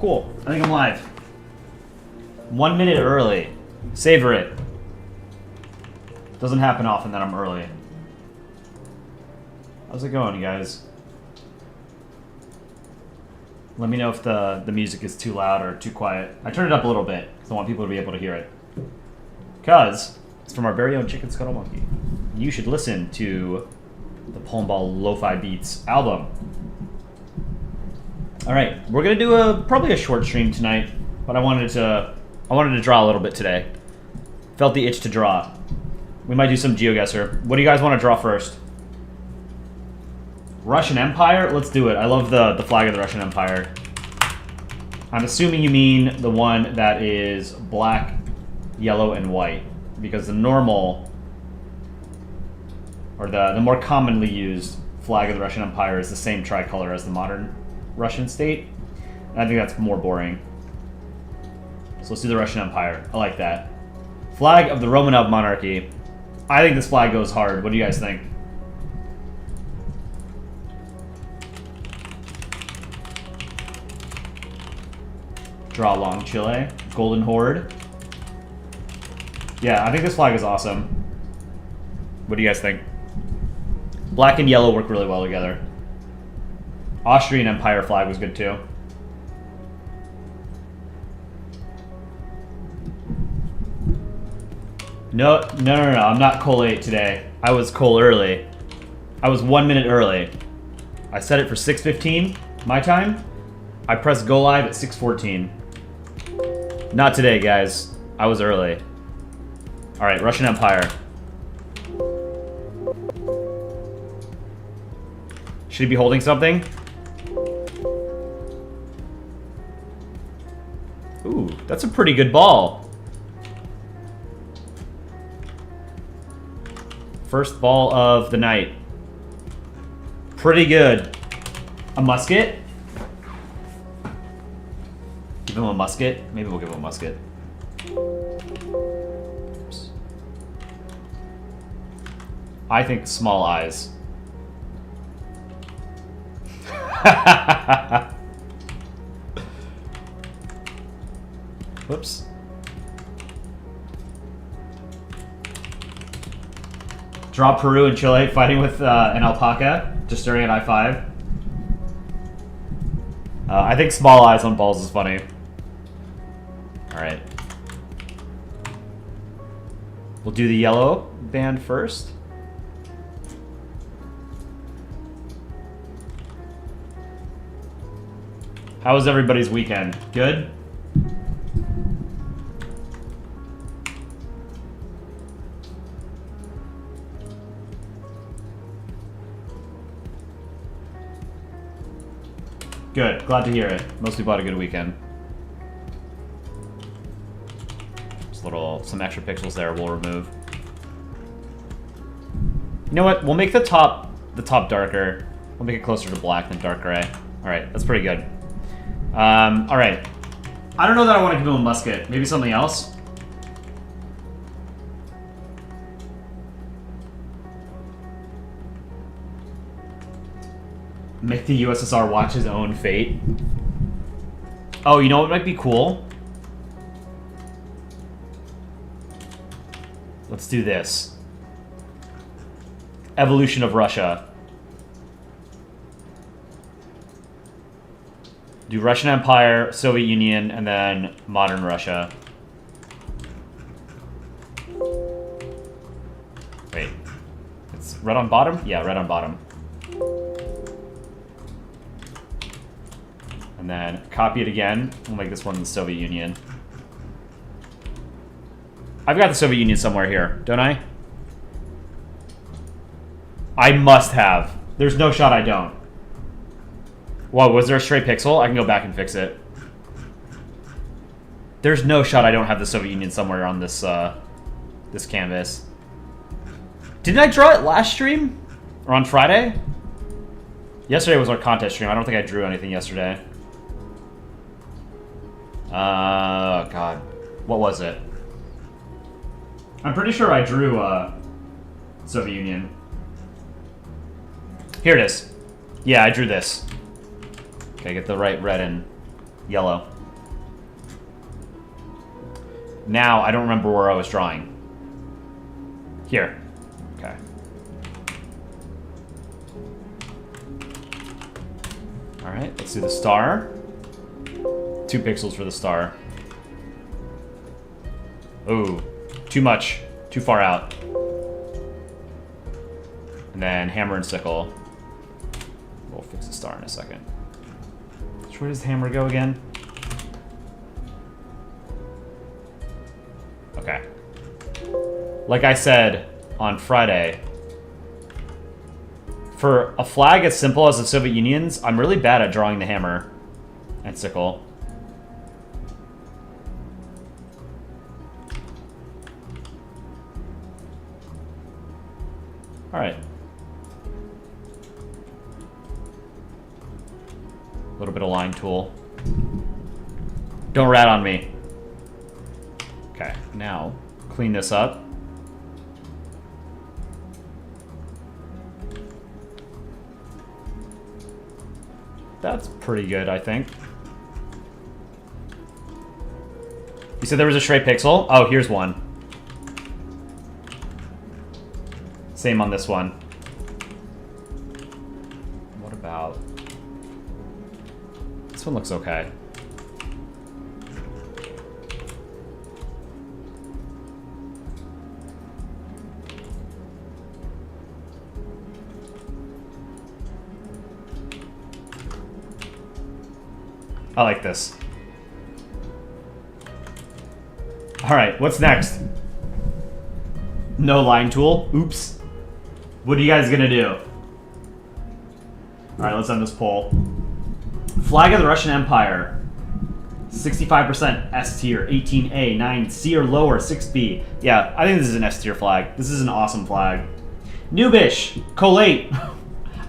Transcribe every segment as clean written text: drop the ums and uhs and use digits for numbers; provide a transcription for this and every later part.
Cool. I think I'm live. 1 minute early. Savor it. Doesn't happen often that I'm early. How's it going, you guys? Let me know if the music is too loud or too quiet. I turned it up a little bit because I want people to be able to hear it. Because it's from our very own Chicken Scuttle Monkey. You should listen to the Polandball Lo-Fi Beats album. Alright, we're gonna do probably a short stream tonight, but I wanted to draw a little bit today. Felt the itch to draw. We might do some GeoGuessr. What do you guys want to draw first? Russian Empire? Let's do it. I love the flag of the Russian Empire. I'm assuming you mean the one that is black, yellow, and white. Because the normal, or the more commonly used flag of the Russian Empire is the same tricolor as the modern Russian state. And I think that's more boring. So let's do the Russian Empire. I like that. Flag of the Romanov monarchy. I think this flag goes hard. What do you guys think? Draw along Chile. Golden Horde. Yeah, I think this flag is awesome. What do you guys think? Black and yellow work really well together. Austrian Empire flag was good too. No, I'm not coal 8 today. I was coal early. I was 1 minute early. I set it for 6:15, my time. I pressed go live at 6:14. Not today, guys. I was early. Alright, Russian Empire. Should he be holding something? Ooh, that's a pretty good ball. First ball of the night. Pretty good. A musket? Give him a musket? Maybe we'll give him a musket. Oops. I think small eyes. Whoops. Draw Peru and Chile fighting with an alpaca, just staring at I-5. I think small eyes on balls is funny. Alright. We'll do the yellow band first. How was everybody's weekend? Good? Good. Glad to hear it. Most people had a good weekend. Just some extra pixels there we'll remove. You know what? We'll make the top darker. We'll make it closer to black than dark gray. Alright, that's pretty good. Alright. I don't know that I want to give him a musket. Maybe something else? Make the USSR watch his own fate. Oh, you know what might be cool? Let's do this. Evolution of Russia. Do Russian Empire, Soviet Union, and then modern Russia. Wait. It's red on bottom? Yeah, red on bottom. And then copy it again. We'll make this one the Soviet Union. I've got the Soviet Union somewhere here, don't I? I must have. There's no shot I don't. Whoa, was there a stray pixel? I can go back and fix it. There's no shot I don't have the Soviet Union somewhere on this this canvas. Didn't I draw it last stream? Or on Friday? Yesterday was our contest stream. I don't think I drew anything yesterday. God. What was it? I'm pretty sure I drew Soviet Union. Here it is. Yeah, I drew this. Okay, get the right red and yellow. Now, I don't remember where I was drawing. Here. Okay. Alright, let's do the star. 2 pixels for the star. Ooh, too much. Too far out. And then hammer and sickle. We'll fix the star in a second. Where does the hammer go again? Okay. Like I said on Friday, for a flag as simple as the Soviet Union's, I'm really bad at drawing the hammer and sickle. All right. A little bit of line tool. Don't rat on me. Okay, now clean this up. That's pretty good, I think. You said there was a stray pixel? Oh, here's one. Same on this one. What about... This one looks okay. I like this. Alright, what's next? No line tool? Oops. What are you guys gonna do? Alright, let's end this poll. Flag of the Russian Empire. 65% S tier, 18A, 9C or lower, 6B. Yeah, I think this is an S tier flag. This is an awesome flag. Noobish, collate.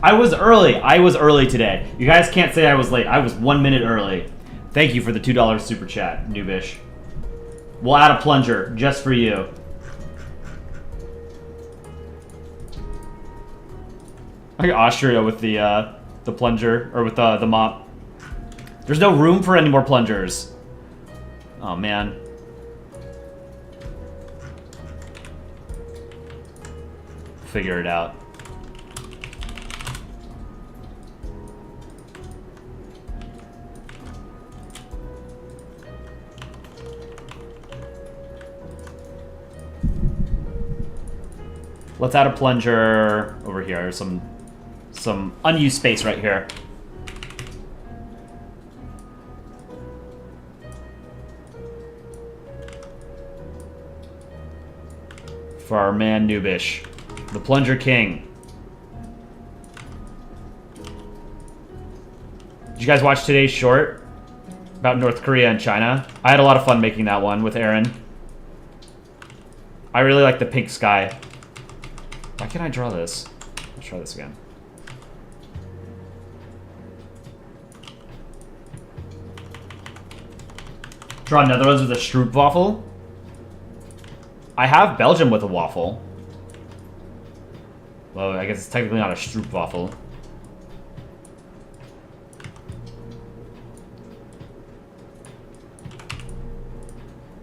I was early today. You guys can't say I was late. I was 1 minute early. Thank you for the $2 super chat, Noobish. We'll add a plunger just for you. I got Austria with the plunger, or with the mop. There's no room for any more plungers. Oh, man. Figure it out. Let's add a plunger over here. Some unused space right here. For our man Noobish, the Plunger King. Did you guys watch today's short about North Korea and China? I had a lot of fun making that one with Aaron. I really like the pink sky. Why can't I draw this? Let's try this again. Draw Netherlands with a stroopwafel. I have Belgium with a waffle. Well, I guess it's technically not a stroopwafel.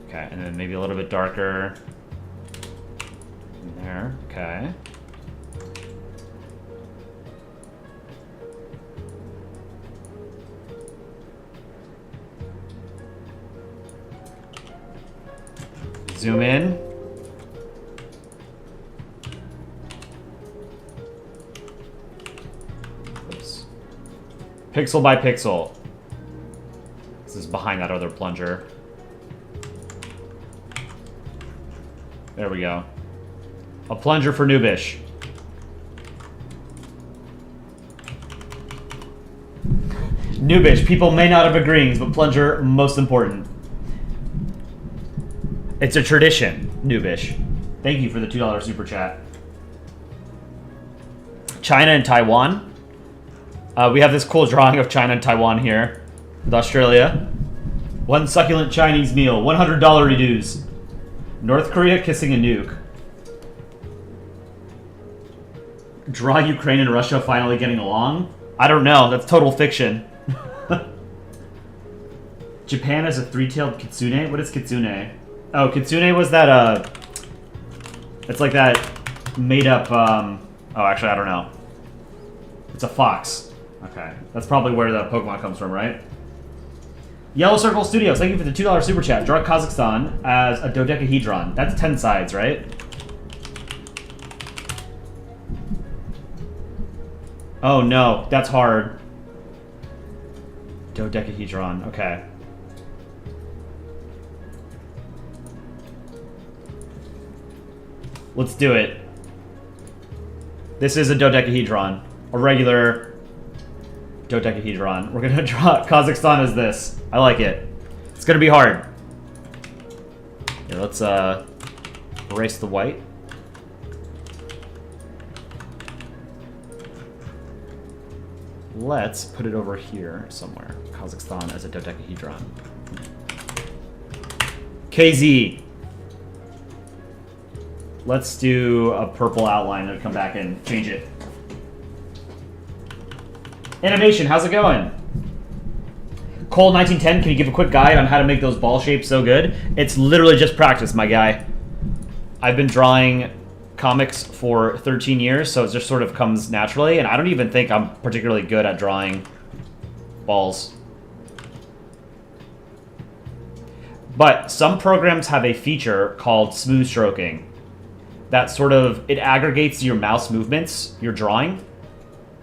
Okay, and then maybe a little bit darker. In there, okay. Zoom in. Oops. Pixel by pixel. This is behind that other plunger. There we go. A plunger for Noobish. Noobish, people may not have agreed, but plunger most important. It's a tradition, Noobish. Thank you for the $2 super chat. China and Taiwan. We have this cool drawing of China and Taiwan here with Australia. One succulent Chinese meal, $100 reduce. North Korea kissing a nuke. Draw Ukraine and Russia finally getting along? I don't know, that's total fiction. Japan has a three-tailed kitsune? What is kitsune? Oh, Kitsune was that, it's like that made-up, oh, actually, I don't know. It's a fox. Okay. That's probably where the Pokemon comes from, right? Yellow Circle Studios, thank you for the $2 super chat. Draw Kazakhstan as a dodecahedron. That's 10 sides, right? Oh no, that's hard. Dodecahedron, okay. Let's do it. This is a dodecahedron. A regular dodecahedron. We're gonna draw Kazakhstan as this. I like it. It's gonna be hard. Here, let's erase the white. Let's put it over here somewhere. Kazakhstan as a dodecahedron. KZ. Let's do a purple outline and come back and change it. Animation, how's it going? Cole1910, can you give a quick guide on how to make those ball shapes so good? It's literally just practice, my guy. I've been drawing comics for 13 years, so it just sort of comes naturally, and I don't even think I'm particularly good at drawing balls. But some programs have a feature called smooth stroking that sort of, it aggregates your mouse movements, your drawing,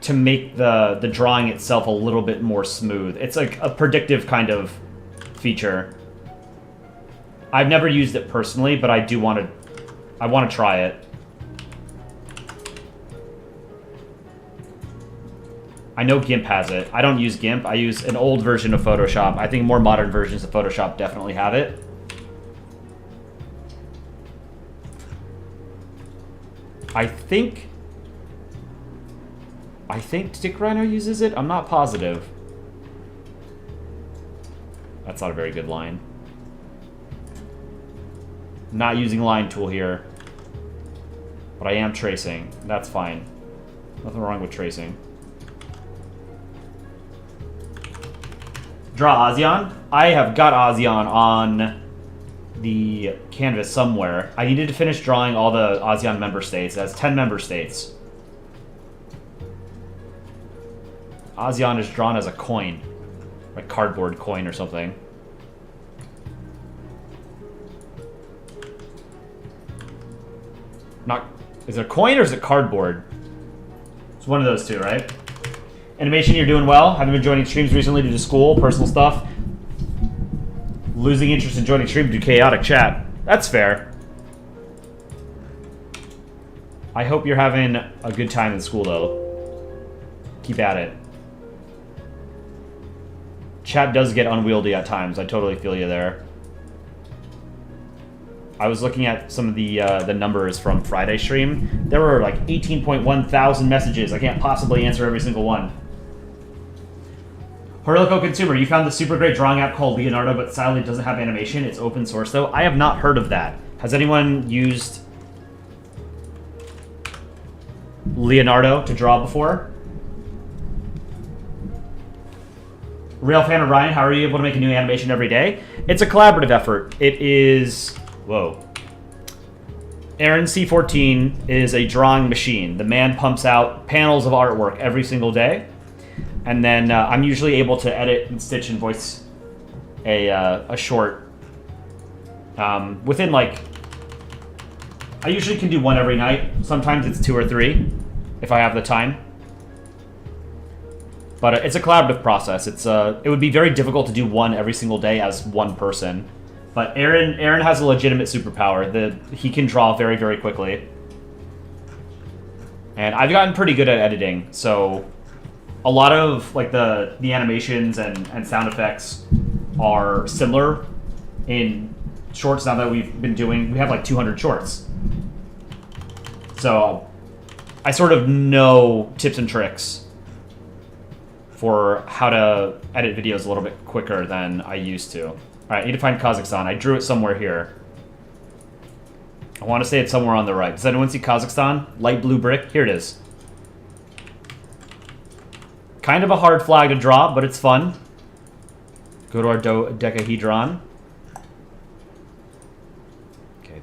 to make the drawing itself a little bit more smooth. It's like a predictive kind of feature. I've never used it personally, but I want to try it. I know GIMP has it. I don't use GIMP. I use an old version of Photoshop. I think more modern versions of Photoshop definitely have it. I think Dick Rhino uses it. I'm not positive. That's not a very good line. Not using line tool here. But I am tracing. That's fine. Nothing wrong with tracing. Draw ASEAN. I have got ASEAN on the canvas somewhere. I needed to finish drawing all the ASEAN member states. It has 10 member states. ASEAN is drawn as a coin. Like cardboard coin or something. Is it a coin or is it cardboard? It's one of those two, right? Animation, you're doing well. Haven't been joining streams recently due to school, personal stuff. Losing interest in joining stream due to chaotic chat. That's fair. I hope you're having a good time in school, though. Keep at it. Chat does get unwieldy at times. I totally feel you there. I was looking at some of the numbers from Friday's stream. There were like 18.1 thousand messages. I can't possibly answer every single one. Horilico Consumer, you found the super great drawing app called Leonardo, but sadly it doesn't have animation. It's open source, though. I have not heard of that. Has anyone used Leonardo to draw before? Real fan of Ryan, how are you able to make a new animation every day? It's a collaborative effort. It is... Whoa. Aaron C14 is a drawing machine. The man pumps out panels of artwork every single day. And then I'm usually able to edit and stitch and voice a short within like... I usually can do one every night. Sometimes it's 2 or 3 if I have the time. But it's a collaborative process. It would be very difficult to do one every single day as one person. But Aaron has a legitimate superpower. He can draw very, very quickly. And I've gotten pretty good at editing, so a lot of like the animations and sound effects are similar in shorts now that we have like 200 shorts. So I sort of know tips and tricks for how to edit videos a little bit quicker than I used to. Alright, I need to find Kazakhstan. I drew it somewhere here. I want to say it's somewhere on the right. Does anyone see Kazakhstan? Light blue brick? Here it is. Kind of a hard flag to draw, but it's fun. Go to our dodecahedron.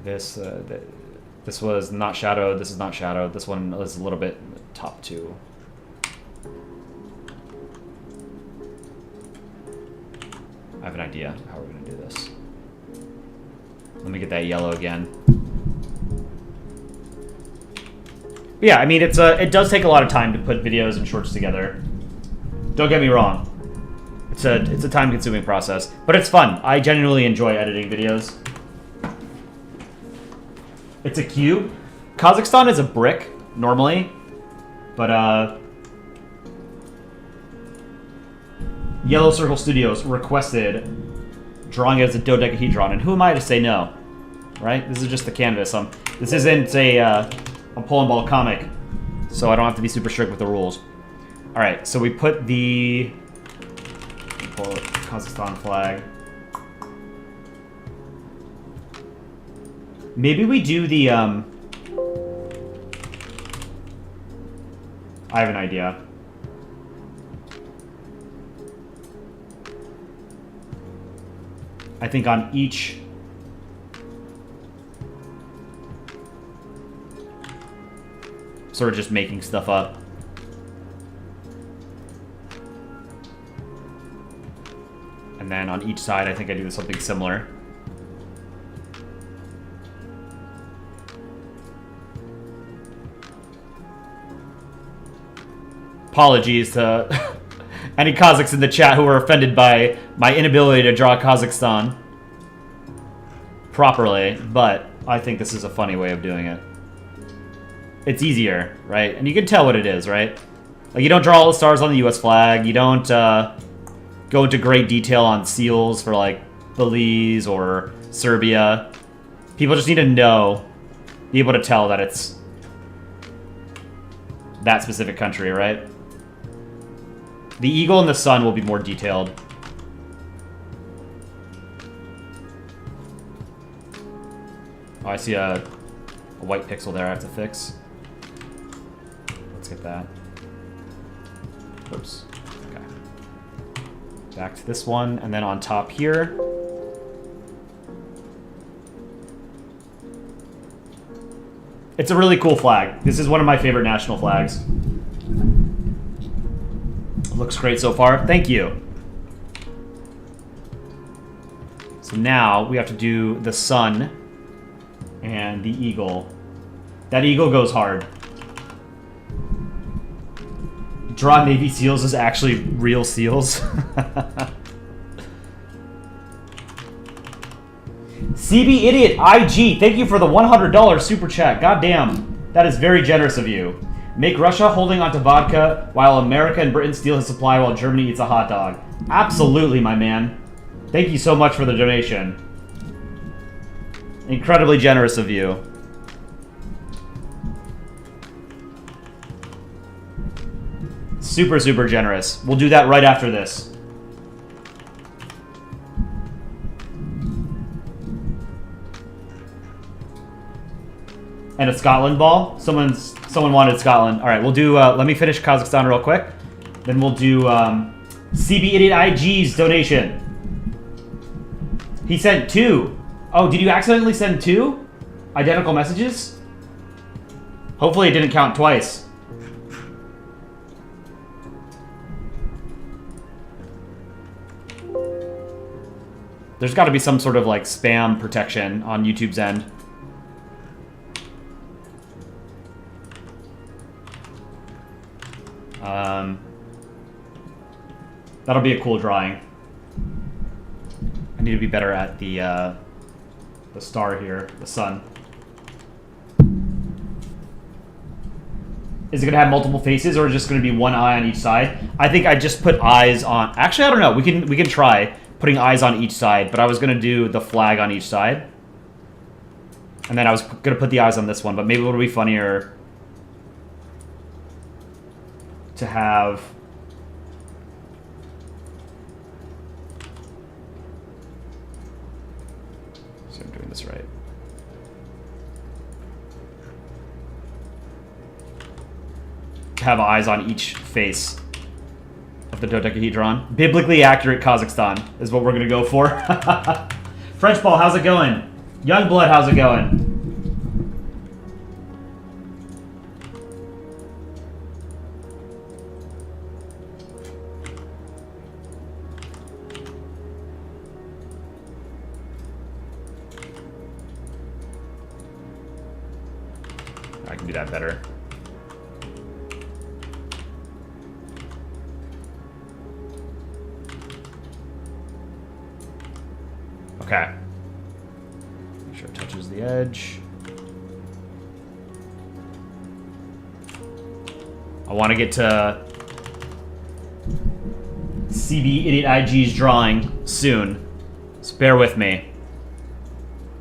This was not shadowed. This is not shadowed. This one is a little bit top 2. I have an idea how we're going to do this. Let me get that yellow again. But yeah, I mean, it does take a lot of time to put videos and shorts together. Don't get me wrong. It's a time-consuming process, but it's fun. I genuinely enjoy editing videos. It's a cube. Kazakhstan is a brick, normally. But, Yellow Circle Studios requested drawing it as a dodecahedron, and who am I to say no? Right? This is just the canvas. This isn't a Polandball comic, so I don't have to be super strict with the rules. Alright, so we put the Kazakhstan flag. Maybe we do the, I have an idea. I think on each... Sort of just making stuff up. And then on each side, I think I do something similar. Apologies to any Kazakhs in the chat who were offended by my inability to draw Kazakhstan properly, but I think this is a funny way of doing it. It's easier, right? And you can tell what it is, right? Like, you don't draw all the stars on the US flag, you don't go into great detail on seals for, like, Belize or Serbia. People just need to know, be able to tell that it's that specific country, right? The eagle and the sun will be more detailed. Oh, I see a white pixel there I have to fix. Let's get that. Oops. Okay. Back to this one, and then on top here. It's a really cool flag. This is one of my favorite national flags. Looks great so far. Thank you. So now we have to do the sun and the eagle. That eagle goes hard. Draw Navy SEALs is actually real SEALs. CB Idiot IG, thank you for the $100 super chat. Goddamn, that is very generous of you. Make Russia holding onto vodka while America and Britain steal his supply while Germany eats a hot dog. Absolutely, my man. Thank you so much for the donation. Incredibly generous of you. Super, super generous. We'll do that right after this. And a Scotland ball? Someone wanted Scotland. All right, we'll do, let me finish Kazakhstan real quick. Then we'll do CB Idiot IG's donation. He sent 2. Oh, did you accidentally send 2 identical messages? Hopefully it didn't count twice. There's got to be some sort of like spam protection on YouTube's end. That'll be a cool drawing. I need to be better at the star here, the sun. Is it gonna have multiple faces, or just gonna be one eye on each side? I think I just put eyes on. Actually, I don't know. We can try putting eyes on each side, but I was gonna do the flag on each side, and then I was gonna put the eyes on this one. But maybe it would be funnier to have. So I'm doing this right. To have eyes on each face of the dodecahedron. Biblically accurate Kazakhstan is what we're gonna go for. French Ball, how's it going? Youngblood, how's it going? can do that better. Okay. Make sure it touches the edge. I want to get to CB Idiot IG's drawing soon, so bear with me.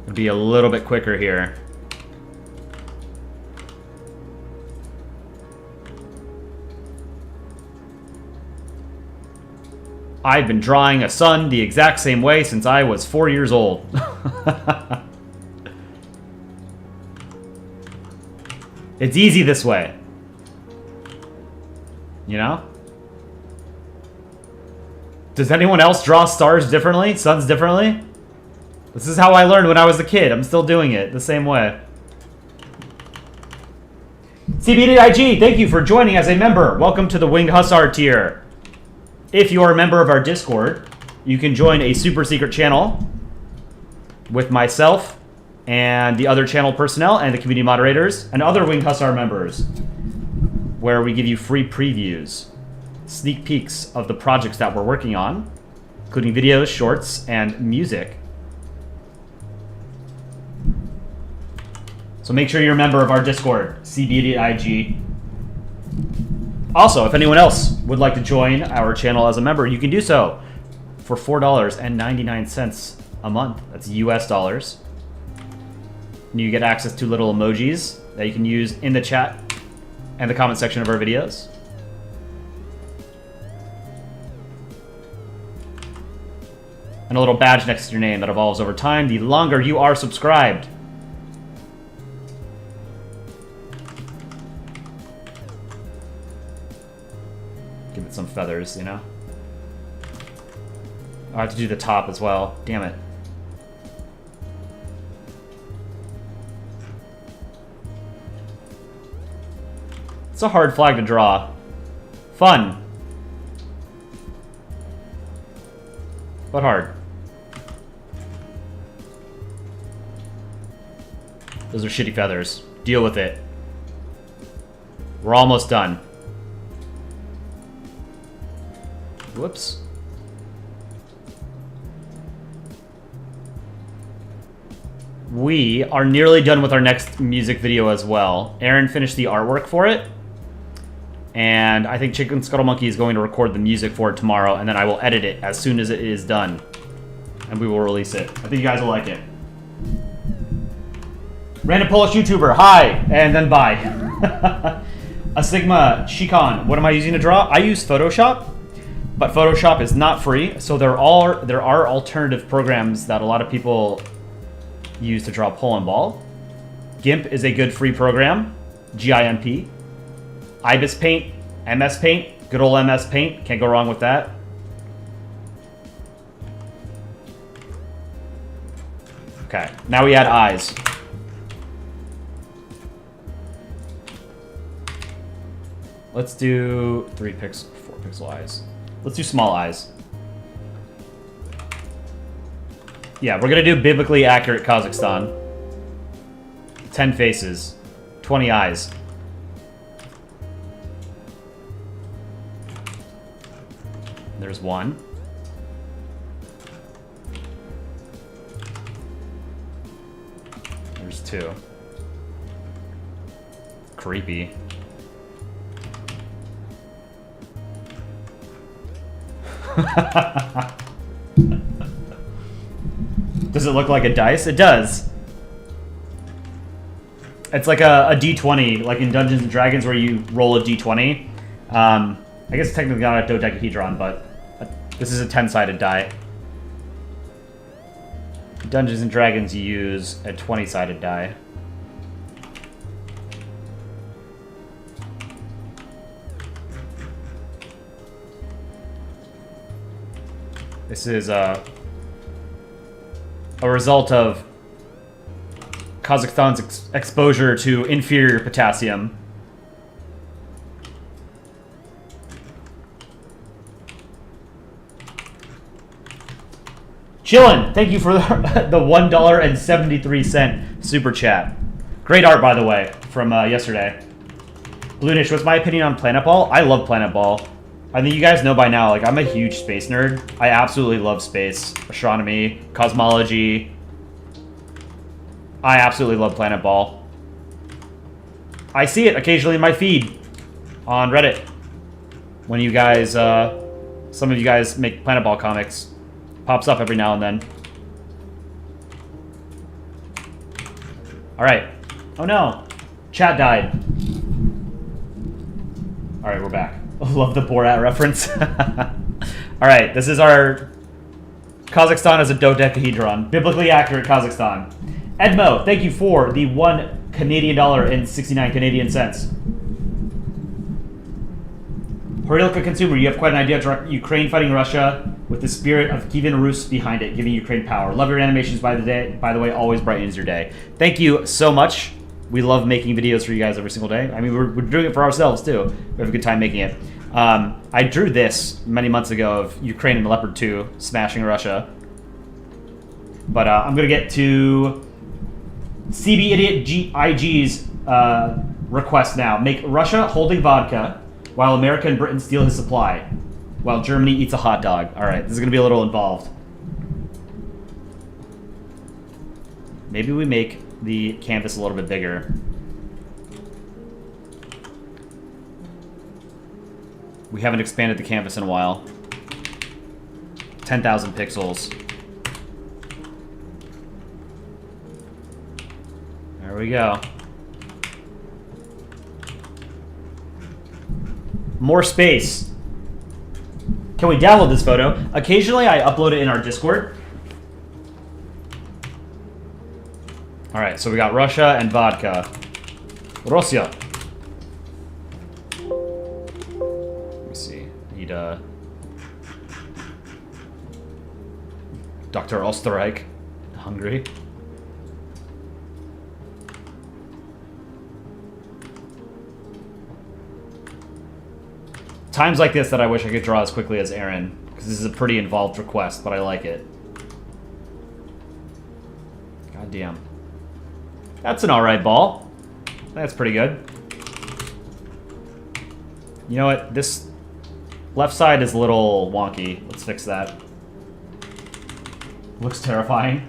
It'll be a little bit quicker here. I've been drawing a sun the exact same way since I was 4 years old. It's easy this way. You know? Does anyone else draw stars differently? Suns differently? This is how I learned when I was a kid. I'm still doing it the same way. CBDIG, thank you for joining as a member. Welcome to the Winged Hussar tier. If you are a member of our Discord, you can join a super secret channel with myself and the other channel personnel and the community moderators and other Winged Hussar members, where we give you free previews, sneak peeks of the projects that we're working on, including videos, shorts, and music. So make sure you're a member of our Discord, CBDIG. Also, if anyone else would like to join our channel as a member, you can do so for $4.99 a month. That's US dollars. And you get access to little emojis that you can use in the chat and the comment section of our videos. And a little badge next to your name that evolves over time the longer you are subscribed. Give it some feathers, you know? I have to do the top as well. Damn it. It's a hard flag to draw. Fun. But hard. Those are shitty feathers. Deal with it. We're almost done. Whoops. We are nearly done with our next music video as well. Aaron finished the artwork for it. And I think Chicken Scuttle Monkey is going to record the music for it tomorrow, and then I will edit it as soon as it is done. And we will release it. I think you guys will like it. Random Polish YouTuber, hi, and then bye. A Sigma Shikon, what am I using to draw? I use Photoshop, but Photoshop is not free, so there are alternative programs that a lot of people use to draw Polandball. GIMP is a good free program, GIMP. Ibis Paint, MS Paint, good old MS Paint, can't go wrong with that. Okay, now we add eyes. Let's do 4 pixel eyes. Let's do small eyes. Yeah, we're gonna do biblically accurate Kazakhstan. 10 faces, 20 eyes. There's one. There's two. Creepy. Does it look like a dice? It does. It's like a D20, like in Dungeons and Dragons where you roll a D20. I guess it's technically not a dodecahedron, but this is a 10-sided die. In Dungeons and Dragons, you use a 20-sided die. This is a result of Kazakhstan's exposure to inferior potassium. Chillin', thank you for the $1.73 super chat. Great art, by the way. from yesterday. Balloonish, what's my opinion on Planetball? I love Planetball. I think you guys know by now, like, I'm a huge space nerd. I absolutely love space, astronomy, cosmology. I absolutely love Planetball. I see it occasionally in my feed on Reddit. When you guys, some of you guys make Planetball comics. Pops up every now and then. Alright. Oh no. Chat died. Alright, we're back. Love the Borat reference. Alright, this is our Kazakhstan as a dodecahedron. Biblically accurate Kazakhstan. Edmo, thank you for the $1 Canadian and 69 Canadian cents. Horilka consumer, you have quite an idea of Ukraine fighting Russia with the spirit of Keivian Rus behind it, giving Ukraine power. Love your animations by the way, always brightens your day. Thank you so much. We love making videos for you guys every single day. I mean, we're doing it for ourselves, too. We have a good time making it. I drew this many months ago of Ukraine and Leopard 2 smashing Russia. But I'm going to get to CB Idiot IG's request now. Make Russia holding vodka while America and Britain steal his supply, while Germany eats a hot dog. All right, this is going to be a little involved. Maybe we make the canvas a little bit bigger. We haven't expanded the canvas in a while. 10,000 pixels. There we go. More space. Can we download this photo? Occasionally I upload it in our Discord. Alright, so we got Russia and vodka. Russia. Let me see. Need Dr. Osterreich. Hungry. Times like this that I wish I could draw as quickly as Aaron, because this is a pretty involved request, but I like it. God damn. That's an alright ball. That's pretty good. You know what? This left side is a little wonky. Let's fix that. Looks terrifying.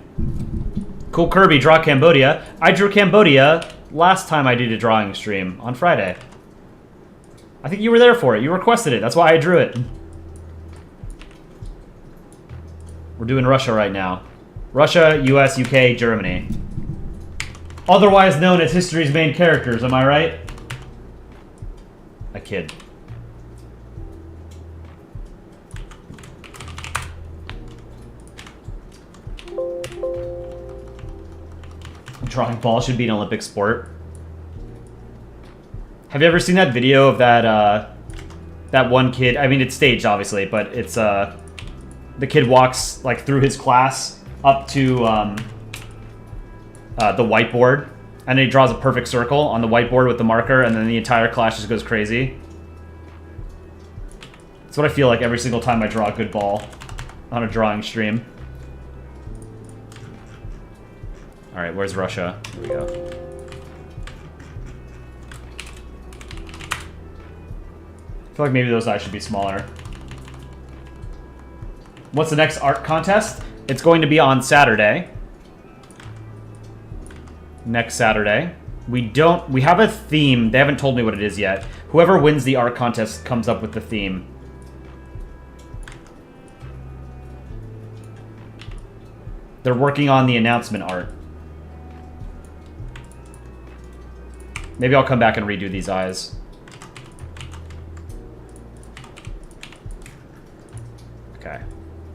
Cool Kirby, draw Cambodia. I drew Cambodia last time I did a drawing stream on Friday. I think you were there for it. You requested it. That's why I drew it. We're doing Russia right now. Russia, US, UK, Germany. Otherwise known as history's main characters, am I right? I kid. Drawing ball should be an Olympic sport. Have you ever seen that video of that that one kid? I mean, it's staged, obviously, but it's the kid walks like through his class up to the whiteboard, and then he draws a perfect circle on the whiteboard with the marker, and then the entire class just goes crazy. That's what I feel like every single time I draw a good ball on a drawing stream. All right, where's Russia? Here we go. I feel like maybe those eyes should be smaller. What's the next art contest? It's going to be on Saturday. Next Saturday. We have a theme. They haven't told me what it is yet. Whoever wins the art contest comes up with the theme. They're working on the announcement art. Maybe I'll come back and redo these eyes. Okay.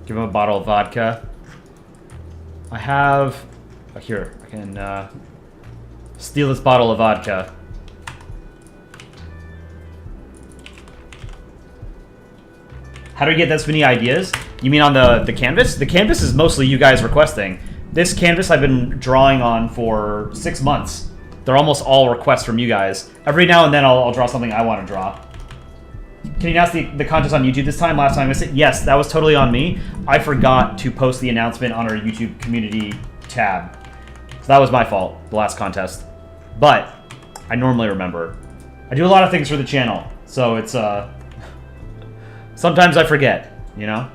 Give him a bottle of vodka. I have... Oh, here, I can steal this bottle of vodka. How do we get this many ideas? You mean on the canvas? The canvas is mostly you guys requesting. This canvas I've been drawing on for 6 months. They're almost all requests from you guys. Every now and then I'll draw something I want to draw. Can you announce the contest on YouTube this time? Last time I missed it? Yes, that was totally on me. I forgot to post the announcement on our YouTube community tab. So that was my fault, the last contest. But I normally remember. I do a lot of things for the channel, so it's, sometimes I forget, you know?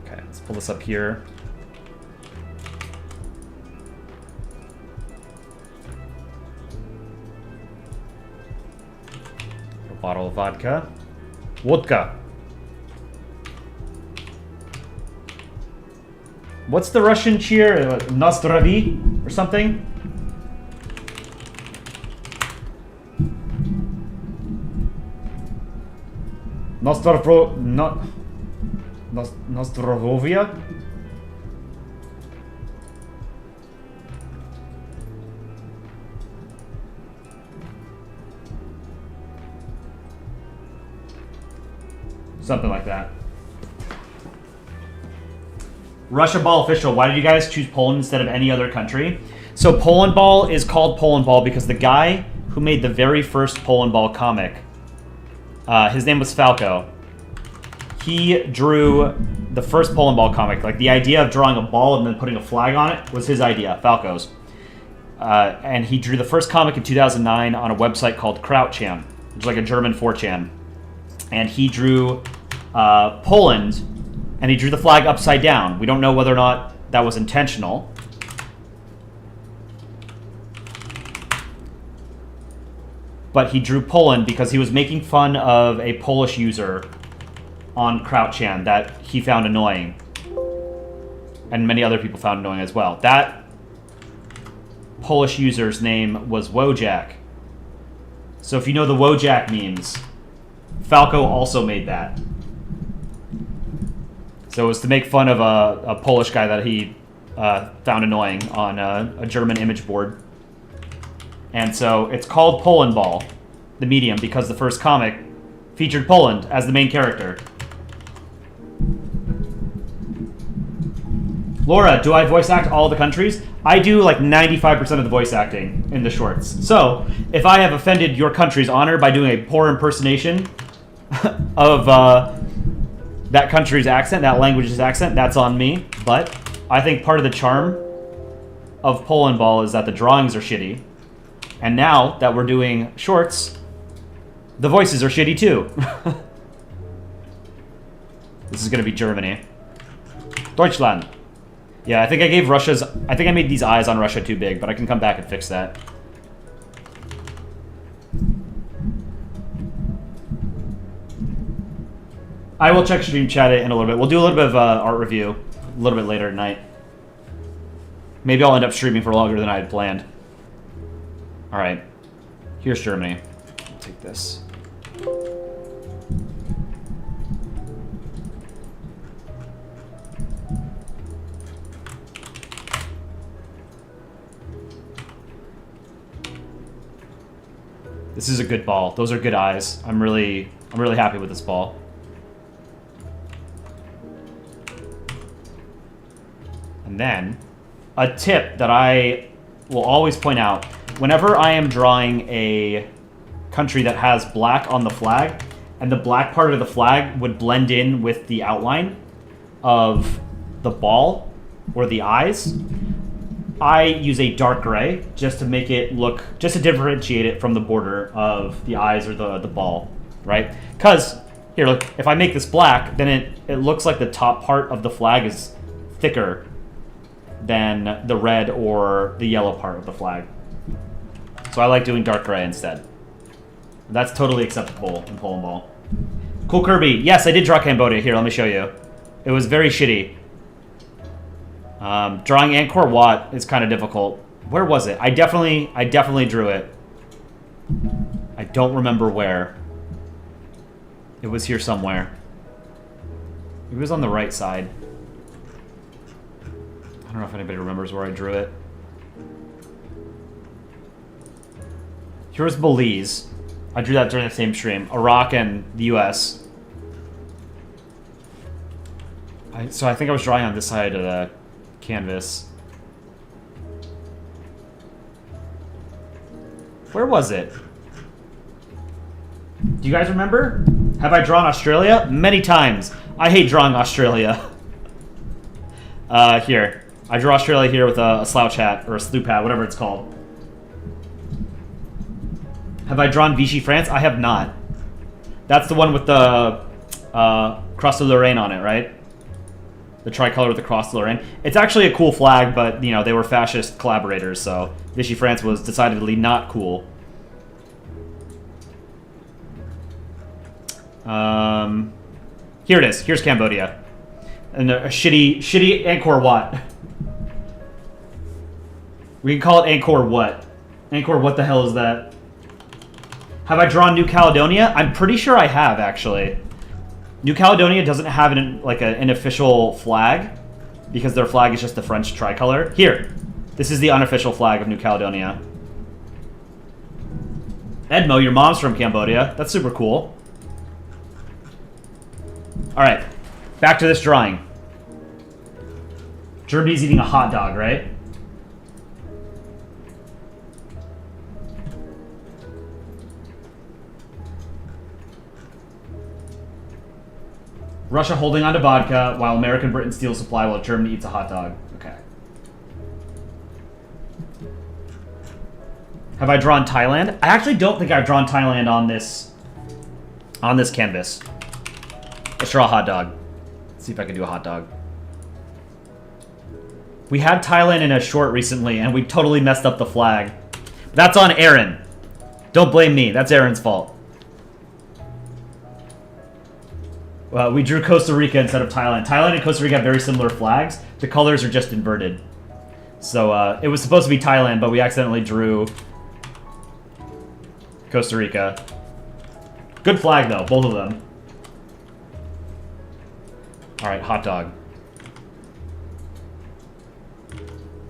Okay, let's pull this up here. A bottle of vodka. Vodka. What's the Russian cheer? Nozdravie or something? Nozdravovia? Something like that. Russia Ball official. Why did you guys choose Poland instead of any other country? So Polandball is called Polandball because the guy who made the very first Polandball comic, his name was Falco. He drew the first Polandball comic. Like the idea of drawing a ball and then putting a flag on it was his idea, Falco's. And he drew the first comic in 2009 on a website called Krautchan, which is like a German 4chan. And he drew Poland, and he drew the flag upside down. We don't know whether or not that was intentional. But he drew Poland because he was making fun of a Polish user on Krautchan that he found annoying. And many other people found annoying as well. That Polish user's name was Wojak. So if you know the Wojak memes, Falco also made that. So it was to make fun of a Polish guy that he found annoying on a German image board. And so it's called Polandball, the medium, because the first comic featured Poland as the main character. Laura, do I voice act all the countries? I do like 95% of the voice acting in the shorts. So if I have offended your country's honor by doing a poor impersonation of that country's accent, that language's accent, that's on me. But I think part of the charm of Polandball is that the drawings are shitty. And now that we're doing shorts, the voices are shitty too. This is going to be Germany. Deutschland. Yeah, I think I gave Russia's... I think I made these eyes on Russia too big, but I can come back and fix that. I will check stream chat in a little bit. We'll do a little bit of art review a little bit later tonight. Maybe I'll end up streaming for longer than I had planned. Alright. Here's Germany. I'll take this. This is a good ball. Those are good eyes. I'm really happy with this ball. And then, a tip that I will always point out, whenever I am drawing a country that has black on the flag, and the black part of the flag would blend in with the outline of the ball or the eyes, I use a dark gray just to make it look, just to differentiate it from the border of the eyes or the ball, right? Because, here, look, if I make this black, then it looks like the top part of the flag is thicker than the red or the yellow part of the flag. So I like doing dark gray instead. That's totally acceptable in Polandball. Cool Kirby. Yes, I did draw Cambodia. Here, let me show you. It was very shitty. Drawing Angkor Wat is kind of difficult. Where was it? I definitely drew it. I don't remember where. It was here somewhere. It was on the right side. I don't know if anybody remembers where I drew it. Here's Belize. I drew that during the same stream. Iraq and the US. So I think I was drawing on this side of the canvas. Where was it? Do you guys remember? Have I drawn Australia? Many times. I hate drawing Australia. Here. I drew Australia here with a slouch hat, or a sloop hat, whatever it's called. Have I drawn Vichy France? I have not. That's the one with the Cross de Lorraine on it, right? The tricolor with the Cross de Lorraine. It's actually a cool flag, but, you know, they were fascist collaborators, so Vichy France was decidedly not cool. Here it is. Here's Cambodia. And a shitty Angkor Wat. We can call it Angkor What. Angkor, what the hell is that? Have I drawn New Caledonia? I'm pretty sure I have, actually. New Caledonia doesn't have an official flag, because their flag is just the French tricolor. Here. This is the unofficial flag of New Caledonia. Edmo, your mom's from Cambodia. That's super cool. Alright. Back to this drawing. Germany's eating a hot dog, right? Russia holding on to vodka while America and Britain steal supply while Germany eats a hot dog. Okay. Have I drawn Thailand? I actually don't think I've drawn Thailand on this canvas. Let's draw a hot dog. Let's see if I can do a hot dog. We had Thailand in a short recently, and we totally messed up the flag. That's on Aaron. Don't blame me. That's Aaron's fault. We drew Costa Rica instead of Thailand. Thailand and Costa Rica have very similar flags. The colors are just inverted. So it was supposed to be Thailand, but we accidentally drew Costa Rica. Good flag, though, both of them. All right, hot dog.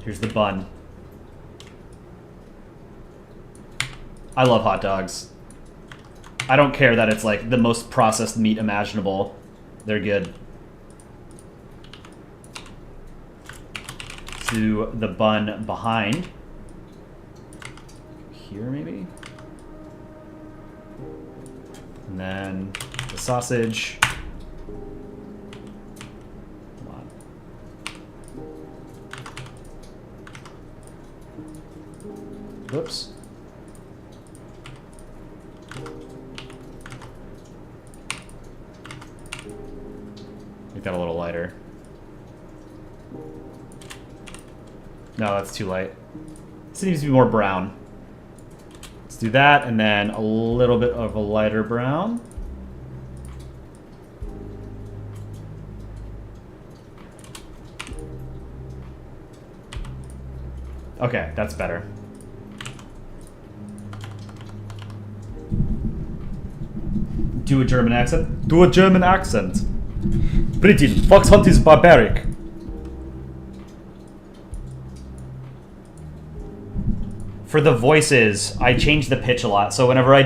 Here's the bun. I love hot dogs. I don't care that it's like the most processed meat imaginable. They're good. To the bun behind. Here, maybe? And then the sausage. Come on. Whoops. Make that a little lighter. No, that's too light. This needs to be more brown. Let's do that, and then a little bit of a lighter brown. Okay, that's better. Do a German accent? Do a German accent. Britain, fox hunt is barbaric. For the voices, I change the pitch a lot. So whenever I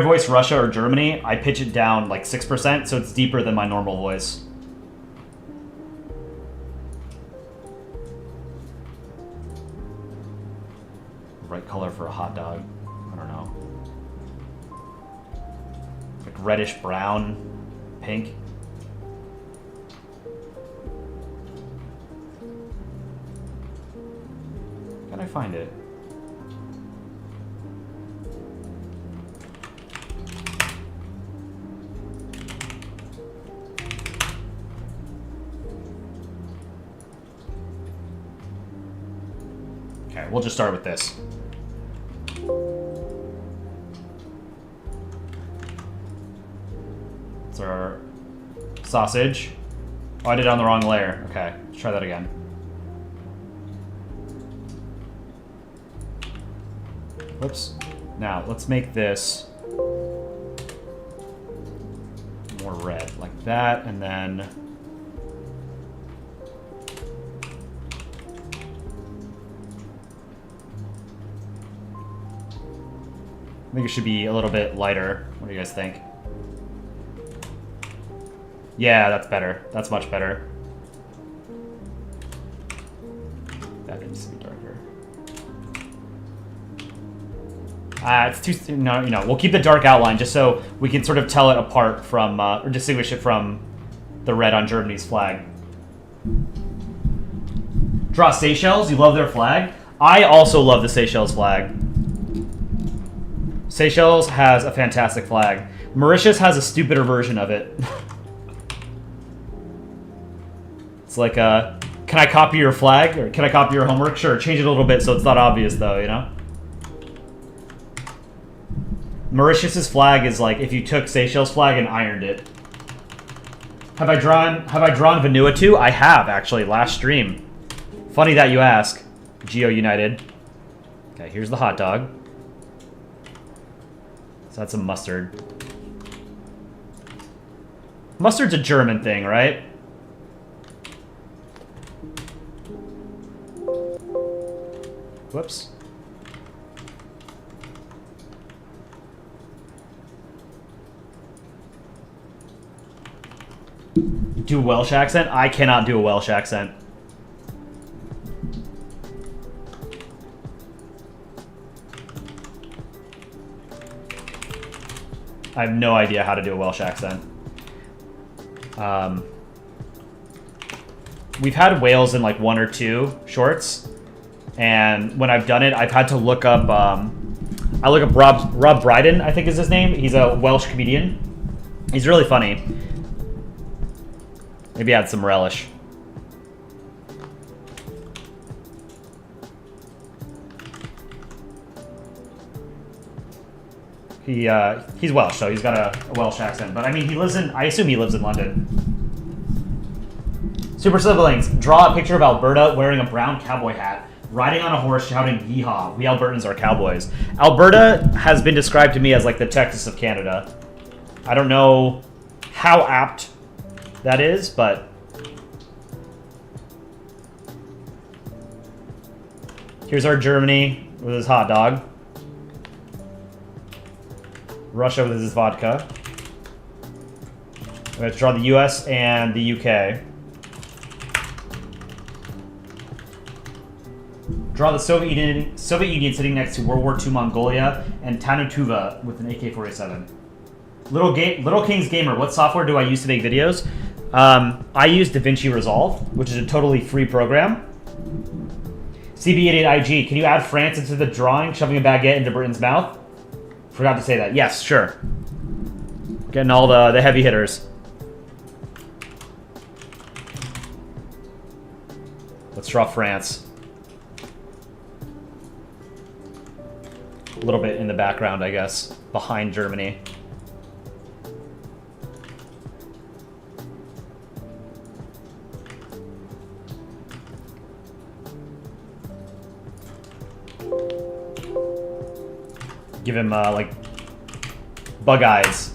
voice Russia or Germany, I pitch it down like 6%, so it's deeper than my normal voice. Right color for a hot dog. I don't know. Like reddish brown, pink. Can I find it? Okay, we'll just start with this. It's our sausage. Oh, I did it on the wrong layer. Okay, let's try that again. Whoops. Now, let's make this more red, like that, and then I think it should be a little bit lighter. What do you guys think? Yeah, that's better. That's much better. That needs to be darker. It's too... No, you know, we'll keep the dark outline just so we can sort of tell it apart from... or distinguish it from the red on Germany's flag. Draw Seychelles. You love their flag. I also love the Seychelles flag. Seychelles has a fantastic flag. Mauritius has a stupider version of it. It's like, can I copy your flag? Or can I copy your homework? Sure, change it a little bit so it's not obvious though, you know? Mauritius's flag is like if you took Seychelles' flag and ironed it. Have I drawn Vanuatu? I have, actually, last stream. Funny that you ask. Geo United. Okay, here's the hot dog. So that's some mustard. Mustard's a German thing, right? Whoops. Do a Welsh accent? I cannot do a Welsh accent. I have no idea how to do a Welsh accent. We've had Wales in like 1 or 2 shorts, and when I've done it, I've had to look up. I look up Rob Brydon, I think is his name. He's a Welsh comedian. He's really funny. Maybe add some relish. He's Welsh, so he's got a Welsh accent. But I mean, I assume he lives in London. Super Siblings, draw a picture of Alberta wearing a brown cowboy hat, riding on a horse shouting yeehaw. We Albertans are cowboys. Alberta has been described to me as like the Texas of Canada. I don't know how apt that is, but here's our Germany with his hot dog. Russia with his vodka. We have to draw the US and the UK. Draw the Soviet Union sitting next to World War II Mongolia and Tanutuva with an AK-47. Little King's Gamer, what software do I use to make videos? I use DaVinci Resolve, which is a totally free program. CB88IG, can you add France into the drawing, shoving a baguette into Britain's mouth? Forgot to say that. Yes, sure. Getting all the heavy hitters. Let's draw France. A little bit in the background, I guess, behind Germany. Give him, like, bug eyes.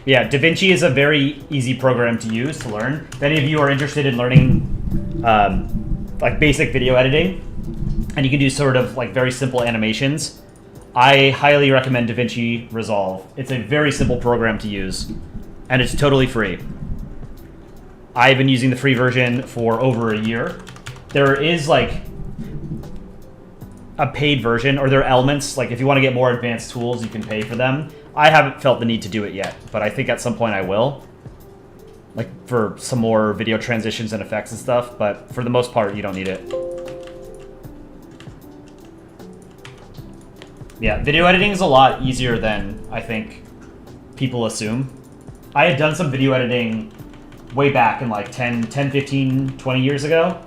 Yeah, DaVinci is a very easy program to use, to learn. If any of you are interested in learning, like, basic video editing, and you can do sort of, like, very simple animations, I highly recommend DaVinci Resolve. It's a very simple program to use, and it's totally free. I've been using the free version for over a year. There is, like, a paid version, or there are elements, like, if you want to get more advanced tools, you can pay for them. I haven't felt the need to do it yet, but I think at some point I will. Like, for some more video transitions and effects and stuff, but for the most part, you don't need it. Yeah, video editing is a lot easier than I think people assume. I had done some video editing way back in like 10, 15, 20 years ago.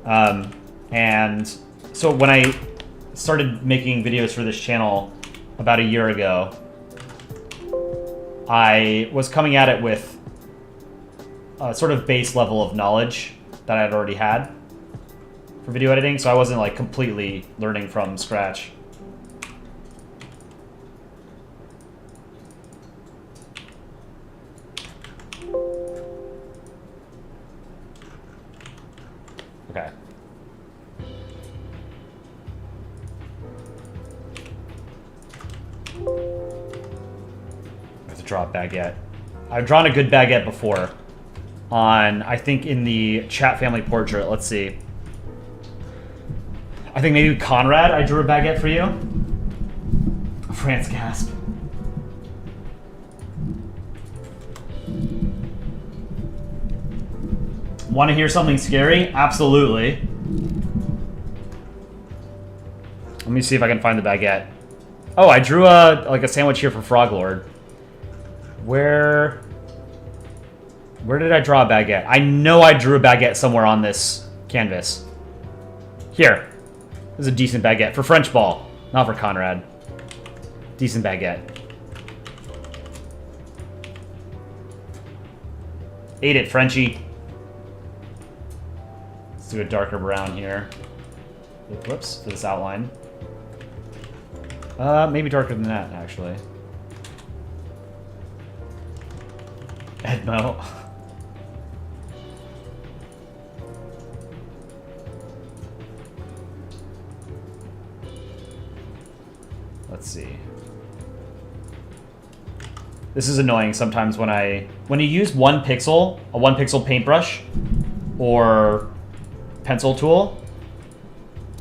And so when I started making videos for this channel about a year ago, I was coming at it with a sort of base level of knowledge that I had already had for video editing, so I wasn't like completely learning from scratch. Okay. I have to draw a baguette. I've drawn a good baguette before on, I think, in the chat family portrait. Let's see. I think maybe Conrad, I drew a baguette for you. France gasp. Want to hear something scary? Absolutely. Let me see if I can find the baguette. Oh, I drew a sandwich here for Frog Lord. Where did I draw a baguette? I know I drew a baguette somewhere on this canvas. Here. This is a decent baguette for French ball, not for Conrad. Decent baguette. Ate it, Frenchie. Let's do a darker brown here. Whoops, for this outline. Maybe darker than that, actually. Edmo. Let's see. This is annoying sometimes when you use a 1 pixel paintbrush or pencil tool,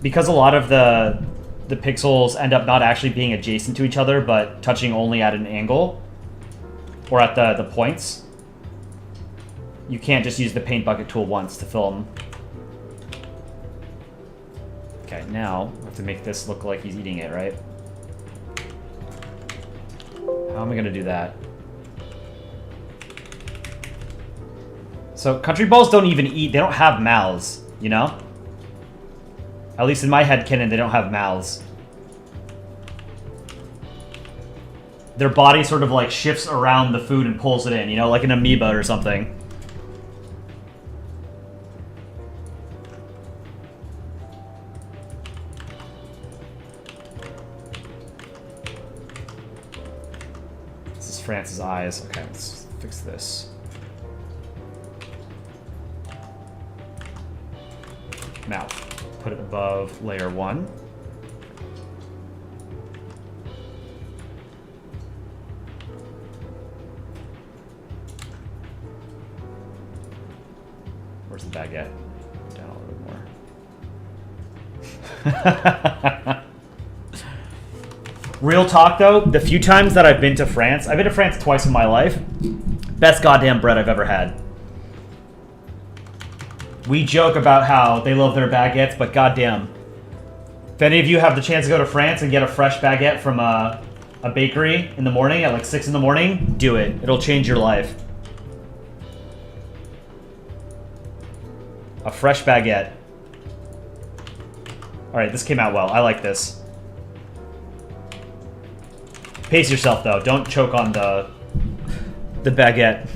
because a lot of the pixels end up not actually being adjacent to each other, but touching only at an angle or at the points. You can't just use the paint bucket tool once to film. Okay, now I have to make this look like he's eating it, right? How am I gonna do that? So country balls don't even eat, they don't have mouths, you know? At least in my headcanon, they don't have mouths. Their body sort of like shifts around the food and pulls it in, you know, like an amoeba or something. This is France's eyes. Okay, let's fix this. Mouth. Put it above layer 1. Where's the baguette? Down a little bit more. Real talk though, the few times that I've been to France, I've been to France twice in my life. Best goddamn bread I've ever had. We joke about how they love their baguettes, but goddamn. If any of you have the chance to go to France and get a fresh baguette from a bakery in the morning at like 6 in the morning, do it. It'll change your life. A fresh baguette. Alright, this came out well. I like this. Pace yourself, though. Don't choke on the baguette.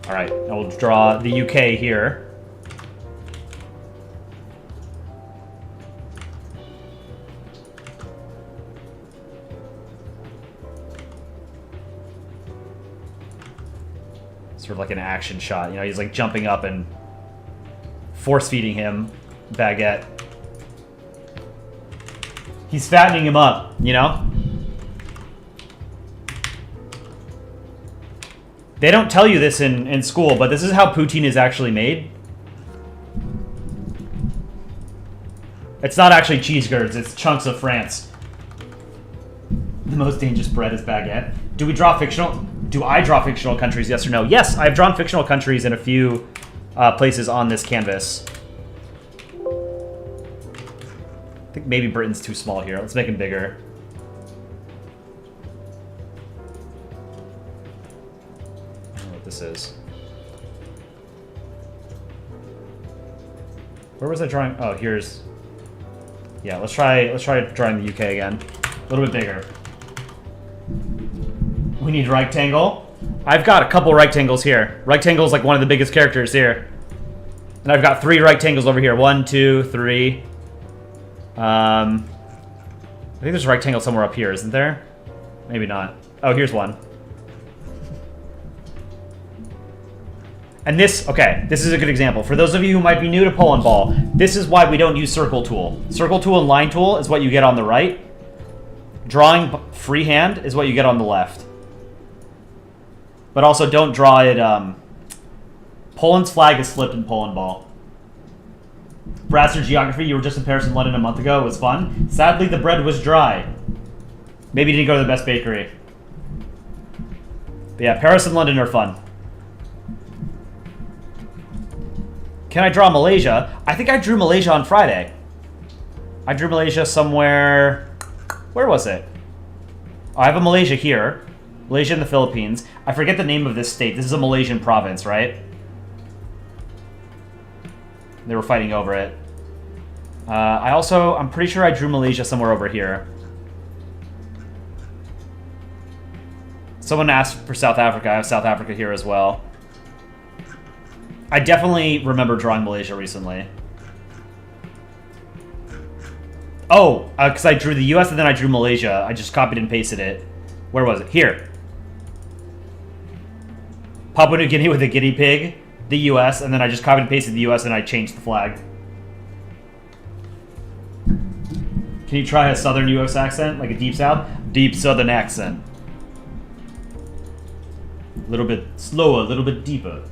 Alright, I will draw the UK here. Sort of like an action shot. You know, he's like jumping up and force-feeding him baguette. He's fattening him up, you know? They don't tell you this in school, but this is how poutine is actually made. It's not actually cheese curds, it's chunks of France. The most dangerous bread is baguette. Do I draw fictional countries, yes or no? Yes, I've drawn fictional countries in a few places on this canvas. I think maybe Britain's too small here. Let's make him bigger. I don't know what this is. Where was I drawing? Oh, here's... Yeah, let's try drawing the UK again. A little bit bigger. We need rectangle. I've got a couple rectangles here. Rectangle's like one of the biggest characters here. And I've got 3 rectangles over here. 1, 2, 3. I think there's a rectangle somewhere up here, isn't there? Maybe not. Oh, here's one. And this, okay, this is a good example. For those of you who might be new to Polandball, this is why we don't use circle tool. Circle tool and line tool is what you get on the right. Drawing freehand is what you get on the left. But also don't draw it, Poland's flag is flipped in Polandball. Brasser Geography, you were just in Paris and London a month ago. It was fun. Sadly, the bread was dry. Maybe you didn't go to the best bakery. But yeah, Paris and London are fun. Can I draw Malaysia? I think I drew Malaysia on Friday. I drew Malaysia somewhere... Where was it? Oh, I have a Malaysia here. Malaysia and the Philippines. I forget the name of this state. This is a Malaysian province, right? They were fighting over it. I'm pretty sure I drew Malaysia somewhere over here. Someone asked for South Africa. I have South Africa here as well. I definitely remember drawing Malaysia recently. Oh, because I drew the US and then I drew Malaysia. I just copied and pasted it. Where was it? Here. Papua New Guinea with a guinea pig. The US, and then I just copied and pasted the US and I changed the flag. Can you try a southern US accent? Like a deep south? Deep southern accent. A little bit slower, a little bit deeper.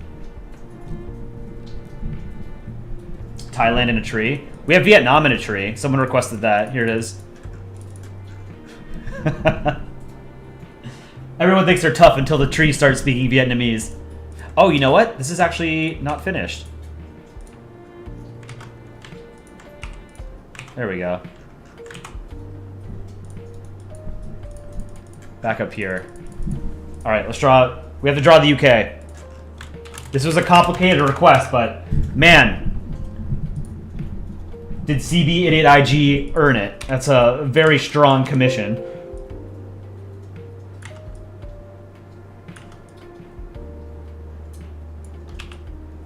Thailand in a tree. We have Vietnam in a tree. Someone requested that. Here it is. Everyone thinks they're tough until the tree starts speaking Vietnamese. Oh, you know what? This is actually not finished. There we go. Back up here. All right, let's draw. We have to draw the UK. This was a complicated request, but man, did CB Idiot IG earn it? That's a very strong commission.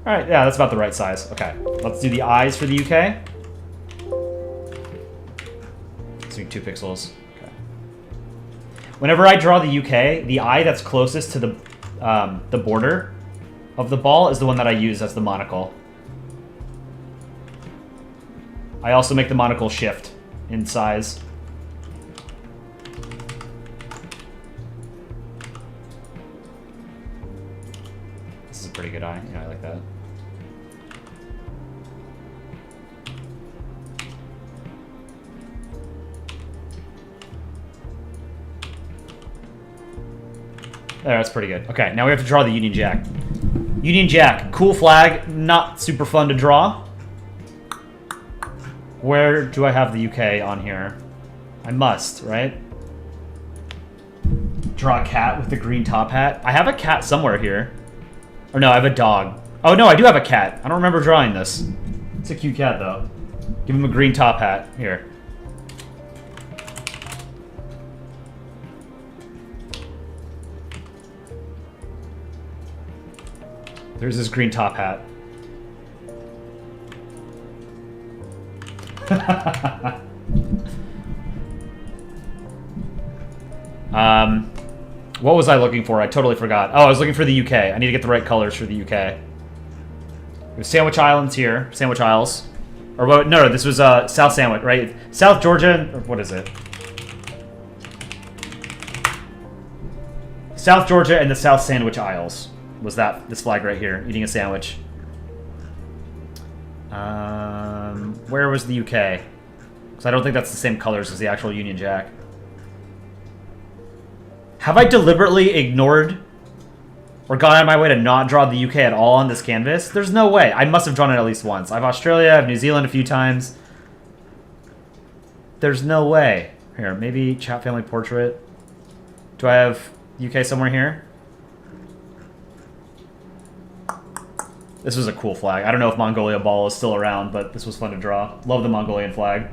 All right, yeah, that's about the right size. Okay, let's do the eyes for the UK. Let's do 2 pixels. Okay. Whenever I draw the UK, the eye that's closest to the border of the ball is the one that I use as the monocle. I also make the monocle shift in size. This is a pretty good eye. Yeah, I like that. There, that's pretty good. Okay, now we have to draw the Union Jack. Union Jack, cool flag, not super fun to draw. Where do I have the UK on here? I must, right? Draw a cat with the green top hat. I have a cat somewhere here. Or no, I have a dog. Oh no, I do have a cat. I don't remember drawing this. It's a cute cat though. Give him a green top hat. Here. There's this green top hat. What was I looking for? I totally forgot. Oh, I was looking for the UK. I need to get the right colors for the UK. There's Sandwich Islands here. Sandwich Isles. Or what? No, this was South Sandwich, right? South Georgia, or what is it? South Georgia and the South Sandwich Isles was this flag right here, eating a sandwich. Where was the UK? Because I don't think that's the same colors as the actual Union Jack. Have I deliberately ignored or gone out of my way to not draw the UK at all on this canvas? There's no way. I must have drawn it at least once. I have Australia, I have New Zealand a few times. There's no way. Here, maybe chat family portrait. Do I have UK somewhere here? This was a cool flag. I don't know if Mongolia Ball is still around, but this was fun to draw. Love the Mongolian flag.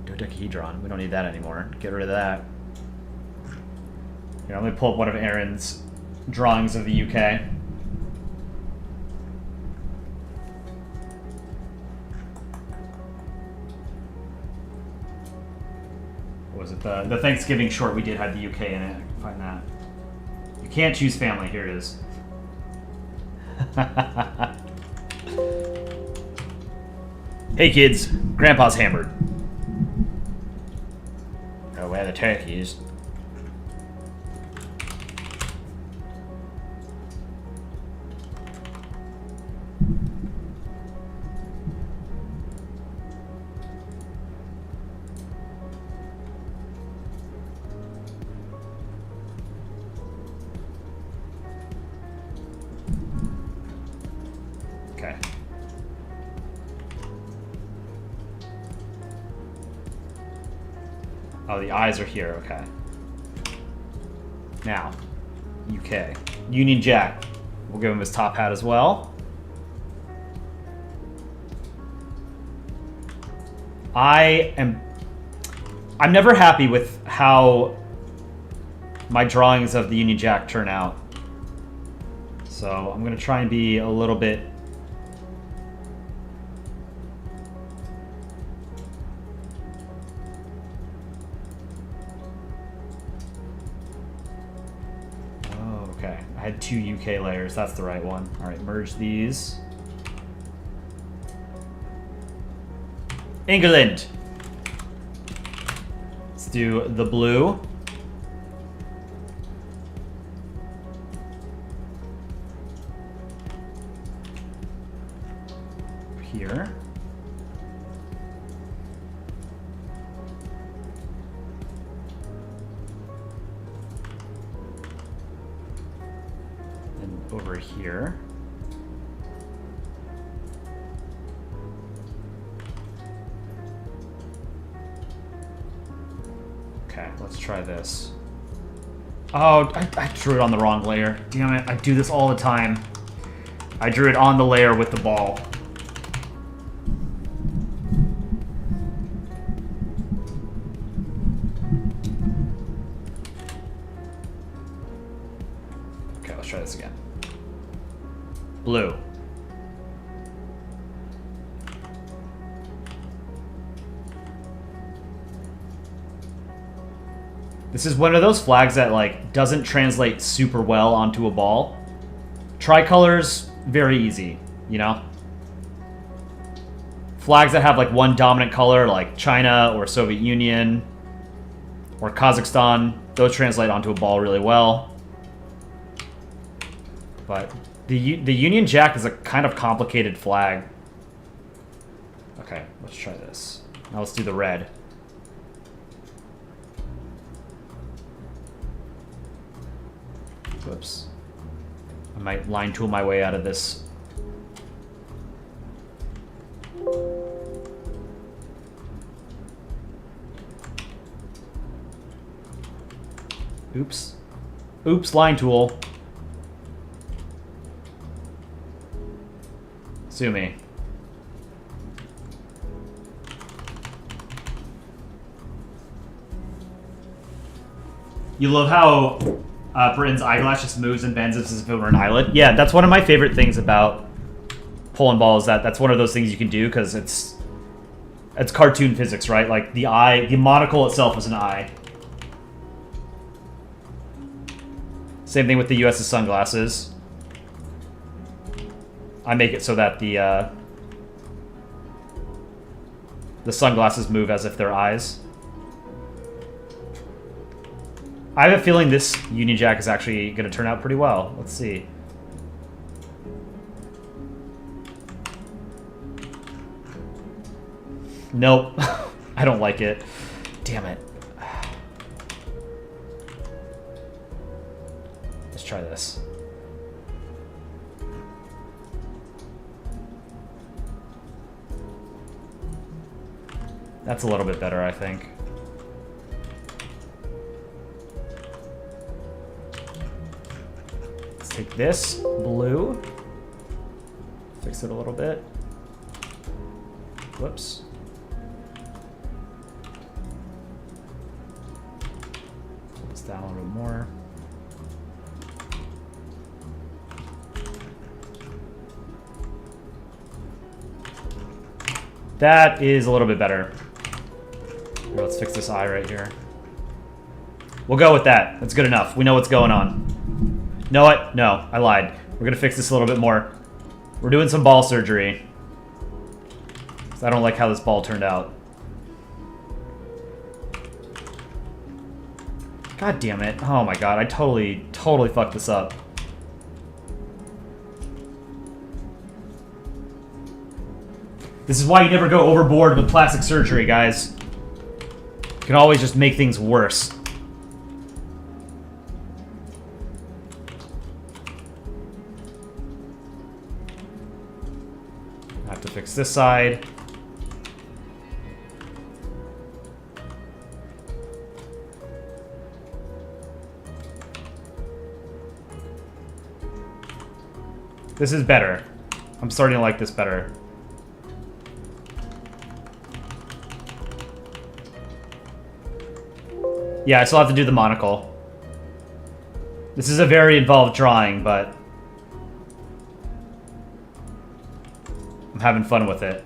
Dodecahedron. We don't need that anymore. Get rid of that. Here, let me pull up one of Aaron's drawings of the UK. Was it the Thanksgiving short we did had the UK in it? I can find that. You can't choose family. Here it is. Hey kids, Grandpa's hammered. Oh, where the turkeys? Okay. Oh, the eyes are here. Okay. Now, UK. Union Jack. We'll give him his top hat as well. I'm never happy with how my drawings of the Union Jack turn out. So I'm going to try and be a little bit... Oh, okay. I had 2 UK layers. That's the right one. All right, merge these. England. Let's do the blue. Here. And over here. Okay, let's try this. Oh, I drew it on the wrong layer. Damn it, I do this all the time. I drew it on the layer with the ball. Okay, let's try this again. Blue. This is one of those flags that, like, doesn't translate super well onto a ball. Tricolors, very easy, you know? Flags that have, like, one dominant color, like China or Soviet Union or Kazakhstan, those translate onto a ball really well. But the Union Jack is a kind of complicated flag. Okay, let's try this. Now let's do the red. Whoops. I might line tool my way out of this. Oops. Oops, line tool. Sue me. You love how Britain's eyeglass just moves and bends as if it were an eyelid. Yeah, that's one of my favorite things about Polandball is that that's one of those things you can do because it's cartoon physics, right? Like the eye, the monocle itself is an eye. Same thing with the US's sunglasses. I make it so that the sunglasses move as if they're eyes. I have a feeling this Union Jack is actually going to turn out pretty well. Let's see. Nope. I don't like it. Damn it. Let's try this. That's a little bit better, I think. Let's take this blue, fix it a little bit. Whoops. Pull this down a little bit more. That is a little bit better. Here, let's fix this eye right here. We'll go with that. That's good enough. We know what's going on. Know what? No, I lied. We're gonna fix this a little bit more. We're doing some ball surgery. 'Cause I don't like how this ball turned out. God damn it. Oh my god, I totally fucked this up. This is why you never go overboard with plastic surgery, guys. You can always just make things worse. have to fix this side. This is better. I'm starting to like this better. Yeah, I still have to do the monocle. This is a very involved drawing, but I'm having fun with it.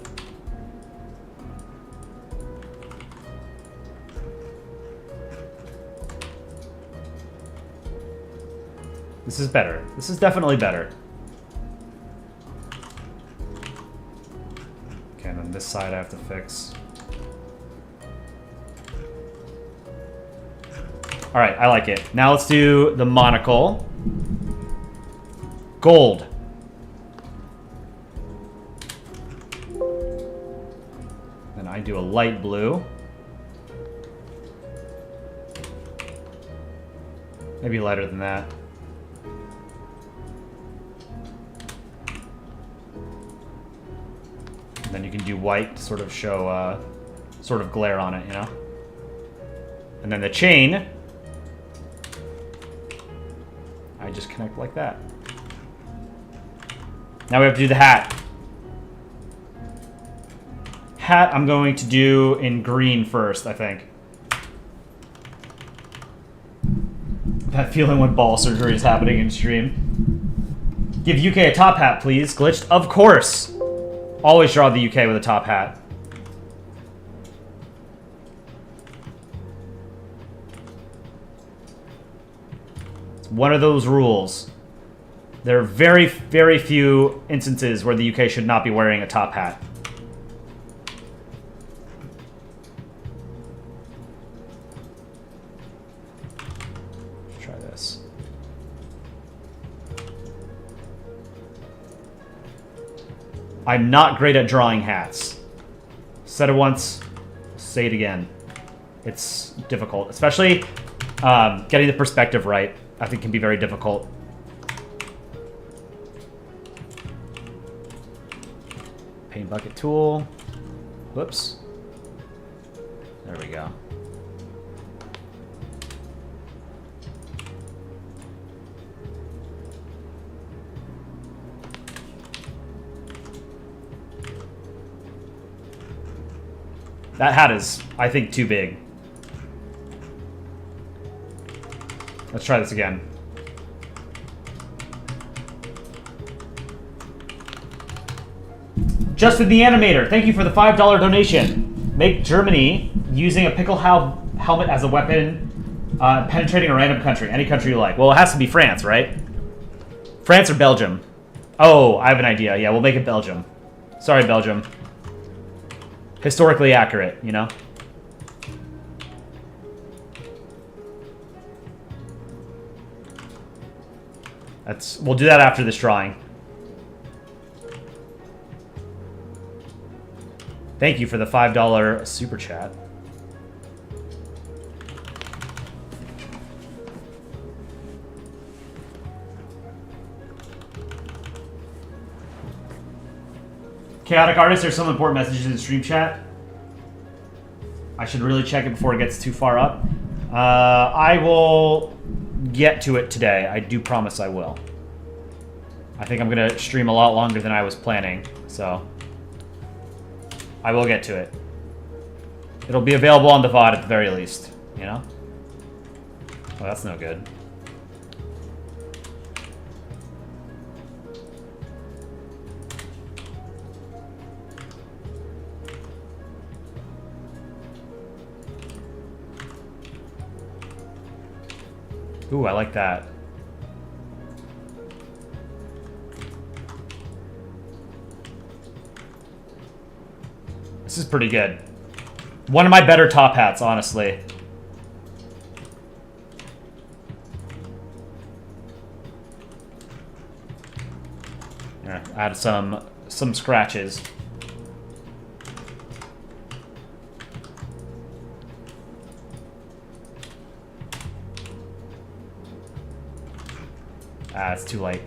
This is better. This is definitely better. Okay, and then this side I have to fix. Alright, I like it. Now let's do the monocle. Gold. Then I do a light blue. Maybe lighter than that. And then you can do white to sort of show, sort of glare on it, you know? And then the chain, I just connect like that. Now we have to do the hat. Hat I'm going to do in green first, I think. That feeling when ball surgery is happening in stream. Give UK a top hat, please. Glitched? Of course! Always draw the UK with a top hat. It's one of those rules. There are very, very few instances where the UK should not be wearing a top hat. Let's try this. I'm not great at drawing hats. Said it once, say it again. It's difficult, especially getting the perspective right. I think can be very difficult. Paint bucket tool. Whoops. There we go. That hat is, I think, too big. Let's try this again. Justin the Animator, thank you for the $5 donation. Make Germany using a pickle helmet as a weapon, penetrating a random country. Any country you like. Well, it has to be France, right? France or Belgium? Oh, I have an idea. Yeah, we'll make it Belgium. Sorry, Belgium. Historically accurate, you know? We'll do that after this drawing. Thank you for the $5 super chat. Chaotic Artist, there's some important messages in the stream chat. I should really check it before it gets too far up. I will get to it today. I do promise I will. I think I'm going to stream a lot longer than I was planning, so I will get to it. It'll be available on the VOD at the very least, you know? Well, that's no good. Ooh, I like that. This is pretty good. One of my better top hats, honestly. Yeah, add some scratches. Ah, it's too light.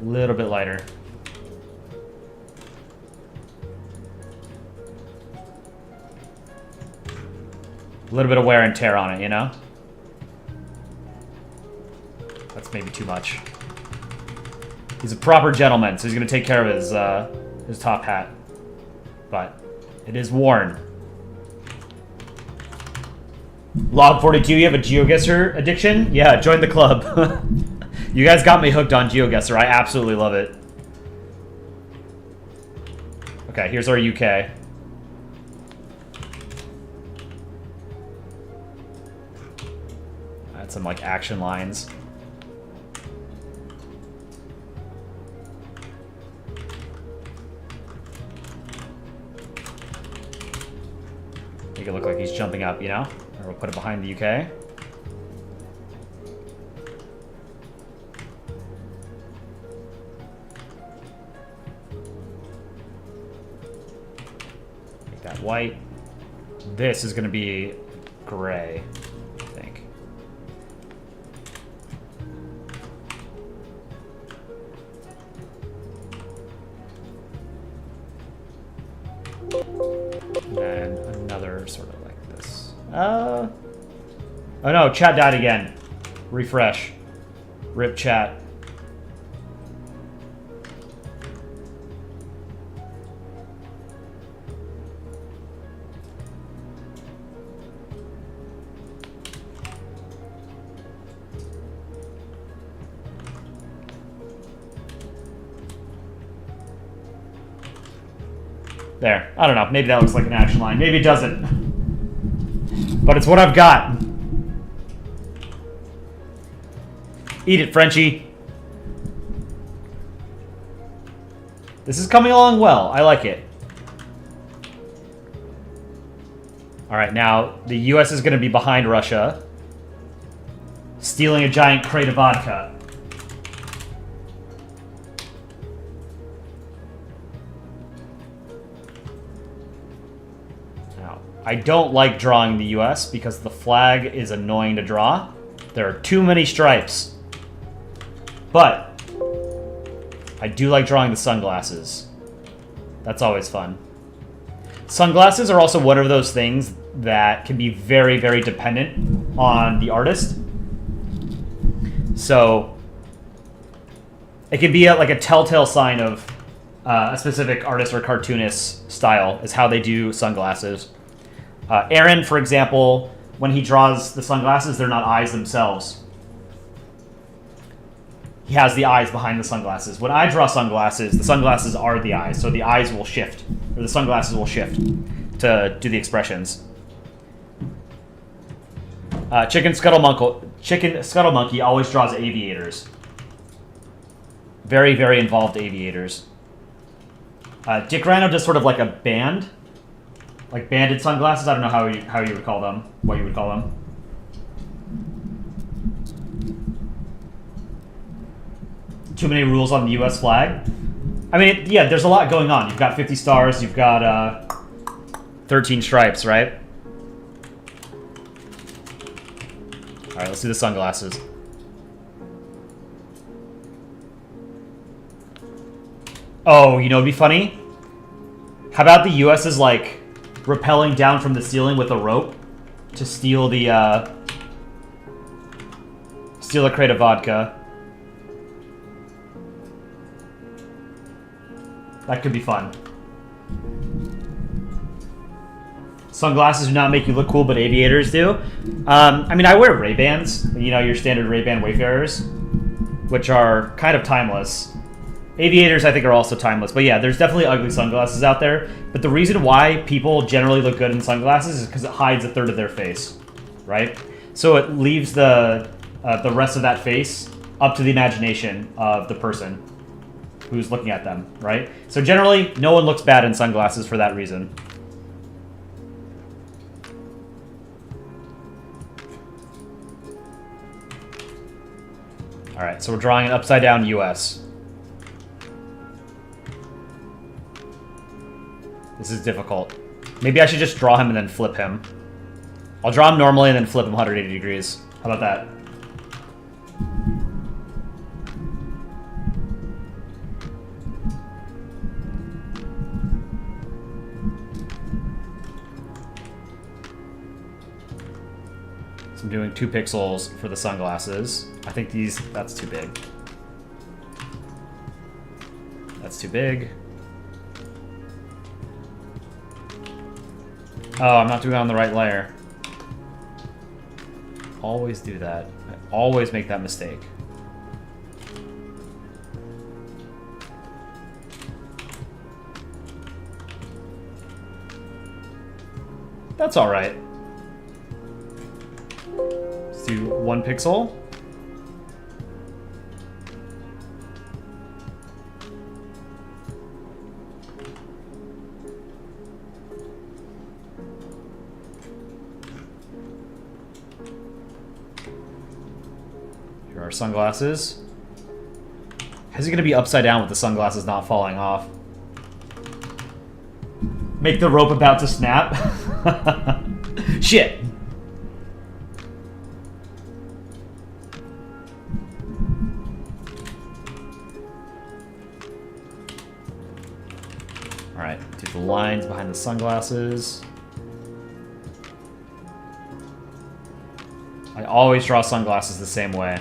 A little bit lighter. little bit of wear and tear on it, you know? That's maybe too much. He's a proper gentleman, so he's going to take care of his top hat. But it is worn. Log 42, you have a GeoGuessr addiction? Yeah, join the club. You guys got me hooked on GeoGuessr. I absolutely love it. Okay, here's our UK. Add some, like, action lines. Make it look like he's jumping up, you know? Or we'll put it behind the UK. Make that white. This is going to be gray, I think. And another sort of like this. Oh no, chat died again. Refresh. Rip chat. There. I don't know. Maybe that looks like an action line. Maybe it doesn't. But it's what I've got. Eat it, Frenchie. This is coming along well. I like it. Alright, now the US is going to be behind Russia. Stealing a giant crate of vodka. I don't like drawing the US because the flag is annoying to draw. There are too many stripes. But I do like drawing the sunglasses. That's always fun. Sunglasses are also one of those things that can be very, very dependent on the artist. So it can be like a telltale sign of a specific artist or cartoonist style is how they do sunglasses. Aaron, for example, when he draws the sunglasses, they're not eyes themselves. He has the eyes behind the sunglasses. When I draw sunglasses, the sunglasses are the eyes, so the eyes will shift, or the sunglasses will shift to do the expressions. Chicken Scuttle Monkey always draws aviators. Very, very involved aviators. Dick Rhino does sort of like a band. Like banded sunglasses. I don't know how you would call them. What you would call them. Too many rules on the U.S. flag. I mean, yeah, there's a lot going on. You've got 50 stars. You've got 13 stripes, right? All right, let's do the sunglasses. Oh, you know what'd be funny? How about the U.S. is like rappelling down from the ceiling with a rope to steal the steal a crate of vodka. That could be fun. Sunglasses do not make you look cool, but aviators do. I mean, I wear Ray-Bans, you know, your standard Ray-Ban Wayfarers, which are kind of timeless. Aviators, I think, are also timeless. But yeah, there's definitely ugly sunglasses out there. But the reason why people generally look good in sunglasses is because it hides a third of their face, right? So it leaves the rest of that face up to the imagination of the person who's looking at them, right? So generally, no one looks bad in sunglasses for that reason. All right, so we're drawing an upside-down US. This is difficult. Maybe I should just draw him and then flip him. I'll draw him normally and then flip him 180 degrees. How about that? I'm doing 2 pixels for the sunglasses. I think that's too big. That's too big. Oh, I'm not doing it on the right layer. Always do that. I always make that mistake. That's all right. Let's do 1 pixel. Here are sunglasses. How's he gonna be upside down with the sunglasses not falling off? Make the rope about to snap. Shit. Alright, do the lines behind the sunglasses. I always draw sunglasses the same way.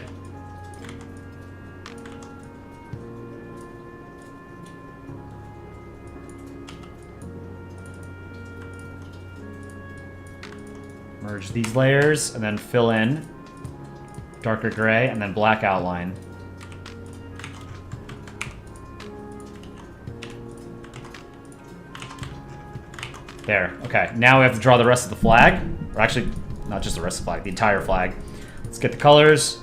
Merge these layers, and then fill in darker gray, and then black outline. There, okay. Now we have to draw the rest of the flag. Or actually, not just the rest of the flag, the entire flag. Let's get the colors.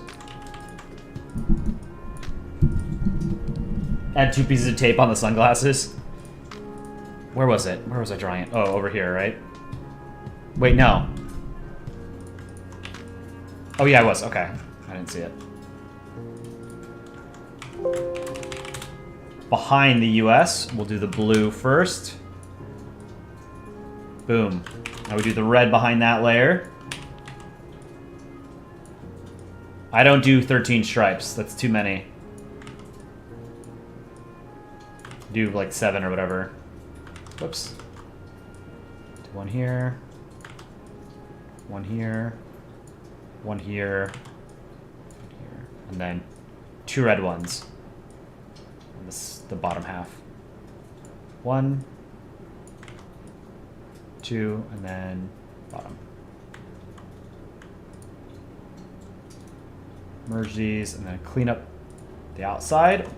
Add 2 pieces of tape on the sunglasses. Where was it? Where was I drawing it? Oh, over here, right? Wait, no. Oh yeah, I was. Okay. I didn't see it. Behind the US, we'll do the blue first. Boom. Now we do the red behind that layer. I don't do 13 stripes. That's too many. Do like 7 or whatever. Whoops. Do 1 here. 1 here. 1 here. And then 2 red ones. And this the bottom half. 1, 2, and then bottom. Merge these and then clean up the outside.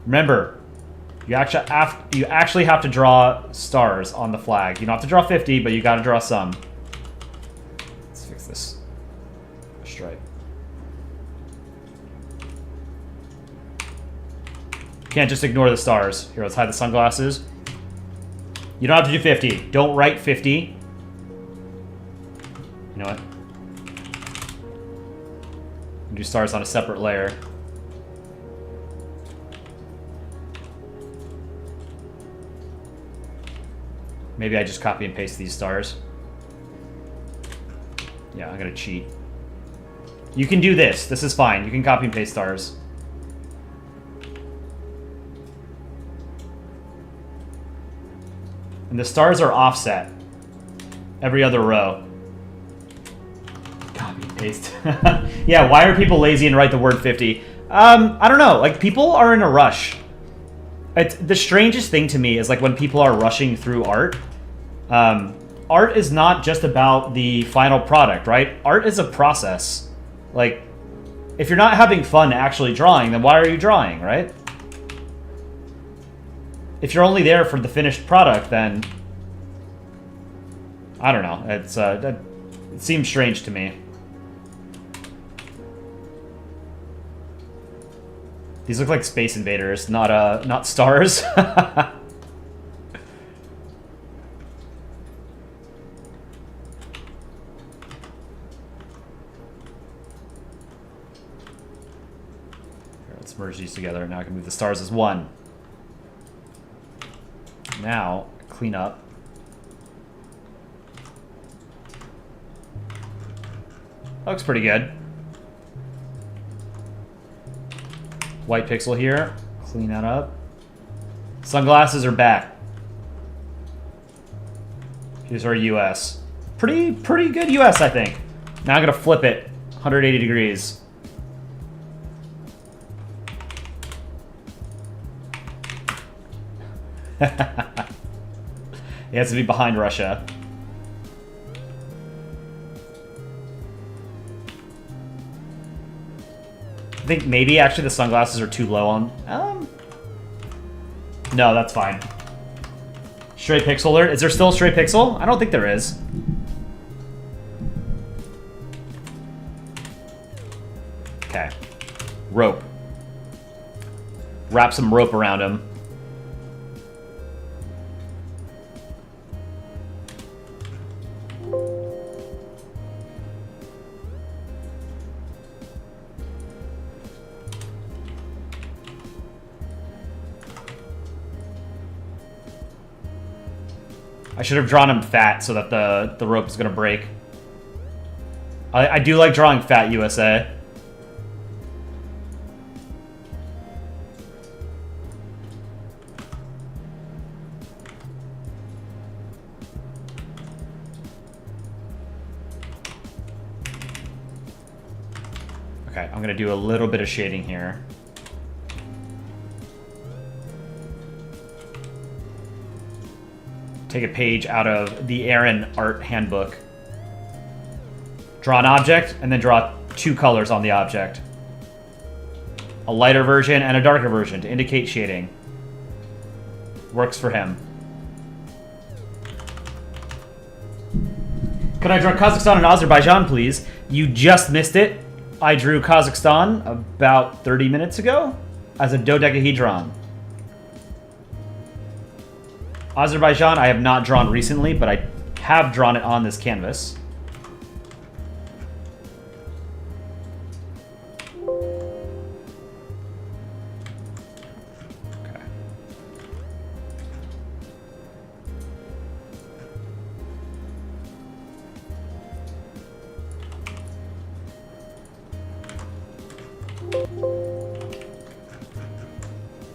Remember, you actually have to draw stars on the flag. You don't have to draw 50, but you got to draw some. Let's fix this stripe. Can't just ignore the stars. Here, let's hide the sunglasses. You don't have to do 50. Don't write 50. You know what? Do stars on a separate layer. Maybe I just copy and paste these stars. Yeah, I'm gonna cheat. You can do this. This is fine. You can copy and paste stars. And the stars are offset. Every other row. Copy and paste. Yeah, why are people lazy and write the word 50? I don't know. Like, people are in a rush. The strangest thing to me is like when people are rushing through art. Art is not just about the final product, right? Art is a process. Like, if you're not having fun actually drawing, then why are you drawing, right? If you're only there for the finished product, then I don't know. It seems strange to me. These look like Space Invaders, not stars. Here, let's merge these together. Now I can move the stars as one. Now, clean up. Looks pretty good. White pixel here. Clean that up. Sunglasses are back. Here's our US. Pretty good US, I think. Now I'm gonna flip it 180 degrees. It has to be behind Russia. I think maybe actually the sunglasses are too low on... No, that's fine. Stray pixel alert. Is there still a stray pixel? I don't think there is. Okay. Rope. Wrap some rope around him. I should have drawn him fat so that the rope is going to break. I do like drawing fat USA. Okay, I'm going to do a little bit of shading here. Take a page out of the Aaron art handbook. Draw an object, and then draw 2 colors on the object. A lighter version and a darker version to indicate shading. Works for him. Could I draw Kazakhstan and Azerbaijan, please? You just missed it. I drew Kazakhstan about 30 minutes ago as a dodecahedron. Azerbaijan I have not drawn recently, but I have drawn it on this canvas. Okay.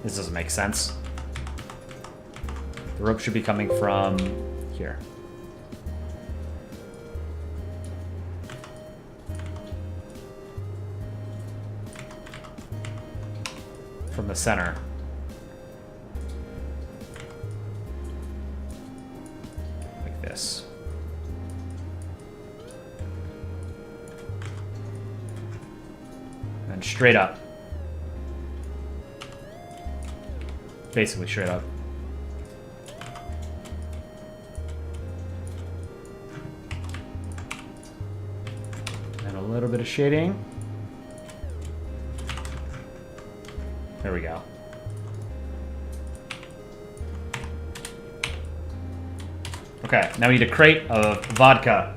This doesn't make sense. The rope should be coming from here. From the center. Like this. And then straight up. Basically straight up. A little bit of shading. There we go. Okay, now we need a crate of vodka.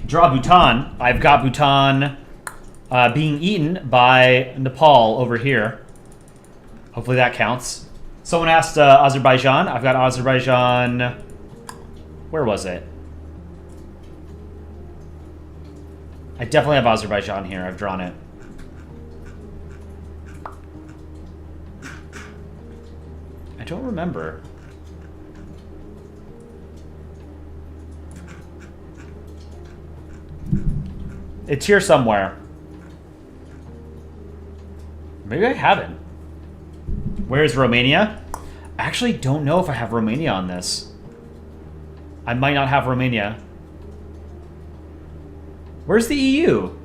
Draw Bhutan. I've got Bhutan being eaten by Nepal over here. Hopefully that counts. Someone asked Azerbaijan. I've got Azerbaijan... Where was it? I definitely have Azerbaijan here. I've drawn it. I don't remember. It's here somewhere. Maybe I haven't. Where's Romania? I actually don't know if I have Romania on this. I might not have Romania. Where's the EU?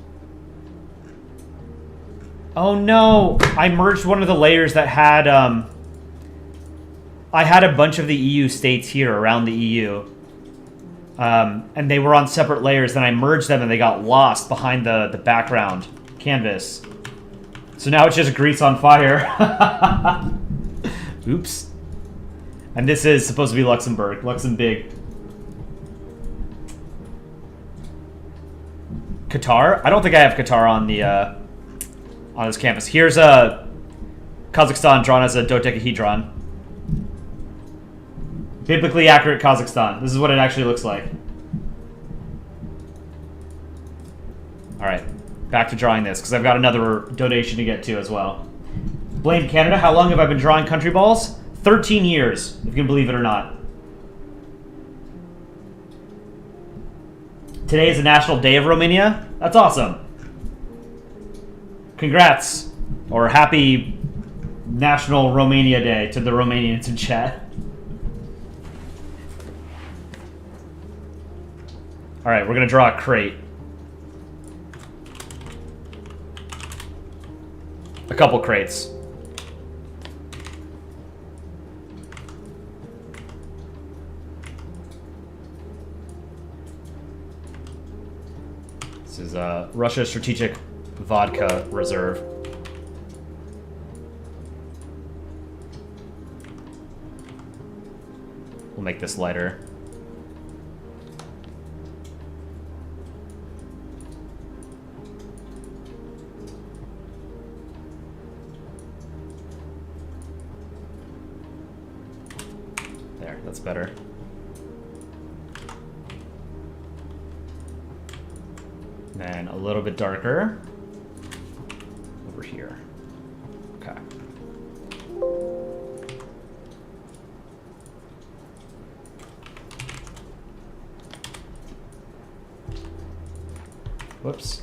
Oh no! I merged one of the layers that had, I had a bunch of the EU states here around the EU. And they were on separate layers, then I merged them and they got lost behind the background canvas. So now it's just Greece on fire. Oops. And this is supposed to be Luxembourg. Luxembourg. Qatar? I don't think I have Qatar on the on this campus. Here's a Kazakhstan drawn as a dodecahedron. Biblically accurate Kazakhstan. This is what it actually looks like. Alright. Back to drawing this, because I've got another donation to get to as well. Blame Canada. How long have I been drawing country balls? 13 years, if you can believe it or not. Today is the National Day of Romania. That's awesome. Congrats. Or happy National Romania Day to the Romanians in chat. Alright, we're going to draw a crate. A couple crates. This is Russia's Strategic Vodka Reserve. We'll make this lighter. There, that's better. And a little bit darker over here. Okay. Whoops.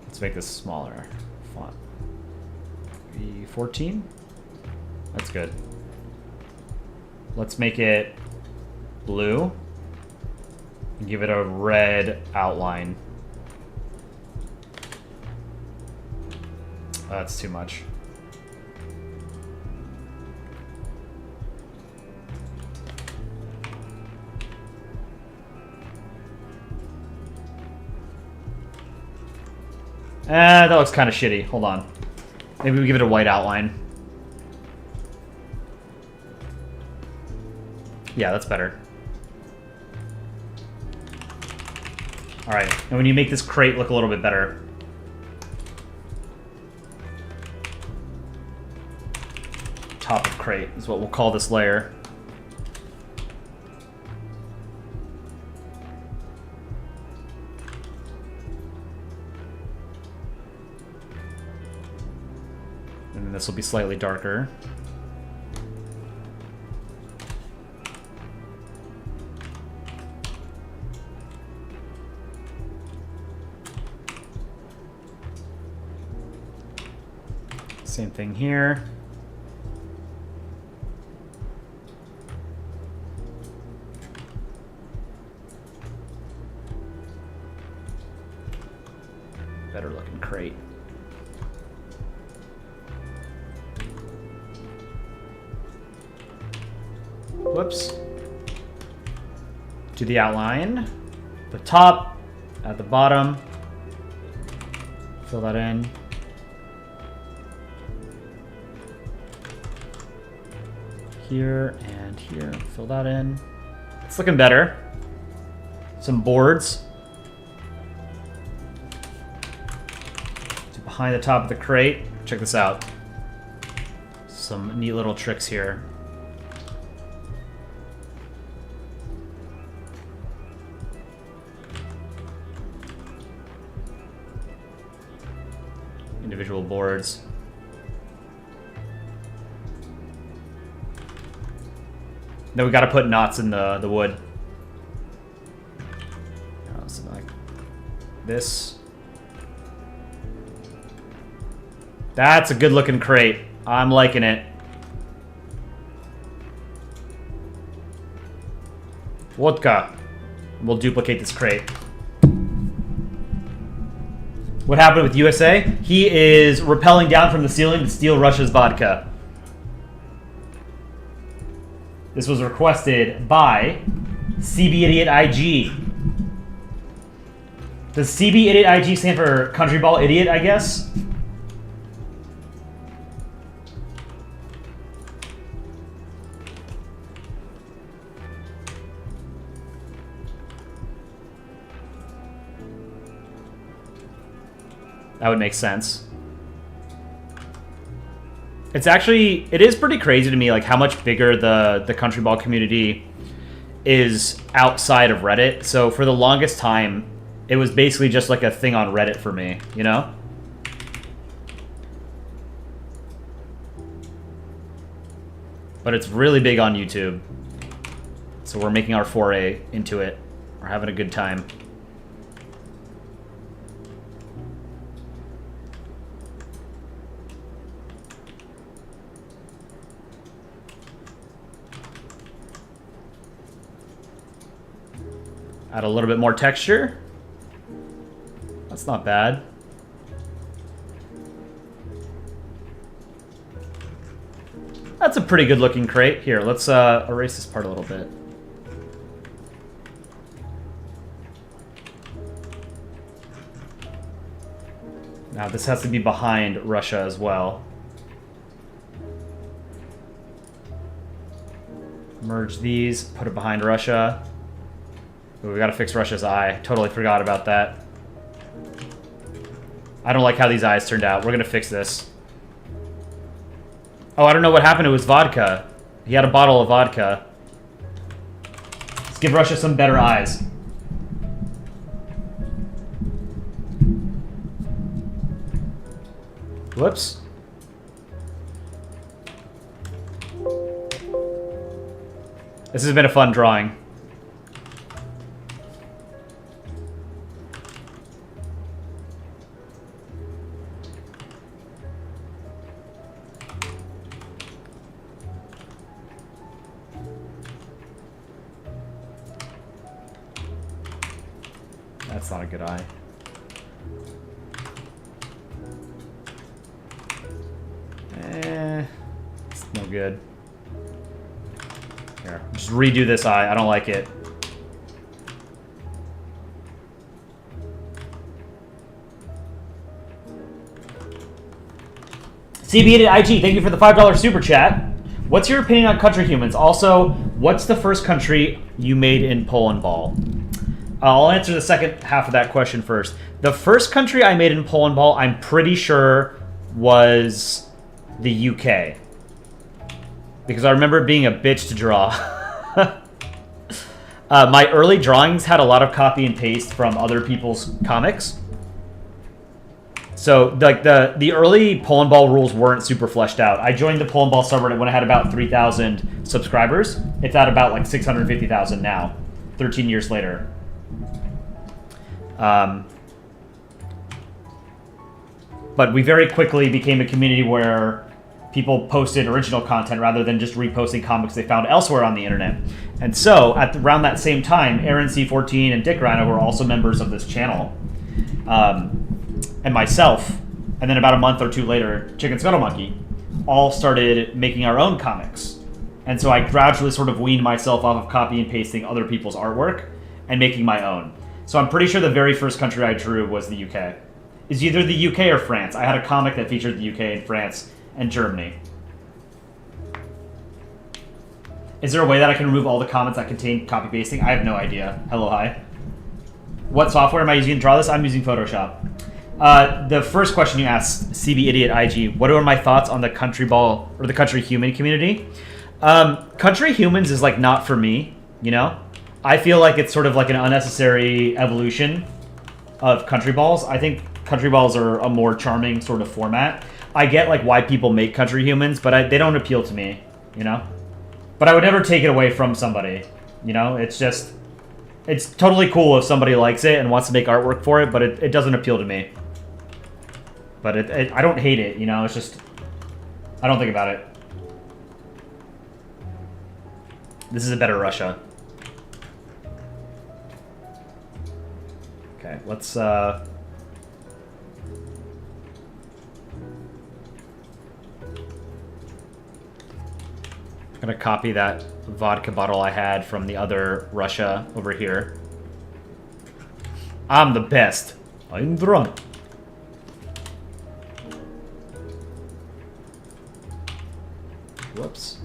Let's make this smaller font. Maybe 14? That's good. Let's make it blue and give it a red outline. That's too much. That looks kind of shitty. Hold on. Maybe we give it a white outline. Yeah, that's better. Alright, and when you make this crate look a little bit better. Top of crate is what we'll call this layer. And this will be slightly darker. Same thing here. Better looking crate. Whoops. Do the outline. The top, at the bottom. Fill that in. Here and here. Fill that in. It's looking better. Some boards. To behind the top of the crate. Check this out. Some neat little tricks here. Individual boards. Then we got to put knots in the wood. Something like this. That's a good looking crate. I'm liking it. Vodka. We'll duplicate this crate. What happened with USA? He is rappelling down from the ceiling to steal Russia's vodka. This was requested by CB Idiot IG. Does CB Idiot IG stand for Country Ball Idiot, I guess? That would make sense. It is pretty crazy to me, like how much bigger the country ball community is outside of Reddit. So for the longest time, it was basically just like a thing on Reddit for me, you know? But it's really big on YouTube. So we're making our foray into it. We're having a good time. Add a little bit more texture. That's not bad. That's a pretty good looking crate. Here, let's erase this part a little bit. Now this has to be behind Russia as well. Merge these, put it behind Russia. Ooh, we gotta fix Russia's eye. Totally forgot about that. I don't like how these eyes turned out. We're gonna fix this. Oh, I don't know what happened to his vodka. He had a bottle of vodka. Let's give Russia some better eyes. Whoops. This has been a fun drawing. That's not a good eye. It's no good. Here, just redo this eye. I don't like it. CB8IG, thank you for the $5 super chat. What's your opinion on country humans? Also, what's the first country you made in Polandball? I'll answer the second half of that question first. The first country I made in Polandball, I'm pretty sure, was the UK. Because I remember it being a bitch to draw. My early drawings had a lot of copy and paste from other people's comics. So like the early Polandball rules weren't super fleshed out. I joined the Polandball subreddit when I had about 3,000 subscribers. It's at about like 650,000 now, 13 years later. But we very quickly became a community where people posted original content rather than just reposting comics they found elsewhere on the internet. And so, around that same time, Aaron C14 and Dick Rhino were also members of this channel. And myself, and then about a month or two later, Chicken Scuttle Monkey, all started making our own comics. And so I gradually sort of weaned myself off of copy and pasting other people's artwork and making my own. So I'm pretty sure the very first country I drew was the UK. It's either the UK or France. I had a comic that featured the UK and France and Germany. Is there a way that I can remove all the comments that contain copy pasting? I have no idea. Hello, hi. What software am I using to draw this? I'm using Photoshop. The first question you asked, CBIdiotIG, what are my thoughts on the country ball or the country human community? Country humans is like not for me, you know? I feel like it's sort of like an unnecessary evolution of country balls. I think country balls are a more charming sort of format. I get like why people make country humans, but they don't appeal to me, you know? But I would never take it away from somebody, you know? It's just, it's totally cool if somebody likes it and wants to make artwork for it, but it doesn't appeal to me. But I don't hate it, you know? It's just, I don't think about it. This is a better Russia. Okay, let's I'm gonna copy that vodka bottle I had from the other Russia over here. I'm the best. I'm drunk. Whoops.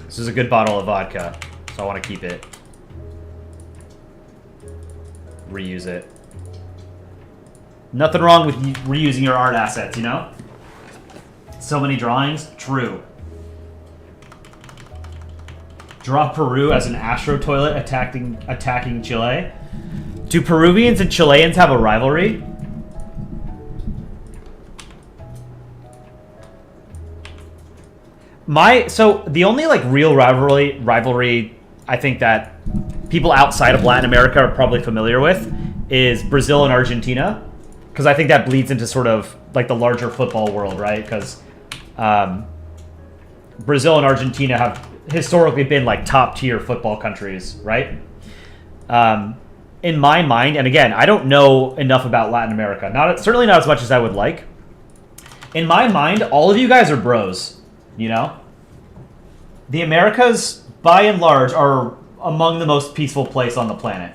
This is a good bottle of vodka, so I want to keep it. Reuse it. Nothing wrong with reusing your art assets, you know? So many drawings? True. Draw Peru as an astro toilet attacking Chile. Do Peruvians and Chileans have a rivalry? So the only like real rivalry I think that people outside of Latin America are probably familiar with is Brazil and Argentina, because I think that bleeds into sort of like the larger football world, right? Because Brazil and Argentina have historically been like top tier football countries, right? In my mind, and again, I don't know enough about Latin America, certainly not as much as I would like. In my mind, all of you guys are bros. You know? The Americas, by and large, are among the most peaceful place on the planet.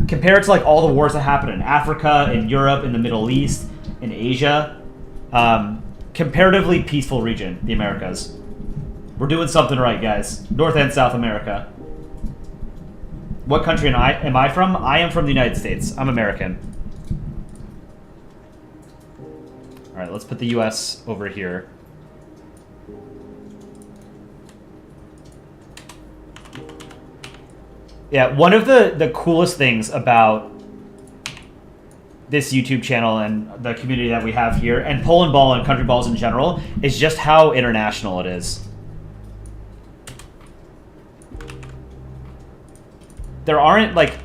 Compared to like all the wars that happen in Africa, in Europe, in the Middle East, in Asia, comparatively peaceful region, the Americas. We're doing something right, guys. North and South America. What country am I from? I am from the United States. I'm American. All right, let's put the U.S. over here. Yeah, one of the coolest things about this YouTube channel and the community that we have here, and Polandball and country balls in general, is just how international it is. There aren't, like,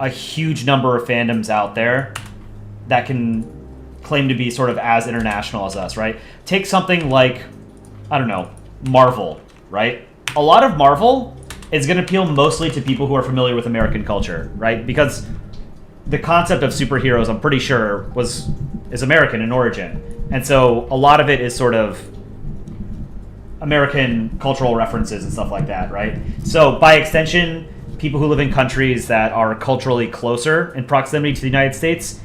a huge number of fandoms out there that can claim to be sort of as international as us, right? Take something like, I don't know, Marvel, right? A lot of Marvel is going to appeal mostly to people who are familiar with American culture, right? Because the concept of superheroes, I'm pretty sure, is American in origin. And so a lot of it is sort of American cultural references and stuff like that, right? So by extension, people who live in countries that are culturally closer in proximity to the United States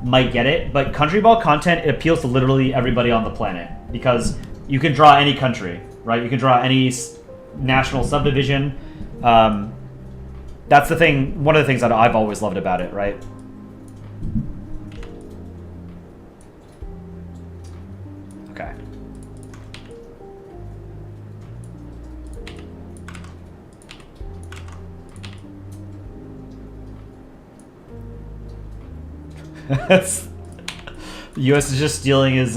might get it. But country ball content, it appeals to literally everybody on the planet, because you can draw any country, right? You can draw any national subdivision. That's the thing, one of the things that I've always loved about it, right? Okay. The U.S. is just stealing his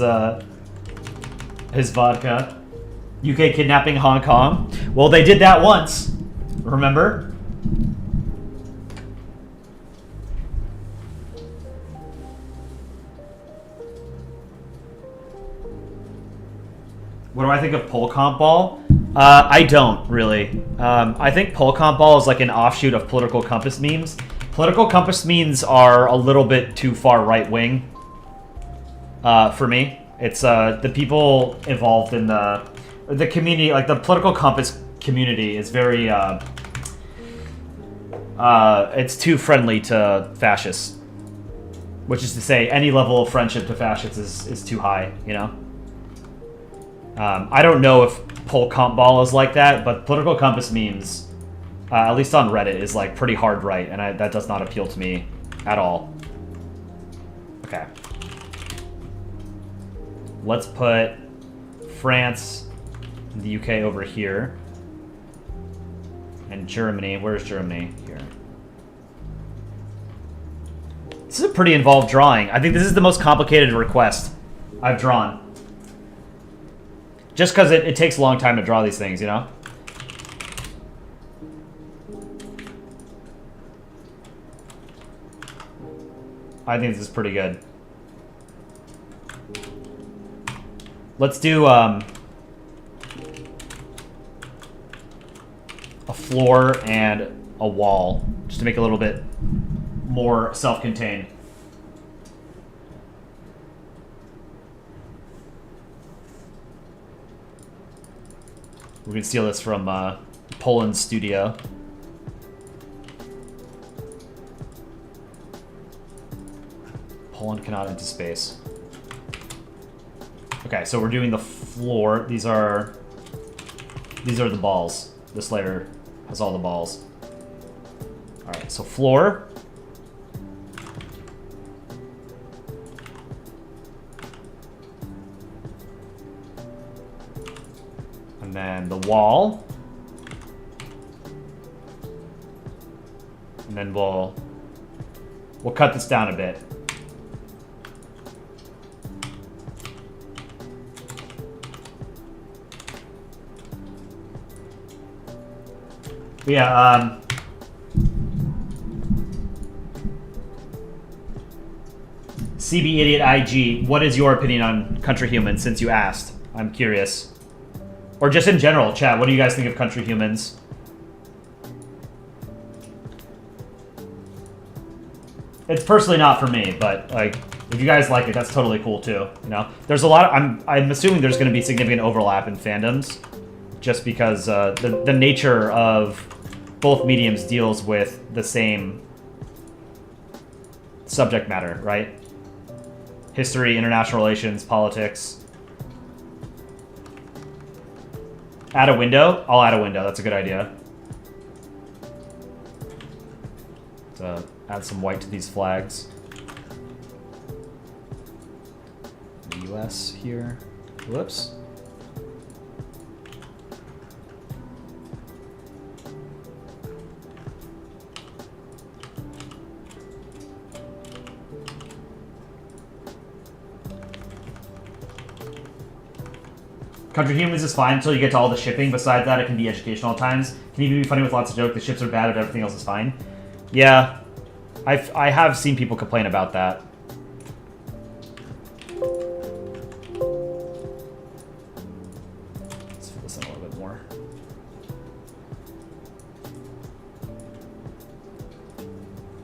vodka. UK kidnapping Hong Kong. Well, they did that once. Remember? What do I think of Polandball? I don't, really. I think Polandball is like an offshoot of Political Compass memes. Political Compass memes are a little bit too far right-wing for me. It's the people involved in the community, like the Political Compass community is very, it's too friendly to fascists. Which is to say, any level of friendship to fascists is too high, you know? I don't know if Polandball is like that, but Political Compass memes, at least on Reddit, is like pretty hard right, and that does not appeal to me at all. Okay. Let's put France, the UK over here, and Germany. Where's Germany? Here. This is a pretty involved drawing. I think this is the most complicated request I've drawn. Just because it takes a long time to draw these things, you know? I think this is pretty good. Let's do a floor and a wall, just to make it a little bit more self-contained. We can steal this from Poland Studio. Poland cannot enter space. Okay, so we're doing the floor. These are the balls. This layer has all the balls. All right, so floor. And then the wall. then we'll cut this down a bit. But yeah, CB Idiot IG, what is your opinion on Country Humans, since you asked? I'm curious. Or just in general, chat, what do you guys think of Country Humans? It's personally not for me, but like, if you guys like it, that's totally cool too. You know, there's a lot of, I'm assuming there's going to be significant overlap in fandoms, just because the nature of both mediums deals with the same subject matter, right? History, international relations, politics. Add a window? I'll add a window. That's a good idea. Add some white to these flags. The US here. Whoops. Country Humans is fine until you get to all the shipping. Besides that, it can be educational at times. Can even be funny with lots of jokes. The ships are bad, but everything else is fine. Yeah, I have seen people complain about that. Let's fill this in a little bit more.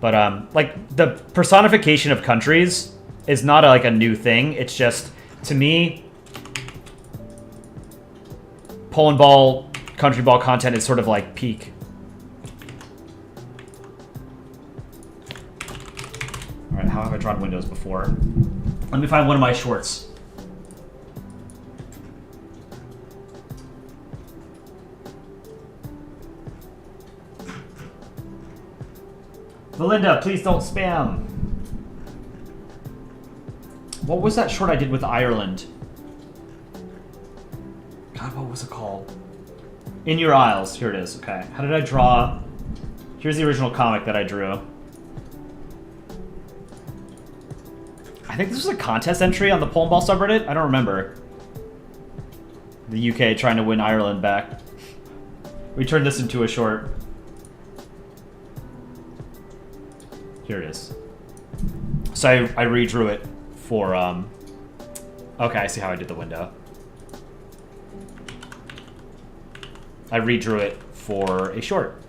But like the personification of countries is not like a new thing. It's just, to me, Polandball, country ball content is sort of like peak. Alright, how have I drawn windows before? Let me find one of my shorts. Melinda, please don't spam. What was that short I did with Ireland? God, what was it called? In Your Isles. Here it is. Okay. How did I draw? Here's the original comic that I drew. I think this was a contest entry on the Polandball subreddit. I don't remember. The UK trying to win Ireland back. We turned this into a short. Here it is. So I redrew it for, okay, I see how I did the window. I redrew it for a short.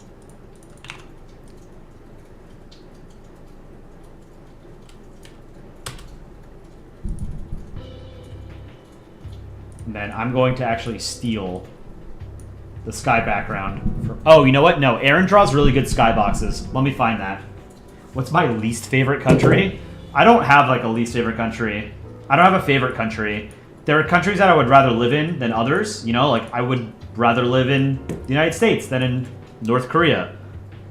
And then I'm going to actually steal the sky background. Oh, you know what? No, Aaron draws really good sky boxes. Let me find that. What's my least favorite country? I don't have like a least favorite country. I don't have a favorite country. There are countries that I would rather live in than others. You know, like I would rather live in the United States than in North Korea.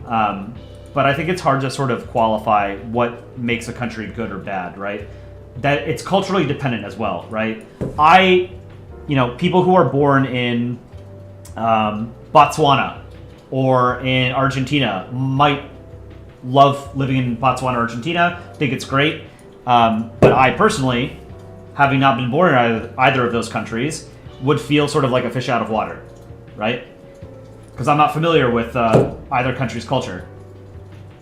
But I think it's hard to sort of qualify what makes a country good or bad, right? That it's culturally dependent as well, right? You know, people who are born in Botswana or in Argentina might love living in Botswana or Argentina, think it's great. But I personally, having not been born in either of those countries, would feel sort of like a fish out of water, right? Because I'm not familiar with either country's culture.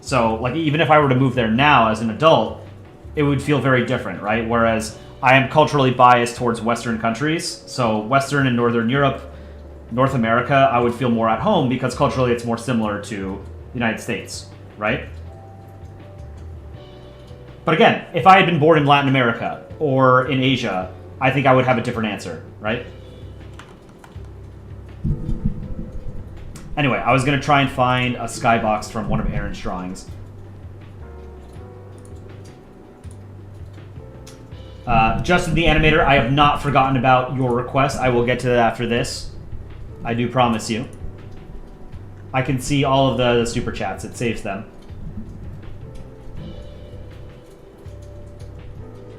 So, like, even if I were to move there now as an adult, it would feel very different, right? Whereas I am culturally biased towards Western countries. So Western and Northern Europe, North America, I would feel more at home because culturally it's more similar to the United States, right? But again, if I had been born in Latin America or in Asia, I think I would have a different answer, right? Anyway, I was going to try and find a skybox from one of Aaron's drawings. Justin the Animator, I have not forgotten about your request. I will get to that after this. I do promise you. I can see all of the super chats. It saves them.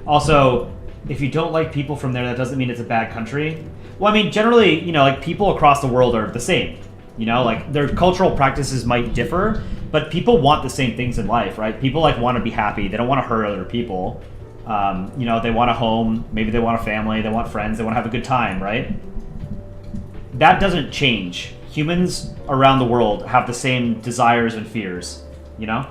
Also, if you don't like people from there, that doesn't mean it's a bad country. Well, I mean, generally, you know, like, people across the world are the same. You know, like, their cultural practices might differ, But people want the same things in life, right? People like want to be happy. They don't want to hurt other people. You know, they want a home. Maybe they want a family. They want friends. They want to have a good time, right? That doesn't change. Humans around the world have the same desires and fears, you know?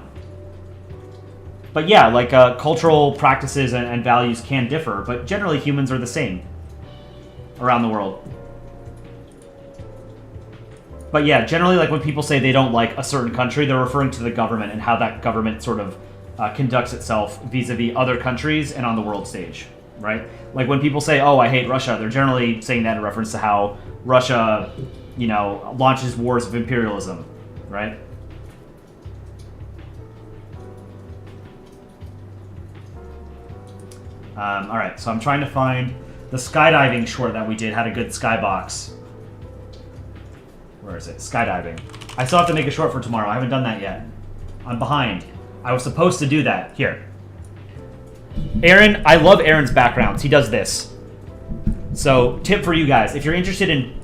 But yeah, like cultural practices and values can differ, but generally humans are the same around the world. But yeah, generally, like when people say they don't like a certain country, they're referring to the government and how that government sort of conducts itself vis-a-vis other countries and on the world stage, right? Like when people say, oh, I hate Russia, they're generally saying that in reference to how Russia, you know, launches wars of imperialism, right? All right, so I'm trying to find the skydiving short that we did had a good skybox. Where is it? Skydiving. I still have to make a short for tomorrow. I haven't done that yet. I'm behind. I was supposed to do that. Here. Aaron, I love Aaron's backgrounds. He does this. So, tip for you guys. If you're interested in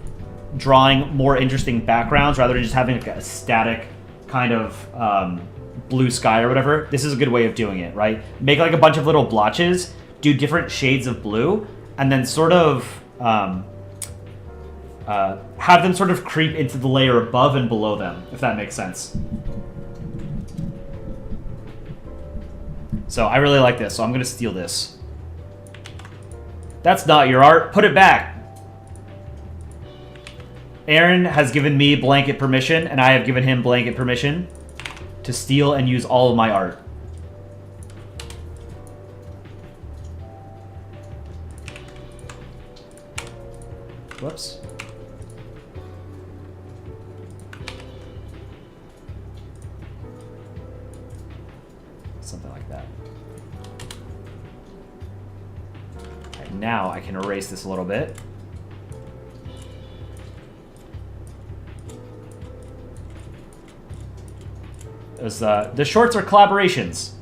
drawing more interesting backgrounds rather than just having like a static kind of blue sky or whatever, this is a good way of doing it, right? Make like a bunch of little blotches, do different shades of blue, and then sort of have them sort of creep into the layer above and below them, if that makes sense. So I really like this, so I'm going to steal this. That's not your art. Put it back. Aaron has given me blanket permission, and I have given him blanket permission to steal and use all of my art. Whoops. Something like that. Okay, now I can erase this a little bit. The shorts are collaborations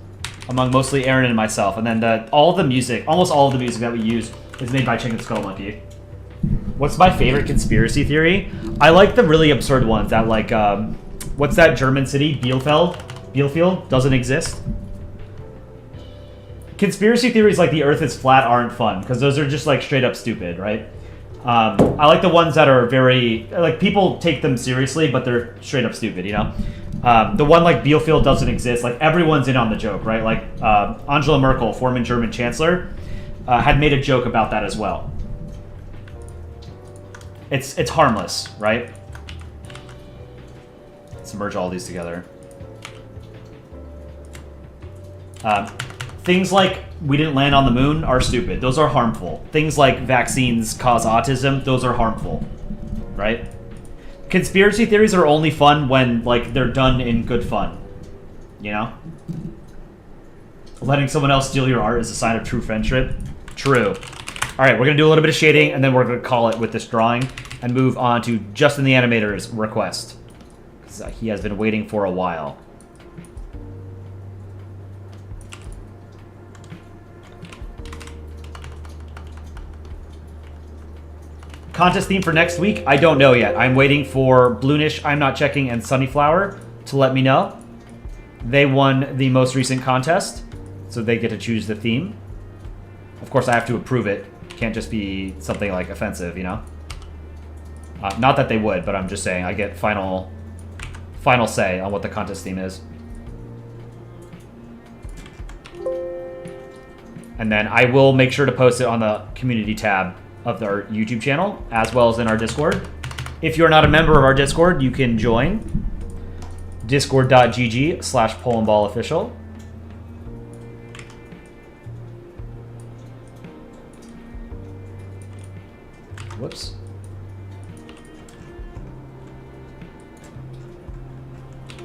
among mostly Aaron and myself, and then all the music, almost all of the music that we use is made by Chicken Skull Monkey. What's my favorite conspiracy theory? I like the really absurd ones that like, what's that German city? Bielefeld doesn't exist. Conspiracy theories like the Earth is flat aren't fun because those are just like straight up stupid, right? I like the ones that are very like people take them seriously, but they're straight up stupid, you know. The one like Bielefeld doesn't exist, like everyone's in on the joke, right? Like Angela Merkel, former German chancellor, had made a joke about that as well. It's harmless, right? Let's merge all these together. Things like we didn't land on the moon are stupid. Those are harmful. Things like vaccines cause autism, those are harmful, right? Conspiracy theories are only fun when like they're done in good fun, you know? Letting someone else steal your art is a sign of true friendship. True. All right, we're gonna do a little bit of shading and then we're gonna call it with this drawing and move on to Justin the Animator's request. Because he has been waiting for a while. Contest theme for next week? I don't know yet. I'm waiting for Bloonish, I'm Not Checking, and Sunnyflower to let me know. They won the most recent contest, so they get to choose the theme. Of course, I have to approve it. Can't just be something like offensive, you know? Not that they would, but I'm just saying I get final say on what the contest theme is. And then I will make sure to post it on the community tab of our YouTube channel, as well as in our Discord. If you're not a member of our Discord, you can join discord.gg/PolandballOfficial. Whoops.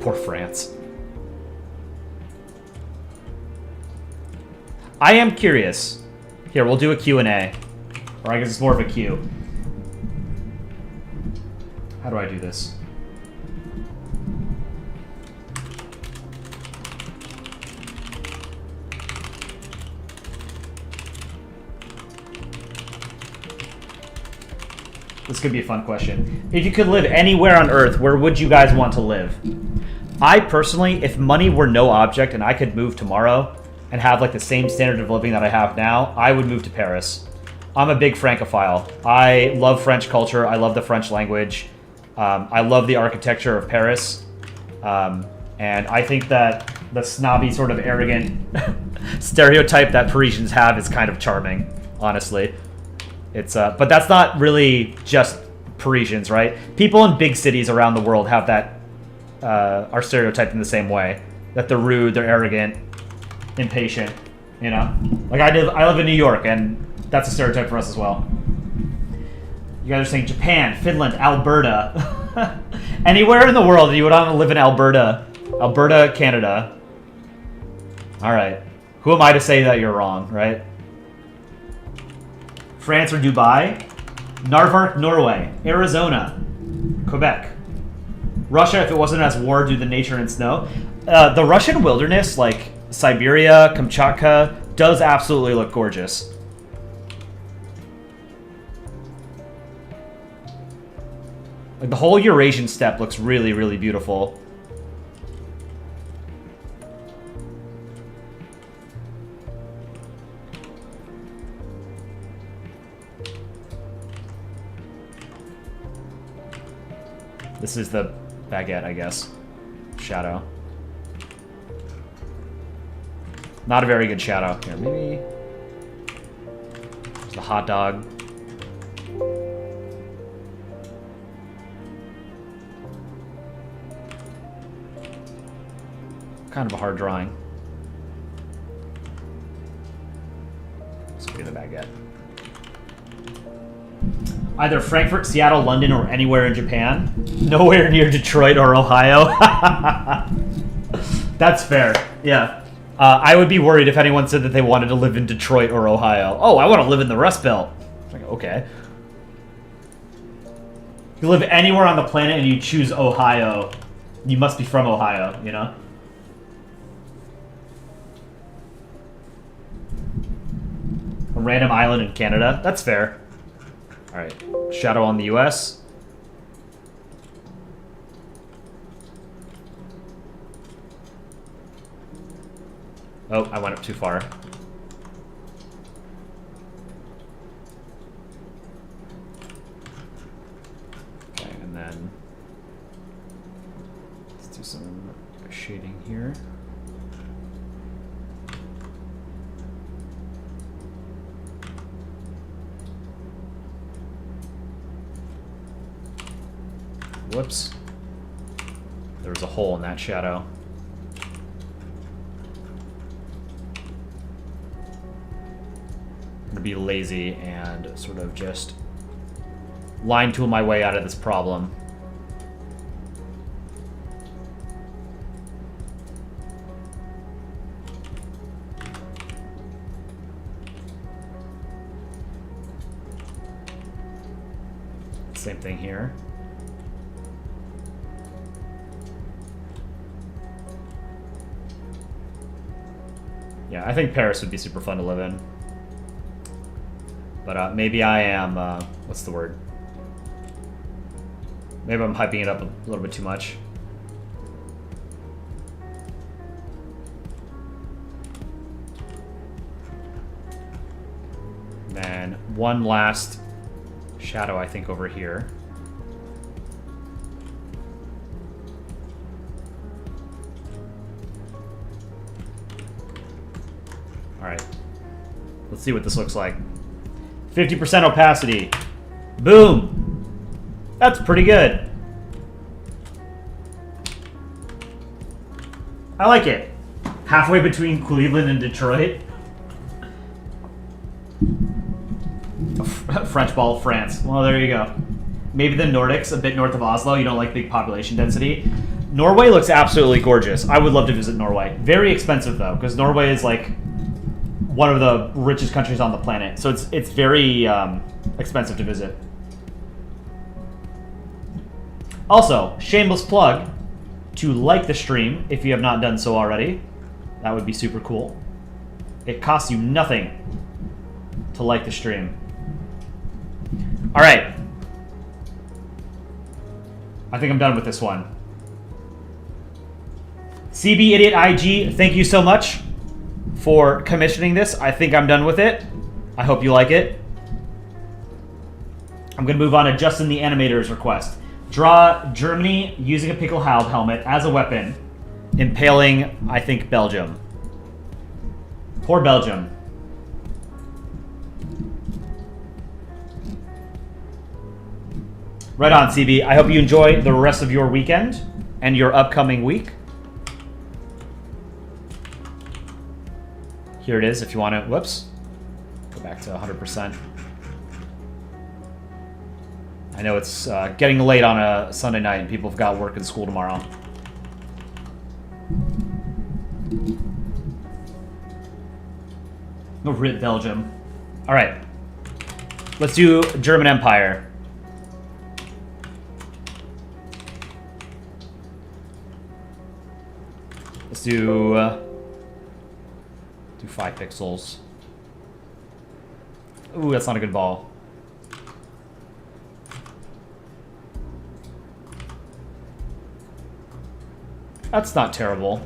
Poor France. I am curious. Here, we'll do a Q&A. Or I guess it's more of a Q. How do I do this? This could be a fun question. If you could live anywhere on Earth, where would you guys want to live? I personally, if money were no object and I could move tomorrow and have like the same standard of living that I have now, I would move to Paris. I'm a big Francophile. I love French culture. I love the French language. I love the architecture of Paris. And I think that the snobby, sort of arrogant stereotype that Parisians have is kind of charming, honestly. It's but that's not really just Parisians, right? People in big cities around the world have that, are stereotyped in the same way. That they're rude, they're arrogant, impatient, you know? Like I live in New York, and that's a stereotype for us as well. You guys are saying Japan, Finland, Alberta. Anywhere in the world you would want to live in Alberta. Alberta, Canada. Alright. Who am I to say that you're wrong, right? France or Dubai? Narvik, Norway. Arizona. Quebec. Russia, if it wasn't as war due to nature and snow. The Russian wilderness, like Siberia, Kamchatka, does absolutely look gorgeous. Like the whole Eurasian steppe looks really, really beautiful. This is the baguette, I guess. Shadow. Not a very good shadow. Here, maybe... There's the hot dog. Kind of a hard drawing. Let's do the baguette. Either Frankfurt, Seattle, London, or anywhere in Japan. Nowhere near Detroit or Ohio. That's fair. Yeah. I would be worried if anyone said that they wanted to live in Detroit or Ohio. Oh, I want to live in the Rust Belt. Like, okay. You live anywhere on the planet and you choose Ohio. You must be from Ohio, you know? A random island in Canada. That's fair. Alright. Shadow on the US. Oh, I went up too far. Okay, and then let's do some shading here. Whoops. There was a hole in that shadow. I'm gonna be lazy and sort of just line tool my way out of this problem. Same thing here. Yeah, I think Paris would be super fun to live in. But maybe I am, what's the word? Maybe I'm hyping it up a little bit too much. And then one last shadow, I think, over here. Alright. Let's see what this looks like. 50% opacity. Boom! That's pretty good. I like it. Halfway between Cleveland and Detroit. French ball, France. Well, there you go. Maybe the Nordics, a bit north of Oslo. You don't like big population density. Norway looks absolutely gorgeous. I would love to visit Norway. Very expensive, though, because Norway is, like, one of the richest countries on the planet. So it's very expensive to visit. Also, shameless plug to like the stream if you have not done so already. That would be super cool. It costs you nothing to like the stream. All right. I think I'm done with this one. CB Idiot IG, thank you so much for commissioning this. I think I'm done with it. I hope you like it. I'm going to move on to Justin the Animator's request. Draw Germany using a Pickelhaube helmet as a weapon, impaling, I think, Belgium. Poor Belgium. Right on, CB. I hope you enjoy the rest of your weekend and your upcoming week. Here it is if you want to, whoops, go back to 100%. I know it's getting late on a Sunday night and people have got work and school tomorrow. No, rip Belgium. All right, let's do German Empire. Let's do 5 pixels. Ooh, that's not a good ball. That's not terrible.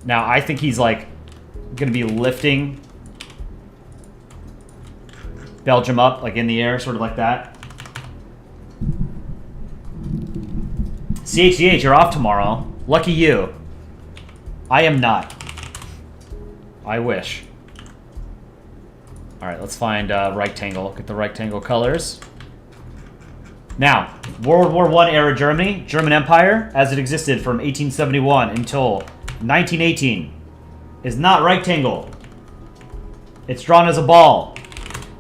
Now, I think he's, like, going to be lifting Belgium up, like, in the air, sort of like that. CHCH, you're off tomorrow. Lucky you. I am not. I wish. Alright, let's find rectangle. Get the rectangle colors. Now, World War I era Germany, German Empire, as it existed from 1871 until 1918, is not rectangle. It's drawn as a ball.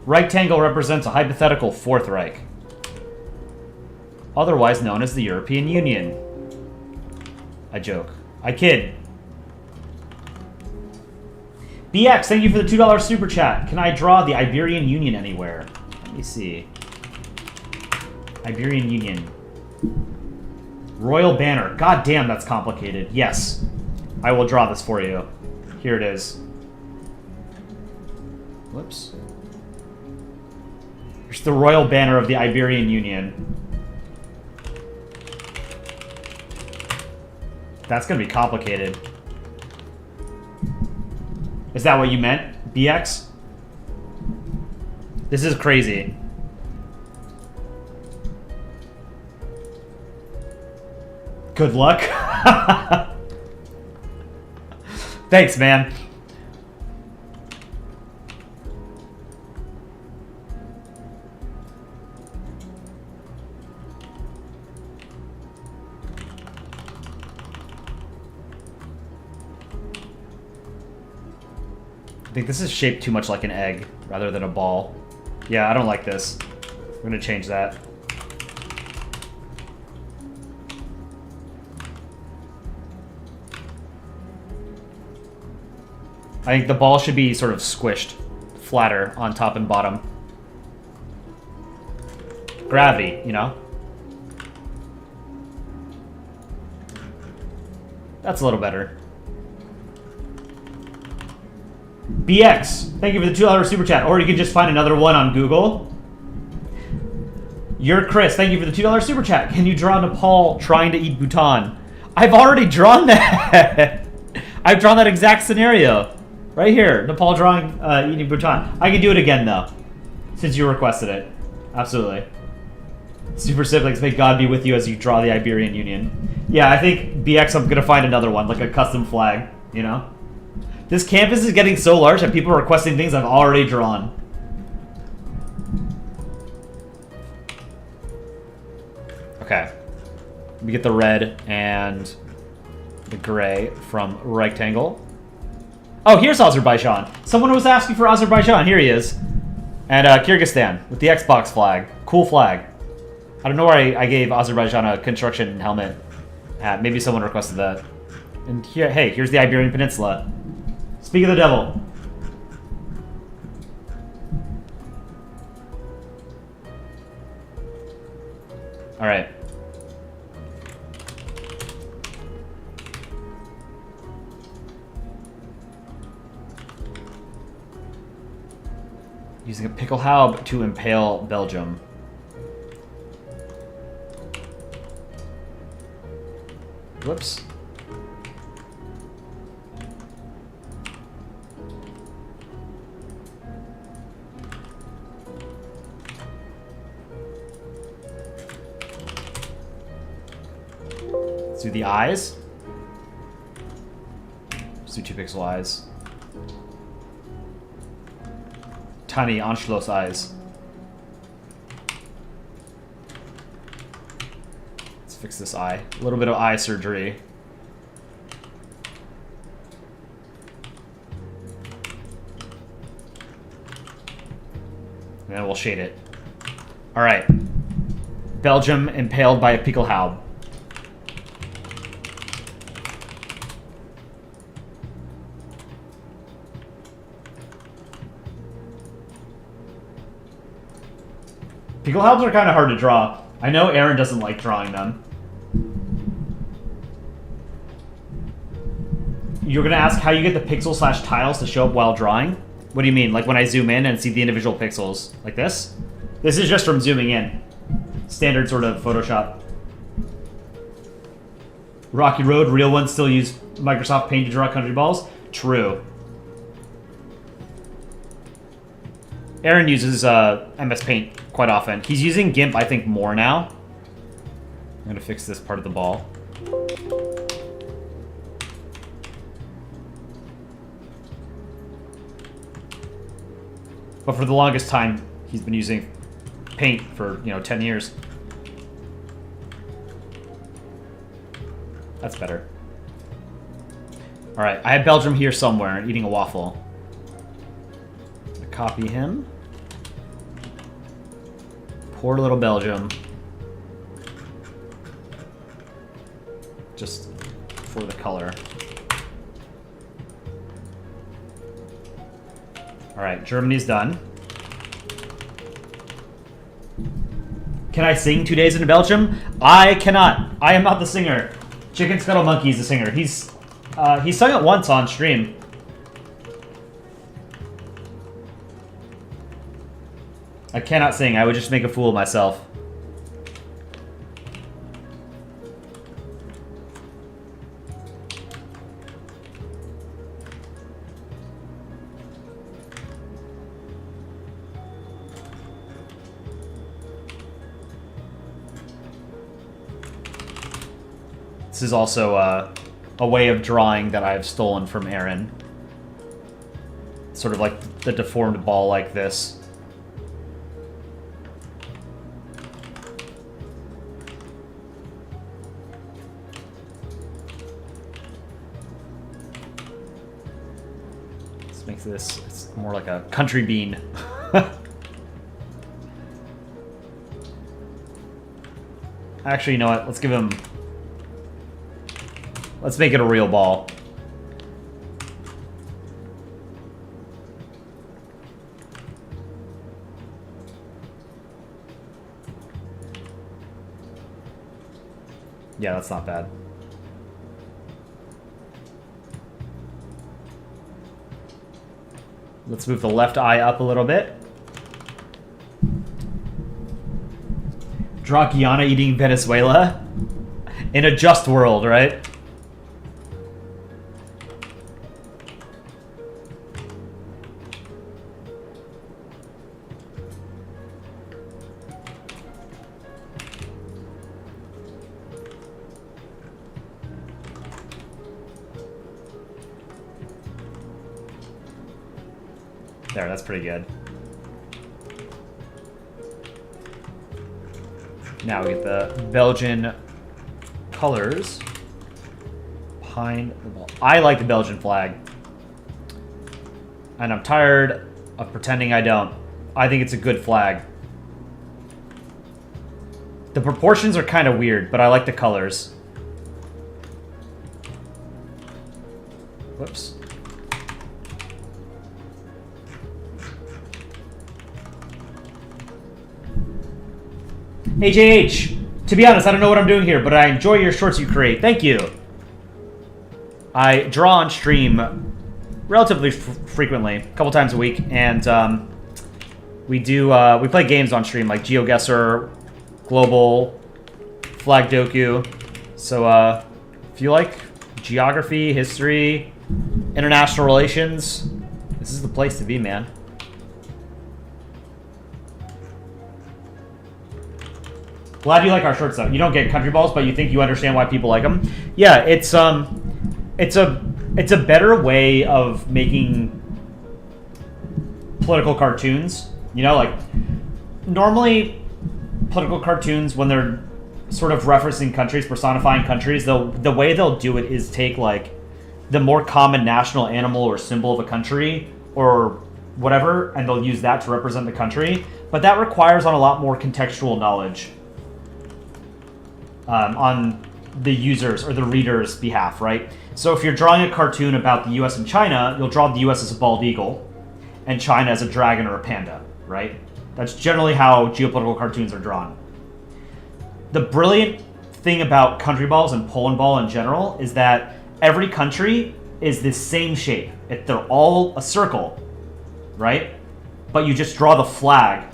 Rectangle represents a hypothetical Fourth Reich, otherwise known as the European Union. I joke. I kid. BX, thank you for the $2 super chat. Can I draw the Iberian Union anywhere? Let me see. Iberian Union. Royal Banner. God damn, that's complicated. Yes. I will draw this for you. Here it is. Whoops. Here's the Royal Banner of the Iberian Union. That's going to be complicated. Is that what you meant, BX? This is crazy. Good luck. Thanks, man. I think this is shaped too much like an egg rather than a ball. Yeah, I don't like this. I'm gonna change that. I think the ball should be sort of squished, flatter on top and bottom. Gravity, you know? That's a little better. BX, thank you for the $2 super chat. Or you can just find another one on Google. You're Chris, thank you for the $2 super chat. Can you draw Nepal trying to eat Bhutan? I've already drawn that. I've drawn that exact scenario. Right here, Nepal drawing, eating Bhutan. I can do it again, though, since you requested it. Absolutely. Super Siblings, may God be with you as you draw the Iberian Union. Yeah, I think, BX, I'm going to find another one, like a custom flag, you know? This campus is getting so large that people are requesting things I've already drawn. Okay. Let me get the red and the gray from rectangle. Oh, here's Azerbaijan. Someone was asking for Azerbaijan. Here he is. And Kyrgyzstan with the Xbox flag. Cool flag. I don't know where I gave Azerbaijan a construction helmet hat. Maybe someone requested that. And here, hey, here's the Iberian Peninsula. Speak of the devil. All right. Using a Pickelhaube to impale Belgium. Whoops. Let's do the eyes. Let's do 2 pixel eyes. Tiny Anschluss eyes. Let's fix this eye. A little bit of eye surgery. And then we'll shade it. Alright. Belgium impaled by a Pickelhaub. Pickelhaubs are kind of hard to draw. I know Aaron doesn't like drawing them. You're going to ask how you get the pixel/tiles to show up while drawing? What do you mean? Like when I zoom in and see the individual pixels? Like this? This is just from zooming in. Standard sort of Photoshop. Rocky Road, real ones still use Microsoft Paint to draw country balls? True. Aaron uses MS Paint quite often. He's using GIMP, I think, more now. I'm going to fix this part of the ball. But for the longest time, he's been using Paint for, 10 years. That's better. Alright, I have Belgium here somewhere, eating a waffle. Copy him. Poor little Belgium. Just for the color. Alright, Germany's done. Can I sing 2 days in Belgium? I cannot. I am not the singer. Chicken Scuttle Monkey is the singer. He's sung it once on stream. I cannot sing. I would just make a fool of myself. This is also a way of drawing that I've stolen from Aaron. Sort of like the deformed ball like this. This makes this, it's more like a country bean. Actually, you know what? Let's give him... Let's make it a real ball. Yeah, that's not bad. Let's move the left eye up a little bit. Draw Guyana eating Venezuela. In a just world, right? There, that's pretty good. Now we get the Belgian colors behind the ball. I like the Belgian flag. And I'm tired of pretending I don't. I think it's a good flag. The proportions are kind of weird, but I like the colors. Whoops. HAH, to be honest, I don't know what I'm doing here, but I enjoy your shorts you create. Thank you. I draw on stream relatively frequently, a couple times a week, and we play games on stream like GeoGuessr, Global, Flag Doku. So if you like geography, history, international relations, this is the place to be, man. Glad you like our shirts though. You don't get country balls, but you think you understand why people like them. Yeah, it's a better way of making political cartoons. You know, like normally political cartoons, when they're sort of referencing countries, personifying countries, the way they'll do it is take like the more common national animal or symbol of a country or whatever, and they'll use that to represent the country. But that requires on a lot more contextual knowledge on the users or the reader's behalf, right? So if you're drawing a cartoon about the US and China, you'll draw the US as a bald eagle and China as a dragon or a panda, right? That's generally how geopolitical cartoons are drawn. The brilliant thing about country balls and Polandball in general is that every country is the same shape. They're all a circle, right? But you just draw the flag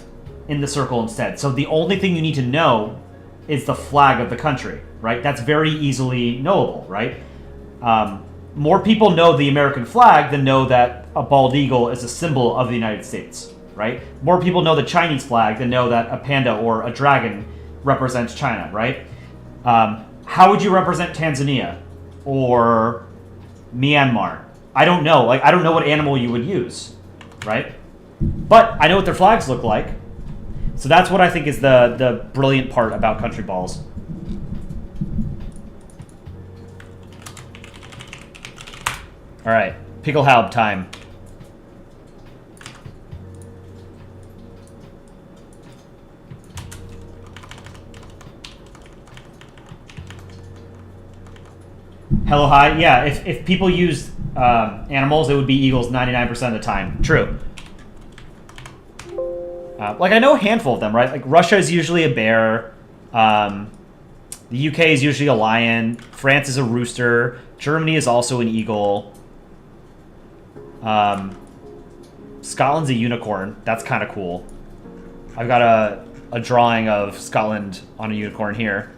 in the circle instead. So the only thing you need to know is the flag of the country, right? That's very easily knowable, right? More people know the American flag than know that a bald eagle is a symbol of the United States, right? More people know the Chinese flag than know that a panda or a dragon represents China, right? How would you represent Tanzania or Myanmar? I don't know. Like, I don't know what animal you would use, right? But I know what their flags look like. So that's what I think is the brilliant part about country balls. All right, Pickelhaub time. Hello, hi. Yeah, if people use animals, it would be eagles 99% of the time. True. Like, I know a handful of them, right? Like, Russia is usually a bear. The UK is usually a lion. France is a rooster. Germany is also an eagle. Scotland's a unicorn. That's kind of cool. I've got a drawing of Scotland on a unicorn here.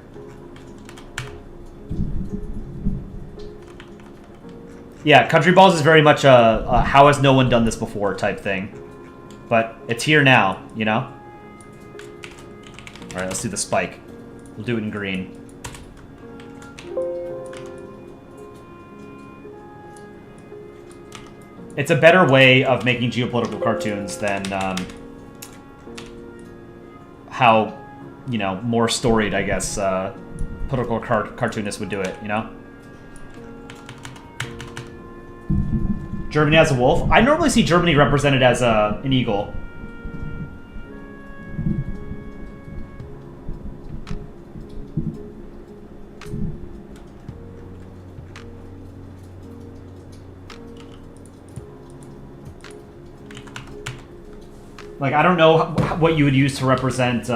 Yeah, country balls is very much a how has no one done this before type thing. But it's here now, you know? Alright, let's do the spike. We'll do it in green. It's a better way of making geopolitical cartoons than how, you know, more storied, I guess, political cartoonists would do it, you know? Germany as a wolf. I normally see Germany represented as an eagle. Like, I don't know what you would use to represent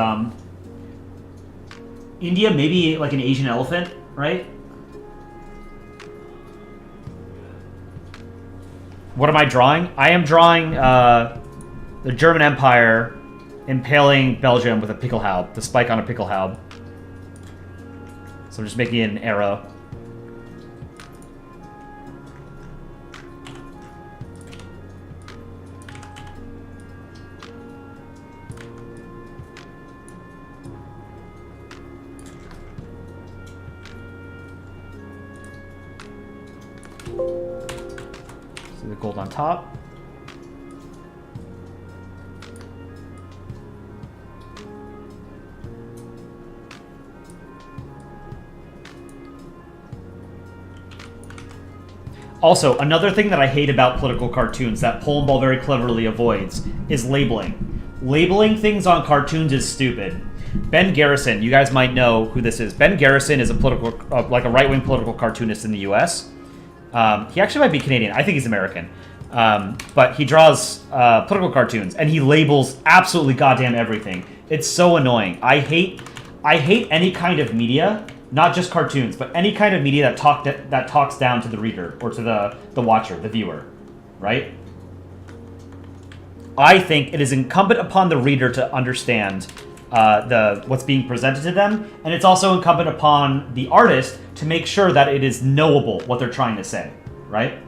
India, maybe like an Asian elephant, right? What am I drawing? I am drawing the German Empire impaling Belgium with a Pickelhaub, the spike on a Pickelhaub. So I'm just making an arrow. The gold on top. Also, another thing that I hate about political cartoons that Polandball very cleverly avoids is labeling. Labeling things on cartoons is stupid. Ben Garrison, you guys might know who this is. Ben Garrison is a political, like a right-wing political cartoonist in the U.S. He actually might be Canadian. I think he's American. But he draws political cartoons, and he labels absolutely goddamn everything. It's so annoying. I hate any kind of media, not just cartoons, but any kind of media that talks down to the reader or to the watcher, the viewer, right? I think it is incumbent upon the reader to understand what's being presented to them, and it's also incumbent upon the artist to make sure that it is knowable what they're trying to say, right?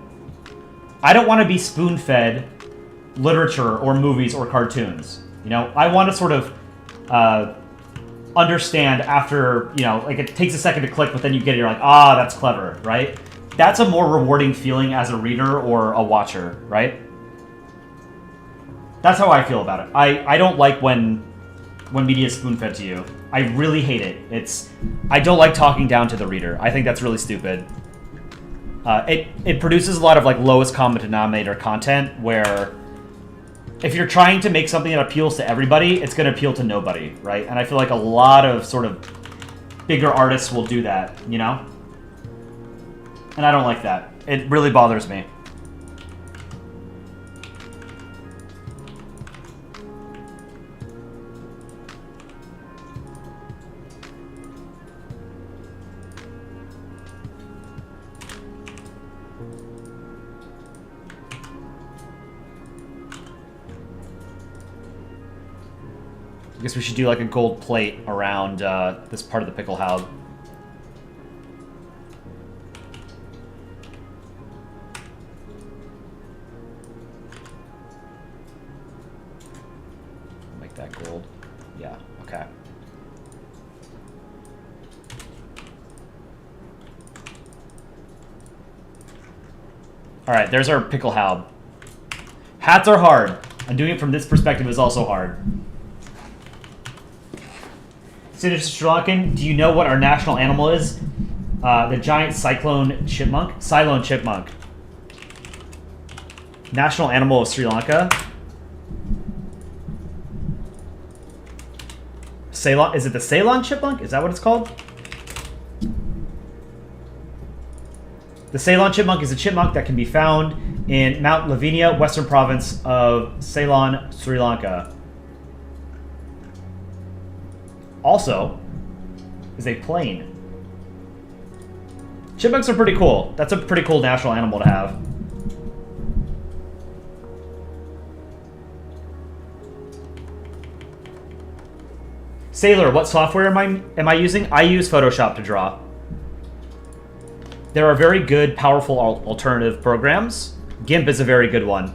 I don't want to be spoon-fed literature or movies or cartoons. You know, I want to sort of understand after, you know, like it takes a second to click, but then you get it, you're like, ah, that's clever, right? That's a more rewarding feeling as a reader or a watcher, right? That's how I feel about it. I don't like when media is spoon-fed to you. I really hate it. I don't like talking down to the reader. I think that's really stupid. It produces a lot of like lowest common denominator content where if you're trying to make something that appeals to everybody, it's going to appeal to nobody, right? And I feel like a lot of sort of bigger artists will do that, you know? And I don't like that. It really bothers me. I guess we should do like a gold plate around this part of the pickle haub. Make that gold. Yeah, okay. Alright, there's our pickle haub. Hats are hard, and doing it from this perspective is also hard. Sinister Sri Lankan, do you know what our national animal is? The giant cyclone chipmunk? Cylone chipmunk. National animal of Sri Lanka? Ceylon? Is it the Ceylon chipmunk? Is that what it's called? The Ceylon chipmunk is a chipmunk that can be found in Mount Lavinia, western province of Ceylon, Sri Lanka. Also, is a plane. Chipmunks are pretty cool. That's a pretty cool national animal to have. Sailor, what software am I using? I use Photoshop to draw. There are very good, powerful alternative programs. GIMP is a very good one.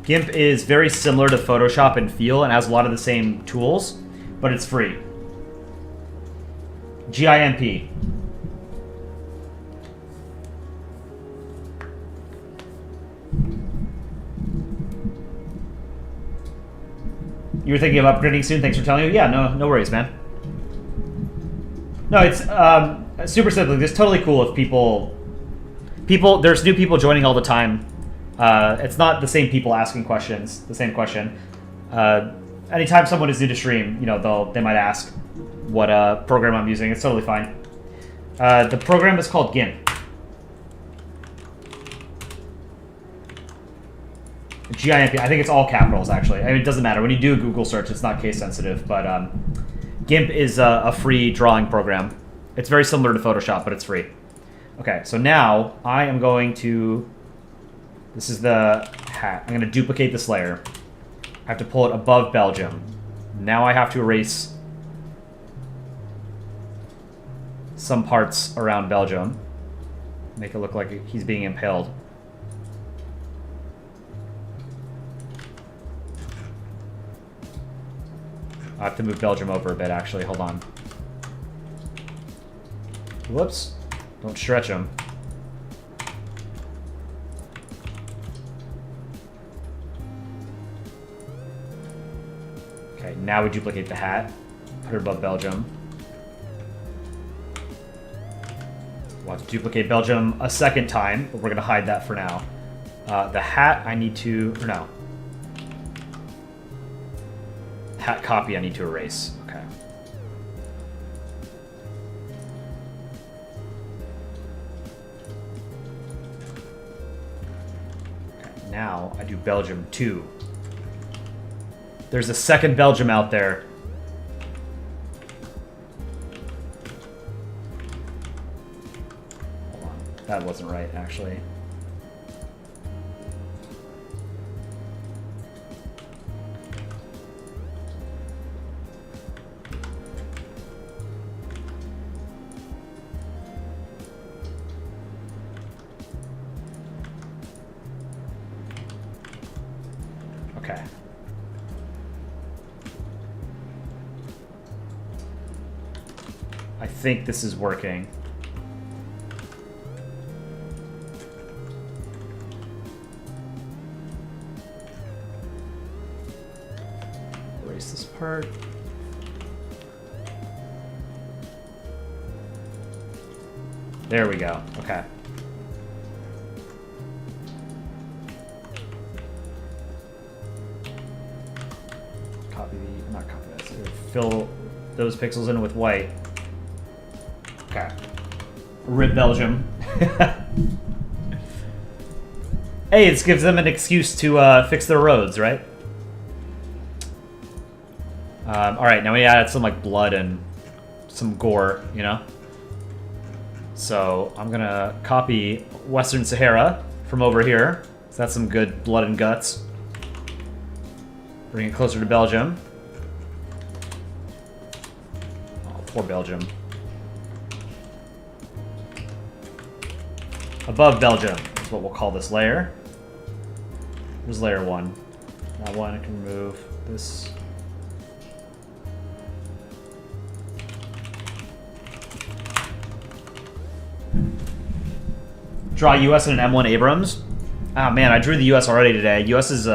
GIMP is very similar to Photoshop in feel and has a lot of the same tools, but it's free. GIMP. You were thinking of upgrading soon? Thanks for telling me. Yeah, no worries, man. No, it's super simple. It's totally cool if people... There's new people joining all the time. It's not the same people asking questions, the same question. Anytime someone is new to stream, you know, they might ask what program I'm using. It's totally fine. The program is called GIMP. GIMP. I think it's all capitals, actually. I mean, it doesn't matter. When you do a Google search, it's not case sensitive, but GIMP is a free drawing program. It's very similar to Photoshop, but it's free. Okay, so now I am going to... This is the hat. I'm going to duplicate this layer. I have to pull it above Belgium. Now I have to erase some parts around Belgium. Make it look like he's being impaled. I have to move Belgium over a bit, actually. Hold on. Whoops. Don't stretch him. Okay, now we duplicate the hat. Put it above Belgium. We'll have to duplicate Belgium a second time, but we're going to hide that for now. The hat I need to... Or no. Hat copy I need to erase. Okay. Okay, now I do Belgium 2. There's a second Belgium out there. Hold on. That wasn't right, actually. Okay. I think this is working. Erase this part. There we go. Okay. Not copy this. Fill those pixels in with white. Okay. Rip Belgium. Hey, this gives them an excuse to fix their roads, right? Alright, now we added some like blood and some gore, you know? So I'm gonna copy Western Sahara from over here. So that's some good blood and guts. Bring it closer to Belgium. Oh, poor Belgium. Above Belgium is what we'll call this layer. Here's layer 1. That one I can remove. This. Draw US and an M1 Abrams. Ah, man, I drew the US already today. US is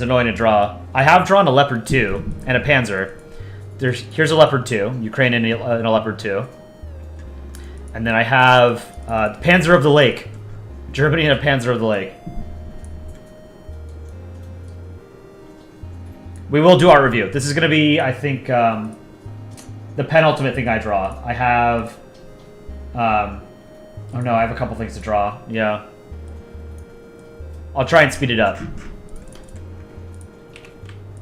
annoying to draw. I have drawn a Leopard 2 and a Panzer. Here's a Leopard 2, Ukraine and a Leopard 2. And then I have Panzer of the Lake. Germany and a Panzer of the Lake. We will do art review. This is going to be, I think, the penultimate thing I draw. I have... oh no, I have a couple things to draw. Yeah. I'll try and speed it up.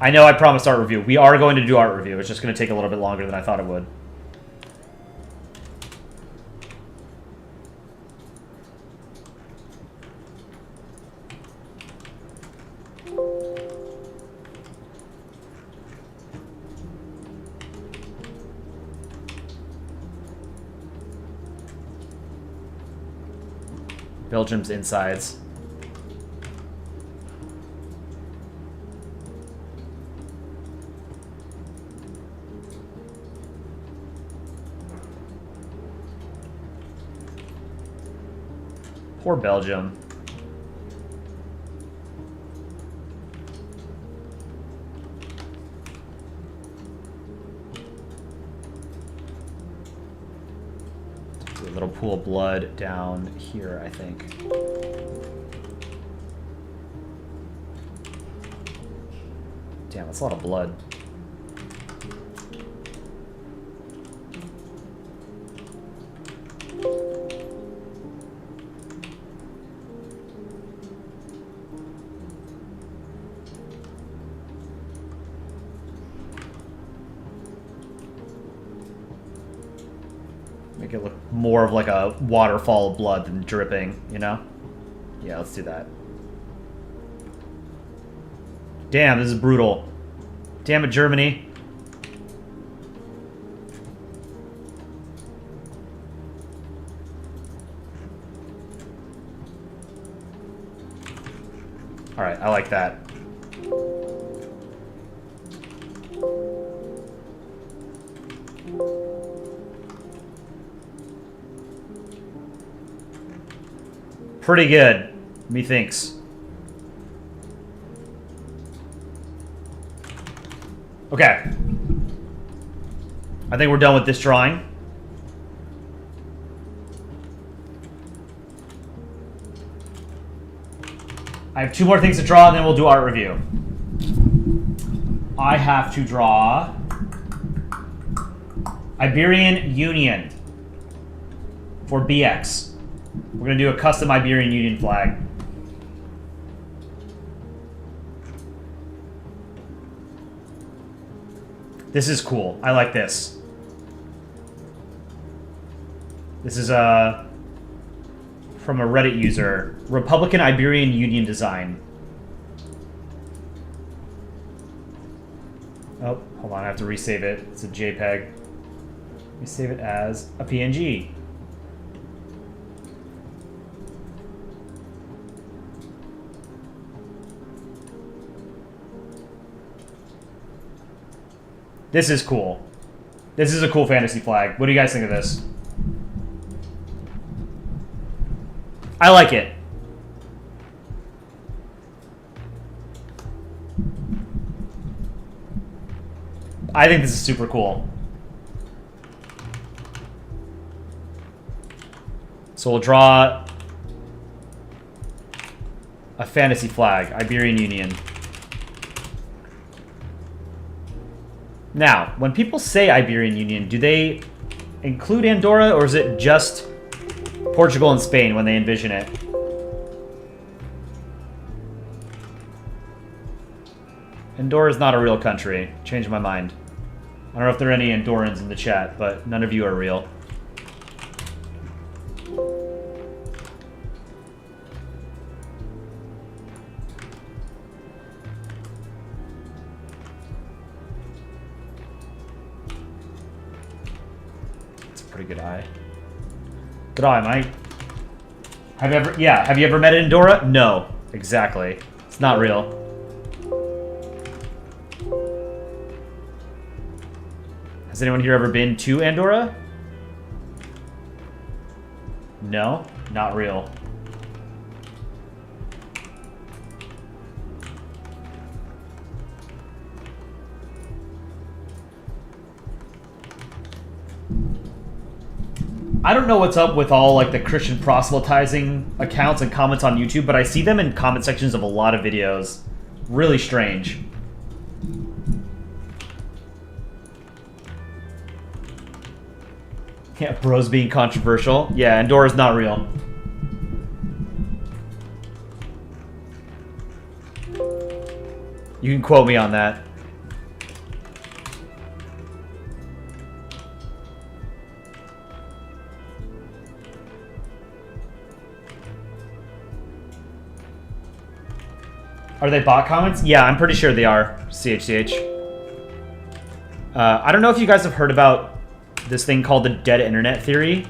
I know I promised art review. We are going to do art review. It's just going to take a little bit longer than I thought it would. Belgium's insides. Poor Belgium. Do a little pool of blood down here, I think. Damn, that's a lot of blood. Make it look more of like a waterfall of blood than dripping, you know? Yeah, let's do that. Damn, this is brutal. Damn it, Germany. Alright, I like that. Pretty good, methinks. Okay. I think we're done with this drawing. I have 2 more things to draw, and then we'll do art review. I have to draw Iberian Union for BX. We're going to do a custom Iberian Union flag. This is cool. I like this. This is from a Reddit user. Republican Iberian Union design. Oh, hold on. I have to resave it. It's a JPEG. Let me save it as a PNG. This is cool. This is a cool fantasy flag. What do you guys think of this? I like it. I think this is super cool. So we'll draw a fantasy flag, Iberian Union. Now, when people say Iberian Union, do they include Andorra, or is it just Portugal and Spain when they envision it? Andorra is not a real country. Changed my mind. I don't know if there are any Andorrans in the chat, but none of you are real. It's a pretty good eye. Good eye, Mike. Have you ever met Andorra? No. Exactly. It's not real. Has anyone here ever been to Andorra? No, not real. I don't know what's up with all like the Christian proselytizing accounts and comments on YouTube, but I see them in comment sections of a lot of videos. Really strange. Yeah, bros being controversial. Yeah, Andorra's not real. You can quote me on that. Are they bot comments? Yeah, I'm pretty sure they are. CHCH. I don't know if you guys have heard about this thing called the dead internet theory,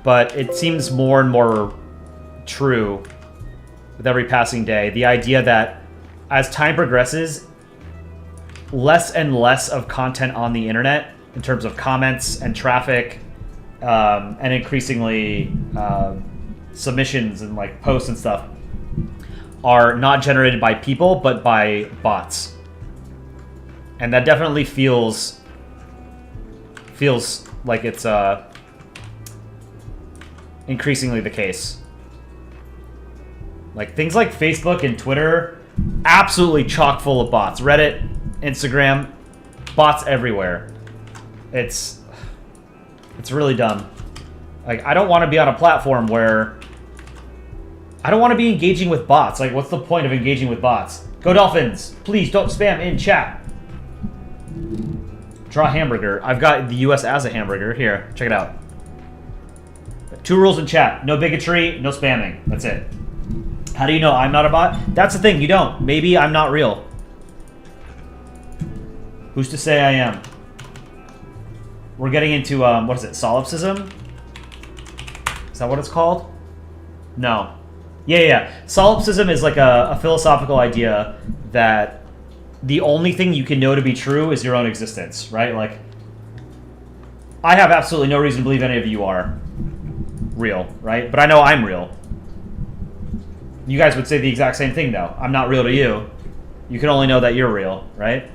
but it seems more and more true with every passing day. The idea that as time progresses, less and less of content on the internet in terms of comments and traffic, and increasingly submissions and like posts and stuff are not generated by people but by bots. And that definitely feels like it's increasingly the case. Like things like Facebook and Twitter, absolutely chock full of bots. Reddit, Instagram, bots everywhere. It's really dumb. Like, I don't want to be on a platform where I don't want to be engaging with bots. Like, what's the point of engaging with bots? Go Dolphins! Please don't spam in chat. Draw hamburger. I've got the US as a hamburger. Here, check it out. 2 rules in chat. No bigotry, no spamming. That's it. How do you know I'm not a bot? That's the thing, you don't. Maybe I'm not real. Who's to say I am? We're getting into, what is it, solipsism? Is that what it's called? No. Yeah. Solipsism is like a philosophical idea that the only thing you can know to be true is your own existence, right? Like, I have absolutely no reason to believe any of you are real, right? But I know I'm real. You guys would say the exact same thing, though. I'm not real to you. You can only know that you're real, right?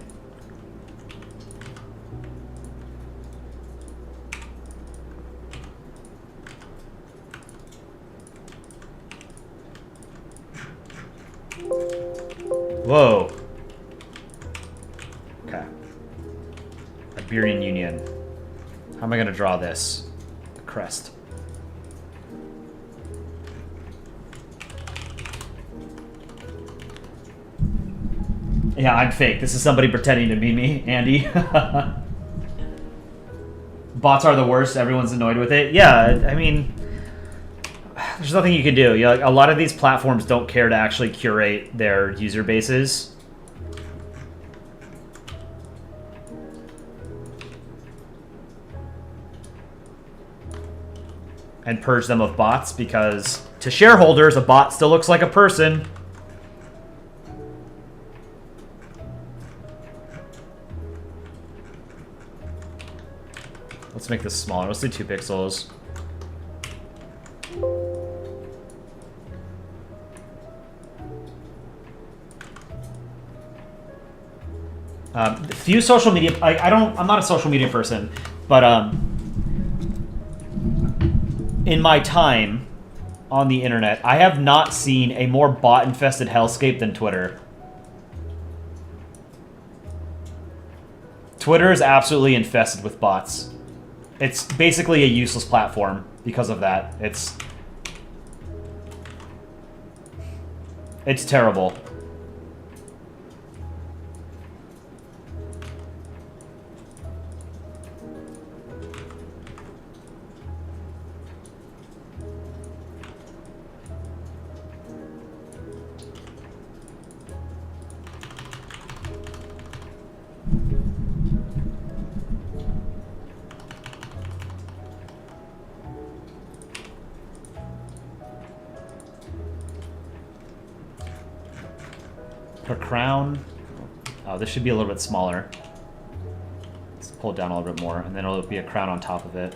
Whoa. Okay. Iberian Union. How am I going to draw this? The crest. Yeah, I'm fake. This is somebody pretending to be me, Andy. Bots are the worst. Everyone's annoyed with it. Yeah, I mean, there's nothing you can do. You know, like, a lot of these platforms don't care to actually curate their user bases. And purge them of bots, because to shareholders, a bot still looks like a person. Let's make this smaller. Let's do 2 pixels. Few social media. I'm not a social media person, but in my time on the internet, I have not seen a more bot-infested hellscape than Twitter. Twitter is absolutely infested with bots. It's basically a useless platform because of that. It's terrible. Put a crown. Oh, this should be a little bit smaller. Let's pull it down a little bit more, and then it'll be a crown on top of it.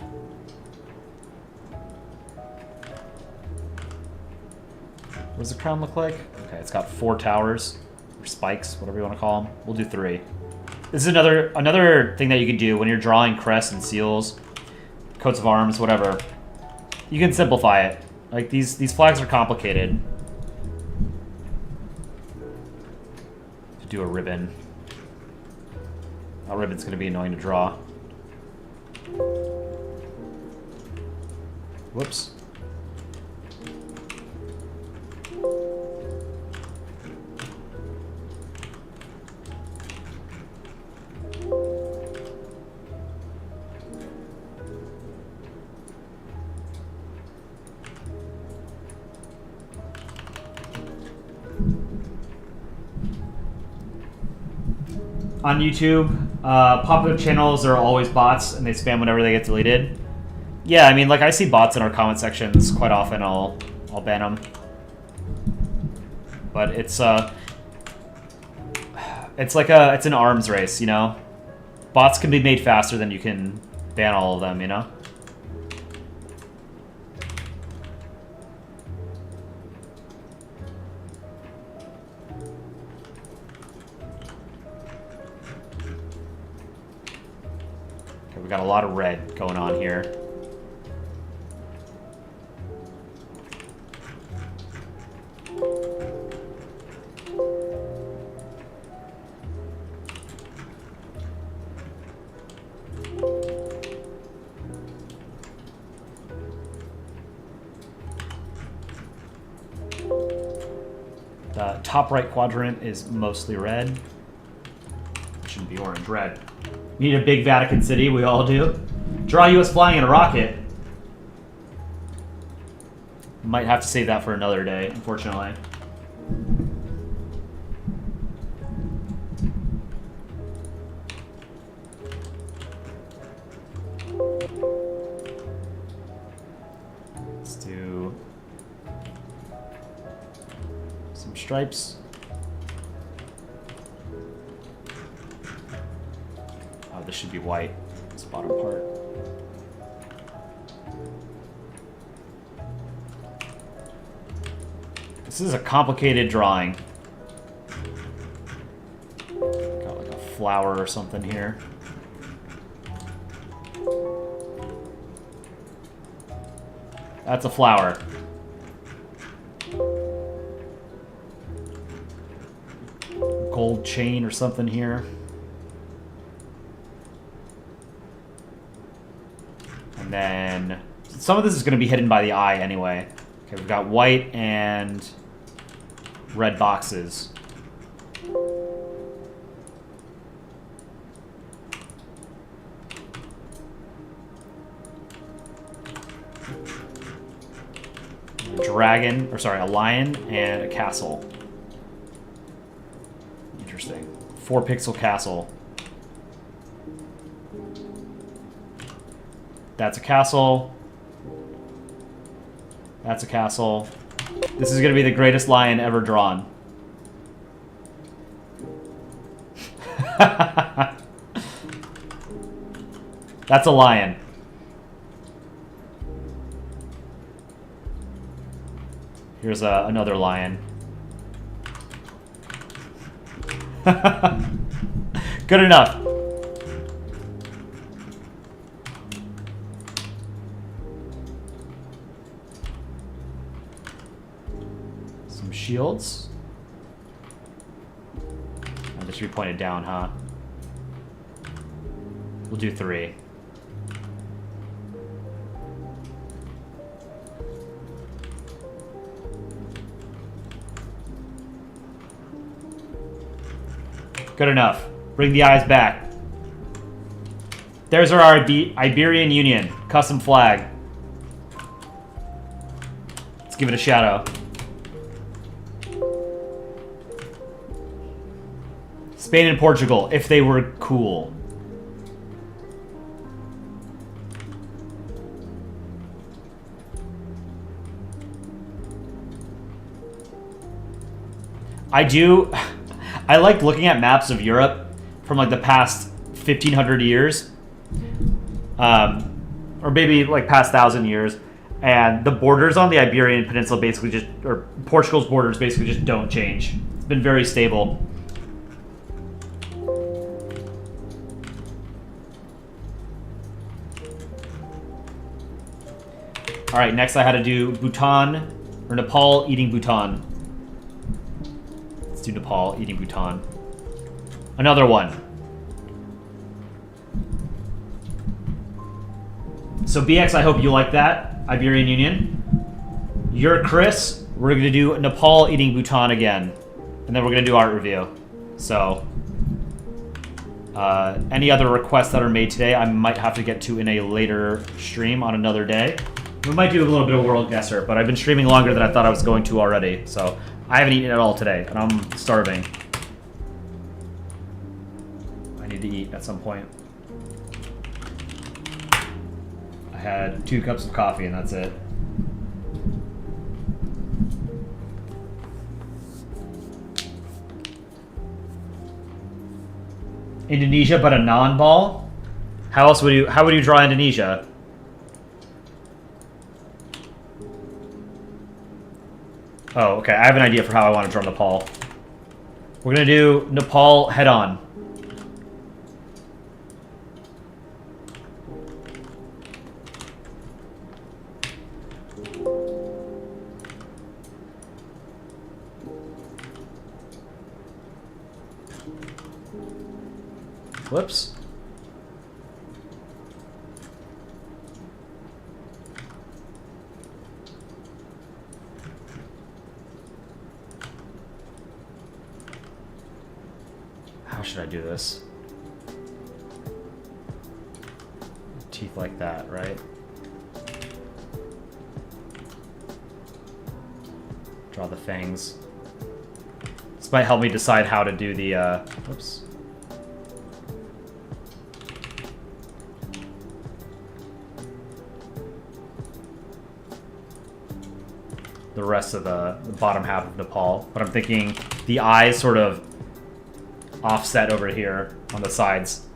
What does the crown look like? Okay, it's got 4 towers, or spikes, whatever you want to call them. We'll do 3. This is another thing that you can do when you're drawing crests and seals, coats of arms, whatever. You can simplify it. Like these flags are complicated. Do a ribbon. A ribbon's going to be annoying to draw. Whoops. On YouTube, popular channels are always bots, and they spam whenever they get deleted. Yeah, I mean, like, I see bots in our comment sections quite often. I'll ban them. But it's an arms race, you know? Bots can be made faster than you can ban all of them, you know? We got a lot of red going on here. The top right quadrant is mostly red. It shouldn't be orange, red. We need a big Vatican City, we all do. Draw US flying in a rocket. Might have to save that for another day, unfortunately. Let's do some stripes. This should be white, this bottom part. This is a complicated drawing. Got like a flower or something here. That's a flower. Gold chain or something here. And then some of this is going to be hidden by the eye anyway. Okay, we've got white and red boxes. A dragon, or sorry, a lion and a castle. Interesting. 4-pixel castle. That's a castle. That's a castle. This is going to be the greatest lion ever drawn. That's a lion. Here's another lion. Good enough. Some shields. I'll just be pointed down, huh? We'll do 3. Good enough. Bring the eyes back. There's our Iberian Union. Custom flag. Let's give it a shadow. Spain and Portugal, if they were cool. I like looking at maps of Europe from like the past 1500 years, or maybe like past 1000 years, and the borders on the Iberian Peninsula basically just, or Portugal's borders basically just don't change. It's been very stable. All right, next I had to do Bhutan, or Nepal eating Bhutan. Let's do Nepal eating Bhutan. Another one. So BX, I hope you like that. Iberian Union. You're Chris. We're going to do Nepal eating Bhutan again. And then we're going to do art review. So, any other requests that are made today, I might have to get to in a later stream on another day. We might do a little bit of World Guesser, but I've been streaming longer than I thought I was going to already. So, I haven't eaten at all today, and I'm starving. I need to eat at some point. I had 2 cups of coffee, and that's it. Indonesia, but a non-ball? How would you draw Indonesia? Oh, okay. I have an idea for how I want to draw Nepal. We're going to do Nepal head-on. Whoops. How should I do this? Teeth like that, right? Draw the fangs. This might help me decide how to do the, whoops. The rest of the bottom half of Nepal. But I'm thinking the eyes sort of offset over here on the sides.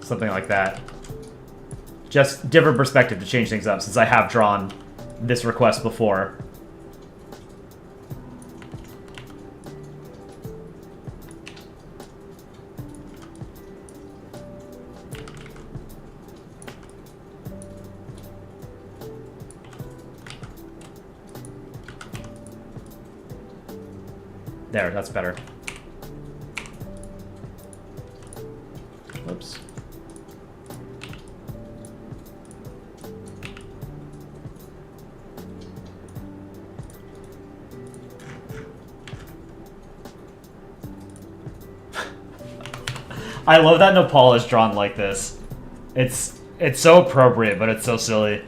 Something like that. Just different perspective to change things up, since I have drawn this request before. There, that's better. Whoops. I love that Nepal is drawn like this. It's so appropriate, but it's so silly.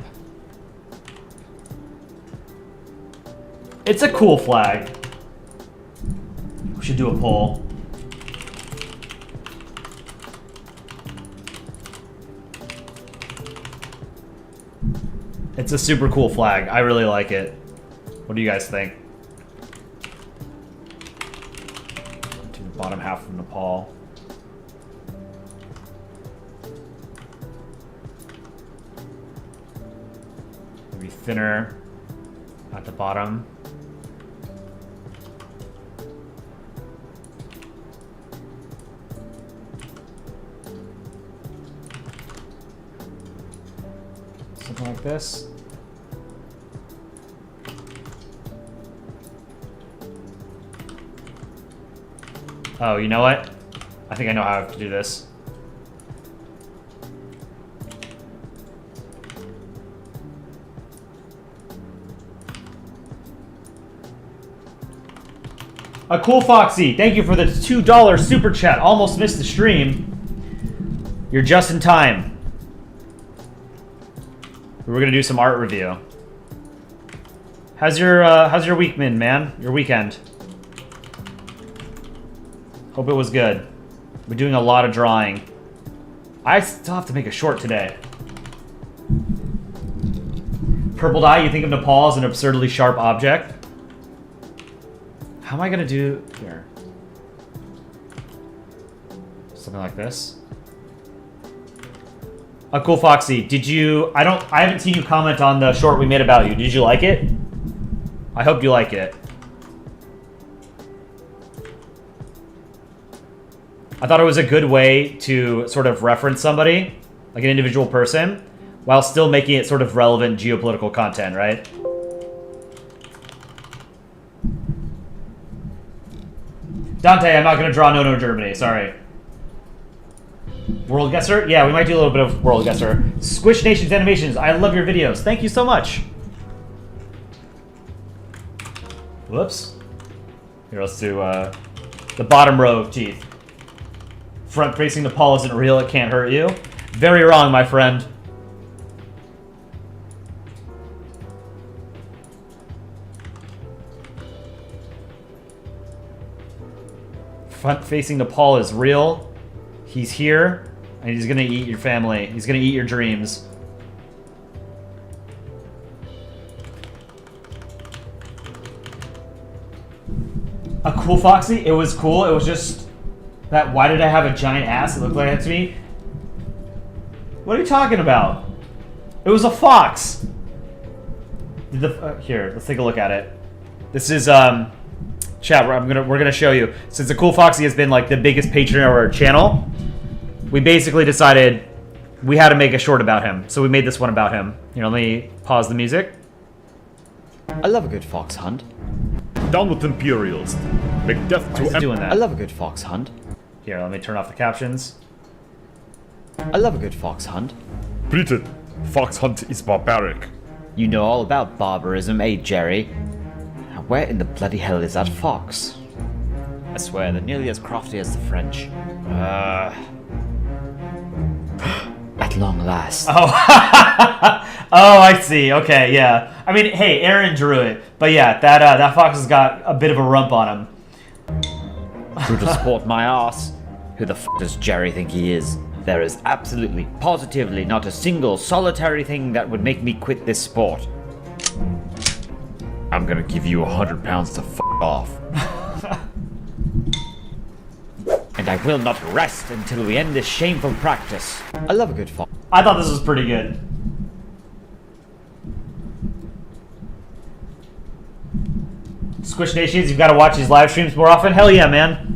It's a cool flag. We should do a poll. It's a super cool flag. I really like it. What do you guys think? To the bottom half of Nepal. thinner at the bottom. Something like this. Oh, you know what? I think I know how to do this. A Cool Foxy, thank you for the $2 super chat. Almost missed the stream. You're just in time. We're gonna do some art review. How's your week been, man? Your weekend? Hope it was good. We're doing a lot of drawing. I still have to make a short today. Purple dye, you think of Nepal as an absurdly sharp object? How am I gonna do here? Something like this. A Cool Foxy, did you... I haven't seen you comment on the short we made about you. Did you like it? I hope you like it. I thought it was a good way to sort of reference somebody, like an individual person, while still making it sort of relevant geopolitical content, right? Dante, I'm not going to draw No Germany, sorry. World Guesser? Yeah, we might do a little bit of World Guesser. Squish Nations Animations, I love your videos. Thank you so much. Whoops. Here, let's do the bottom row of teeth. Front-facing Nepal isn't real, it can't hurt you. Very wrong, my friend. Front-facing Nepal is real. He's here, and he's gonna eat your family. He's gonna eat your dreams. A Cool Foxy? It was cool. It was just that. Why did I have a giant ass? It looked like that to me. What are you talking about? It was a fox. Here, let's take a look at it. This is chat. We're gonna show you. Since the Cool Foxy has been like the biggest patron of our channel, we basically decided we had to make a short about him. So we made this one about him. You know, let me pause the music. I love a good fox hunt. Down with Imperials. Make death Why is to it doing that? I love a good fox hunt. Here, let me turn off the captions. I love a good fox hunt. Britain. Fox hunt is barbaric. You know all about barbarism, eh, Jerry? Where in the bloody hell is that fox? I swear, they're nearly as crafty as the French. At long last. Oh, oh, I see. Okay, yeah. I mean, hey, Aaron drew it, but yeah, that fox has got a bit of a rump on him. Who to support my ass? Who the f does Jerry think he is? There is absolutely, positively not a single solitary thing that would make me quit this sport. I'm gonna give you £100 to f off. And I will not rest until we end this shameful practice. I love a good fox. I thought this was pretty good. Squish Nations, you've got to watch these live streams more often. Hell yeah, man.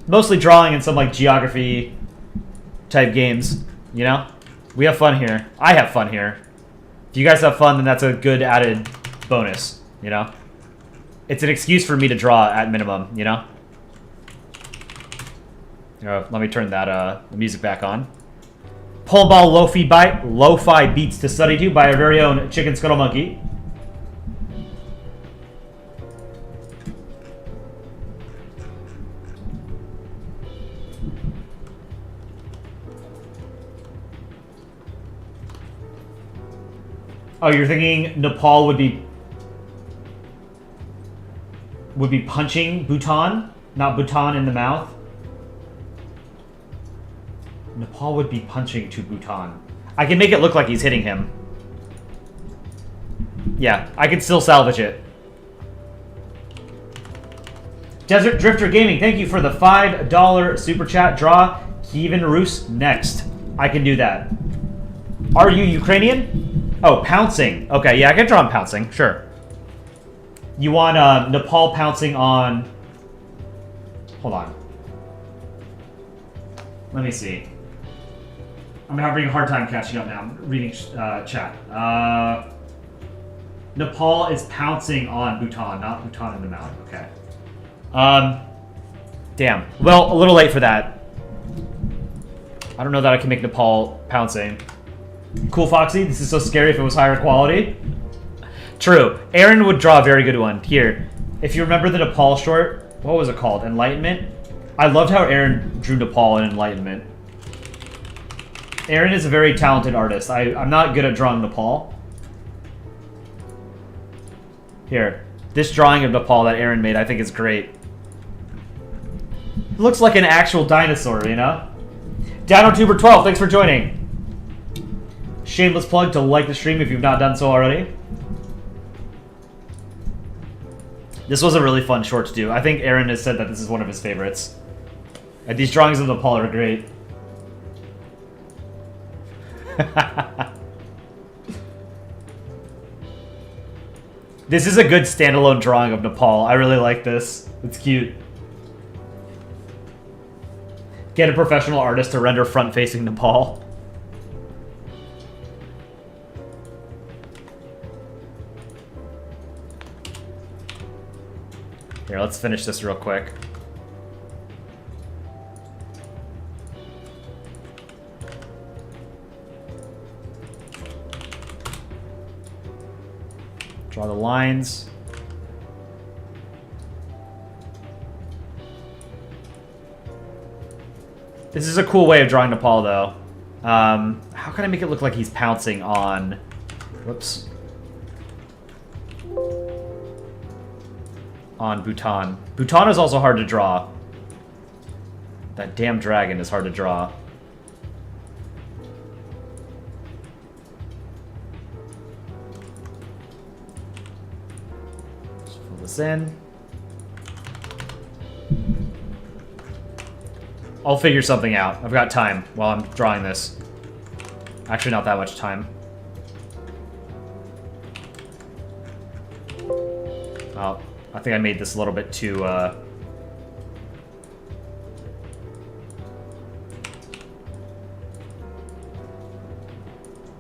Mostly drawing and some like geography type games, you know? We have fun here. I have fun here. If you guys have fun, then that's a good added bonus, you know? It's an excuse for me to draw at minimum, you know? Let me turn that the music back on. Polandball lo-fi beats to study to by our very own Chicken Scuttle Monkey. Oh, you're thinking Nepal would be punching Bhutan, not Bhutan in the mouth? Nepal would be punching to Bhutan. I can make it look like he's hitting him. Yeah, I can still salvage it. Desert Drifter Gaming, thank you for the $5 super chat. Draw Keivian Rus next. I can do that. Are you Ukrainian? Oh, pouncing. Okay, yeah, I can draw on pouncing. Sure. You want Nepal pouncing on... Hold on. Let me see. I'm having a hard time catching up now. I'm reading chat. Nepal is pouncing on Bhutan, not Bhutan in the mount. Okay. Damn. Well, a little late for that. I don't know that I can make Nepal pouncing. Cool, Foxy. This is so scary if it was higher quality. True. Aaron would draw a very good one. Here. If you remember the Nepal short, what was it called? Enlightenment? I loved how Aaron drew Nepal in Enlightenment. Aaron is a very talented artist. I'm not good at drawing Nepal. Here. This drawing of Nepal that Aaron made I think is great. It looks like an actual dinosaur, you know? DinoTuber12, thanks for joining. Shameless plug to like the stream if you've not done so already. This was a really fun short to do. I think Aaron has said that this is one of his favorites. And these drawings of Nepal are great. This is a good standalone drawing of Nepal. I really like this. It's cute. Get a professional artist to render front-facing Nepal. Here, let's finish this real quick. Draw the lines. This is a cool way of drawing Nepal, though. How can I make it look like he's pouncing on... Whoops. On Bhutan. Bhutan is also hard to draw. That damn dragon is hard to draw. Let's fill this in. I'll figure something out. I've got time while I'm drawing this. Actually, not that much time. Oh, I think I made this a little bit too,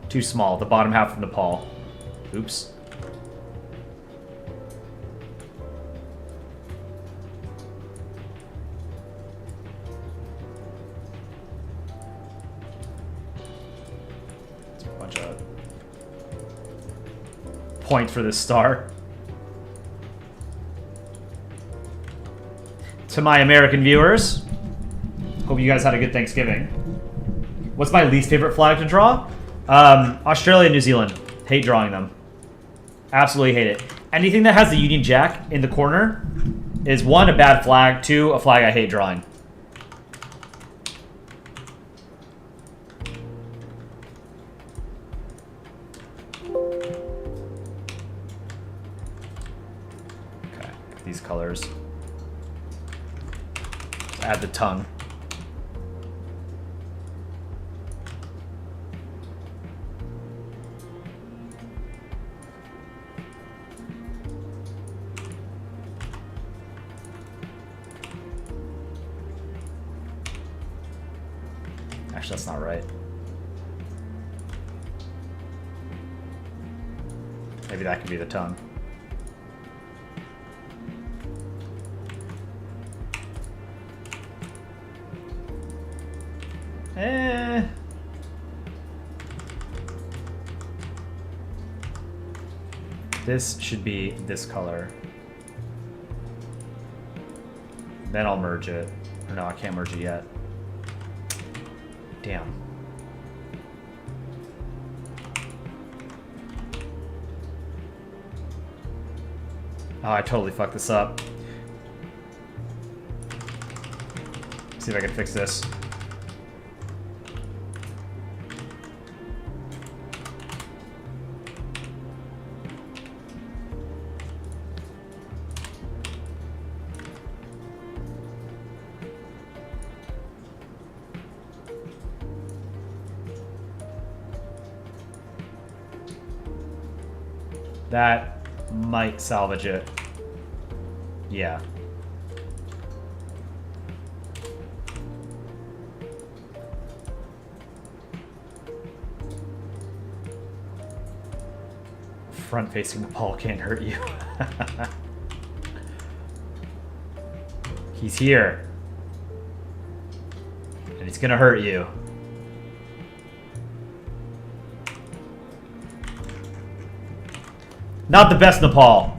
too small, the bottom half of Nepal. Oops. It's a bunch of points for this star. To my American viewers, hope you guys had a good Thanksgiving. What's my least favorite flag to draw? Australia and New Zealand. Hate drawing them. Absolutely hate it. Anything that has the Union Jack in the corner is 1, a bad flag, 2, a flag I hate drawing. Okay, these colors. Add the tongue. Actually, that's not right. Maybe that could be the tongue. This should be this color. Then I'll merge it. Or no, I can't merge it yet. Damn. Oh, I totally fucked this up. See if I can fix this. That might salvage it. Yeah. Front-facing Nepal can't hurt you. He's here. And he's gonna hurt you. Not the best Nepal.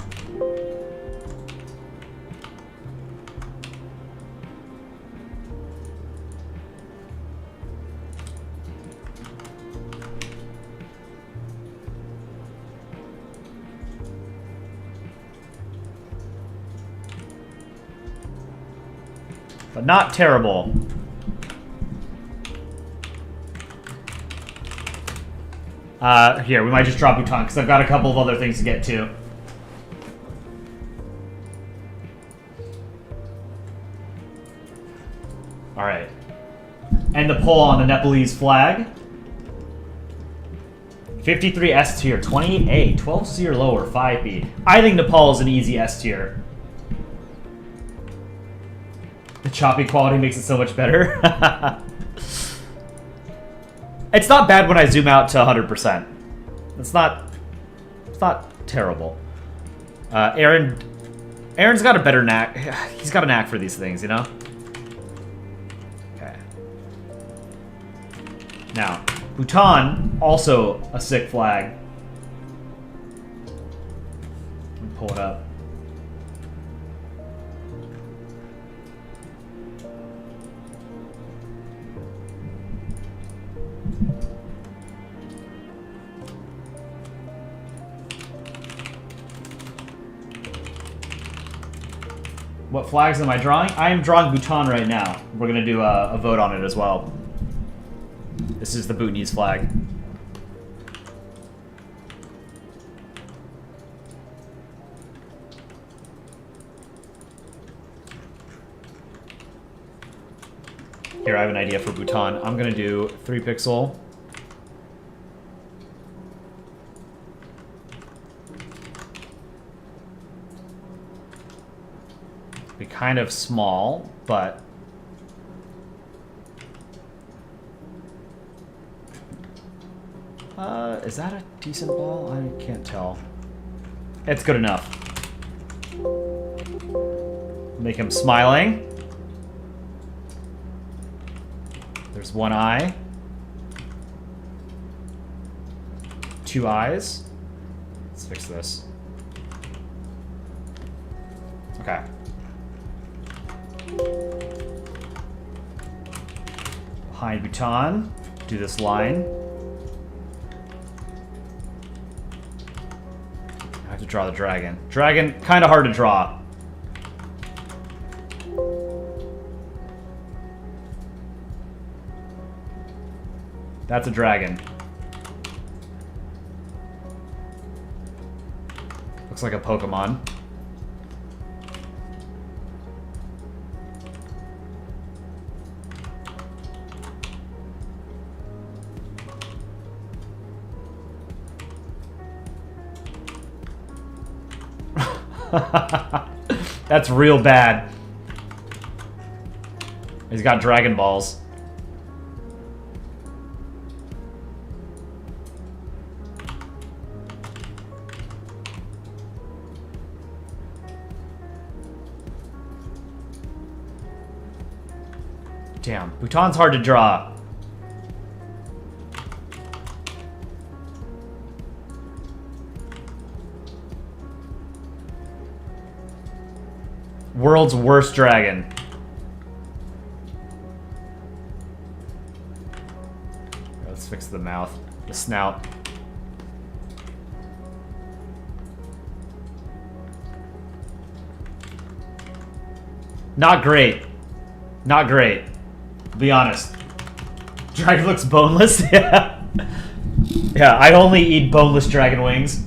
But not terrible. Here, we might just drop Bhutan, because I've got a couple of other things to get to. Alright. And the pull on the Nepalese flag. 53 S tier, 28A, 12C or lower, 5B. I think Nepal is an easy S tier. The choppy quality makes it so much better. It's not bad when I zoom out to 100%. It's not terrible. Aaron's got a better knack. He's got a knack for these things, you know? Okay. Now, Bhutan, also a sick flag. Let me pull it up. What flags am I drawing? I am drawing Bhutan right now. We're going to do a vote on it as well. This is the Bhutanese flag. Here, I have an idea for Bhutan. I'm going to do 3 pixel. Be kind of small, but is that a decent ball? I can't tell. It's good enough. Make him smiling. There's one eye. 2 eyes. Let's fix this. Okay. Behind Bhutan, do this line. I have to draw the dragon. Dragon, kind of hard to draw. That's a dragon. Looks like a Pokemon. That's real bad. He's got Dragon Balls. Damn, Bhutan's hard to draw. World's worst dragon. Let's fix the mouth, the snout. Not great. Not great. Be honest. Dragon looks boneless. Yeah. Yeah, I only eat boneless dragon wings.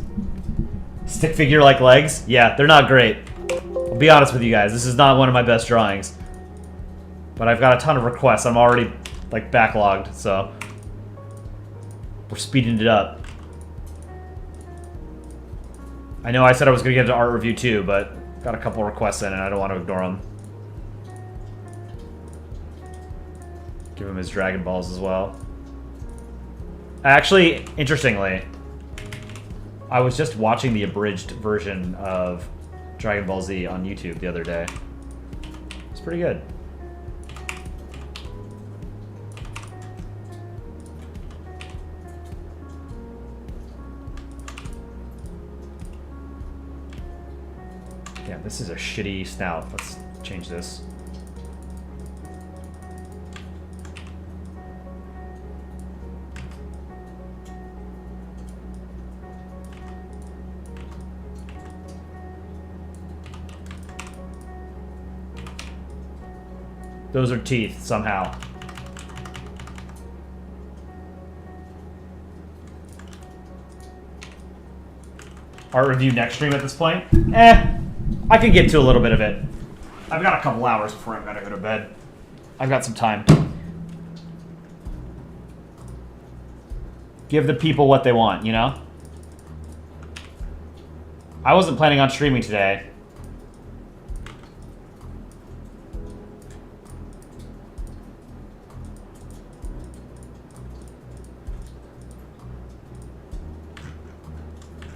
Stick figure like legs. Yeah, they're not great. I'll be honest with you guys, this is not one of my best drawings. But I've got a ton of requests. I'm already, like, backlogged, so we're speeding it up. I know I said I was going to get into art review too, but got a couple requests in and I don't want to ignore them. Give him his Dragon Balls as well. Actually, interestingly, I was just watching the abridged version of Dragon Ball Z on YouTube the other day. It's pretty good. Yeah, this is a shitty snout. Let's change this. Those are teeth, somehow. Art review next stream at this point? I can get to a little bit of it. I've got a couple hours before I'm gonna go to bed. I've got some time. Give the people what they want, you know? I wasn't planning on streaming today.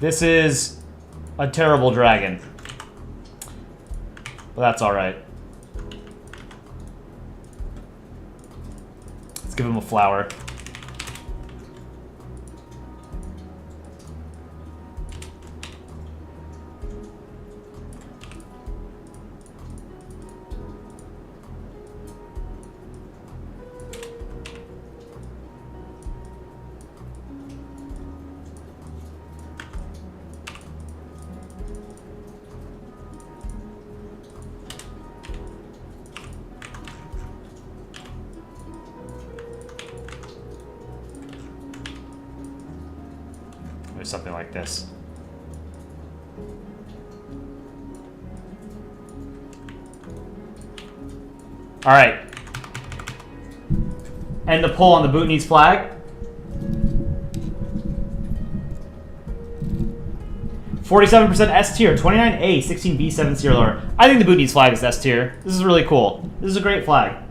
This is a terrible dragon. But that's alright. Let's give him a flower. Something like this. All right. End the poll on the Bhutanese flag. 47% S tier, 29A, 16B, 7C or lower. I think the Bhutanese flag is S tier. This is really cool. This is a great flag.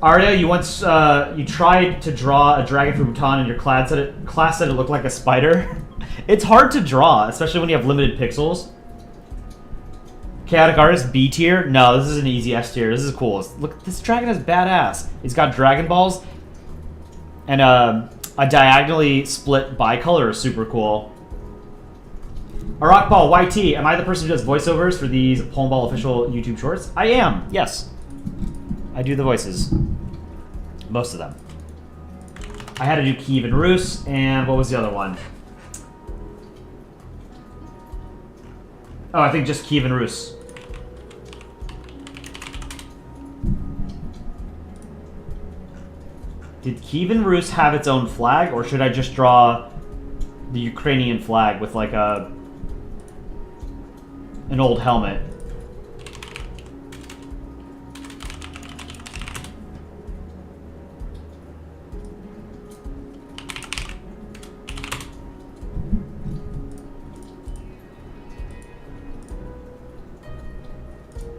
Arya, you once you tried to draw a dragon for Bhutan, and your class said it looked like a spider. It's hard to draw, especially when you have limited pixels. Chaotic Artist B tier. No, this is an easy S tier. This is cool. Look, this dragon is badass. It's got Dragon Balls, and a diagonally split bicolor is super cool. A Rockball YT. Am I the person who does voiceovers for these Polandball official YouTube shorts? I am. Yes, I do the voices. Most of them. I had to do Keivian Rus, and what was the other one? Oh, I think just Keivian Rus. Did Keivian Rus have its own flag, or should I just draw the Ukrainian flag with like an old helmet?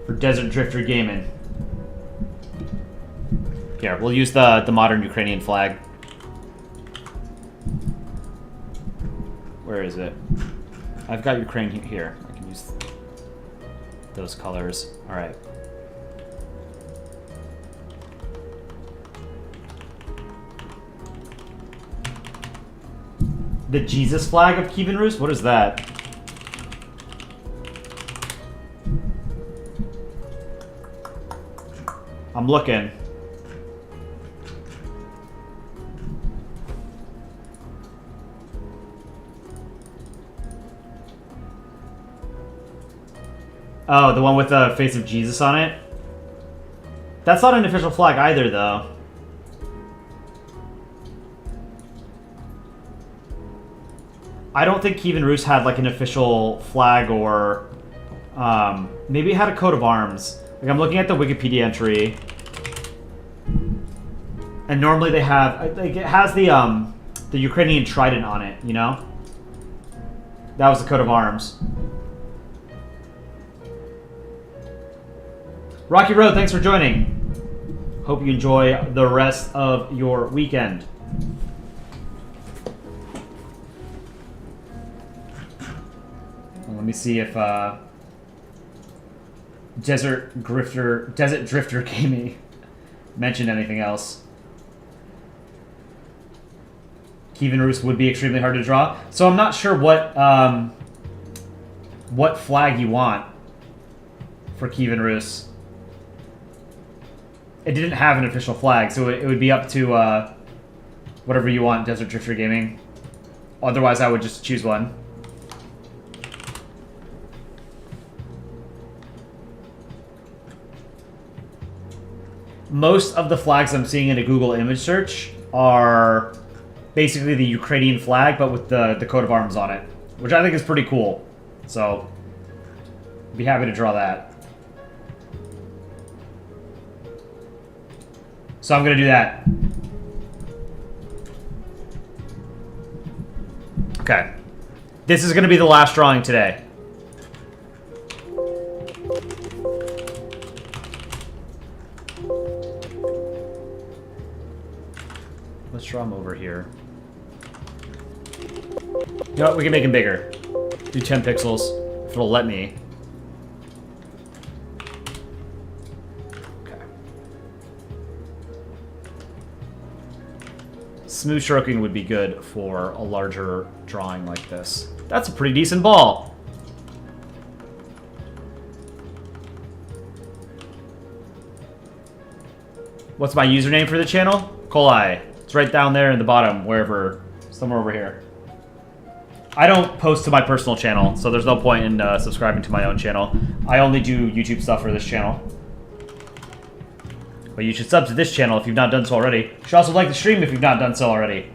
For Desert Drifter Gaming. Here, we'll use the modern Ukrainian flag. Where is it? I've got Ukraine here. I can use those colors. All right. The Jesus flag of Keivian Rus? What is that? I'm looking. Oh, the one with the face of Jesus on it? That's not an official flag either, though. I don't think Keivian Rus had like an official flag, or maybe it had a coat of arms. Like, I'm looking at the Wikipedia entry. And normally they have, like, it has the Ukrainian trident on it, you know? That was the coat of arms. Rocky Road, thanks for joining. Hope you enjoy the rest of your weekend. Well, let me see if Desert Drifter Gaming mentioned anything else. Keivian Rus would be extremely hard to draw. So I'm not sure what flag you want for Keivian Rus. It didn't have an official flag, so it would be up to whatever you want, Desert Drifter Gaming. Otherwise, I would just choose one. Most of the flags I'm seeing in a Google image search are basically the Ukrainian flag, but with the coat of arms on it, which I think is pretty cool. So, I'd be happy to draw that. So I'm going to do that. Okay. This is going to be the last drawing today. Let's draw him over here. You know what? We can make him bigger. Do 10 pixels, if it'll let me. Okay. Smooth stroking would be good for a larger drawing like this. That's a pretty decent ball. What's my username for the channel? Kolai. It's right down there in the bottom, wherever, somewhere over here. I don't post to my personal channel, so there's no point in subscribing to my own channel. I only do YouTube stuff for this channel. But you should sub to this channel if you've not done so already. You should also like the stream if you've not done so already.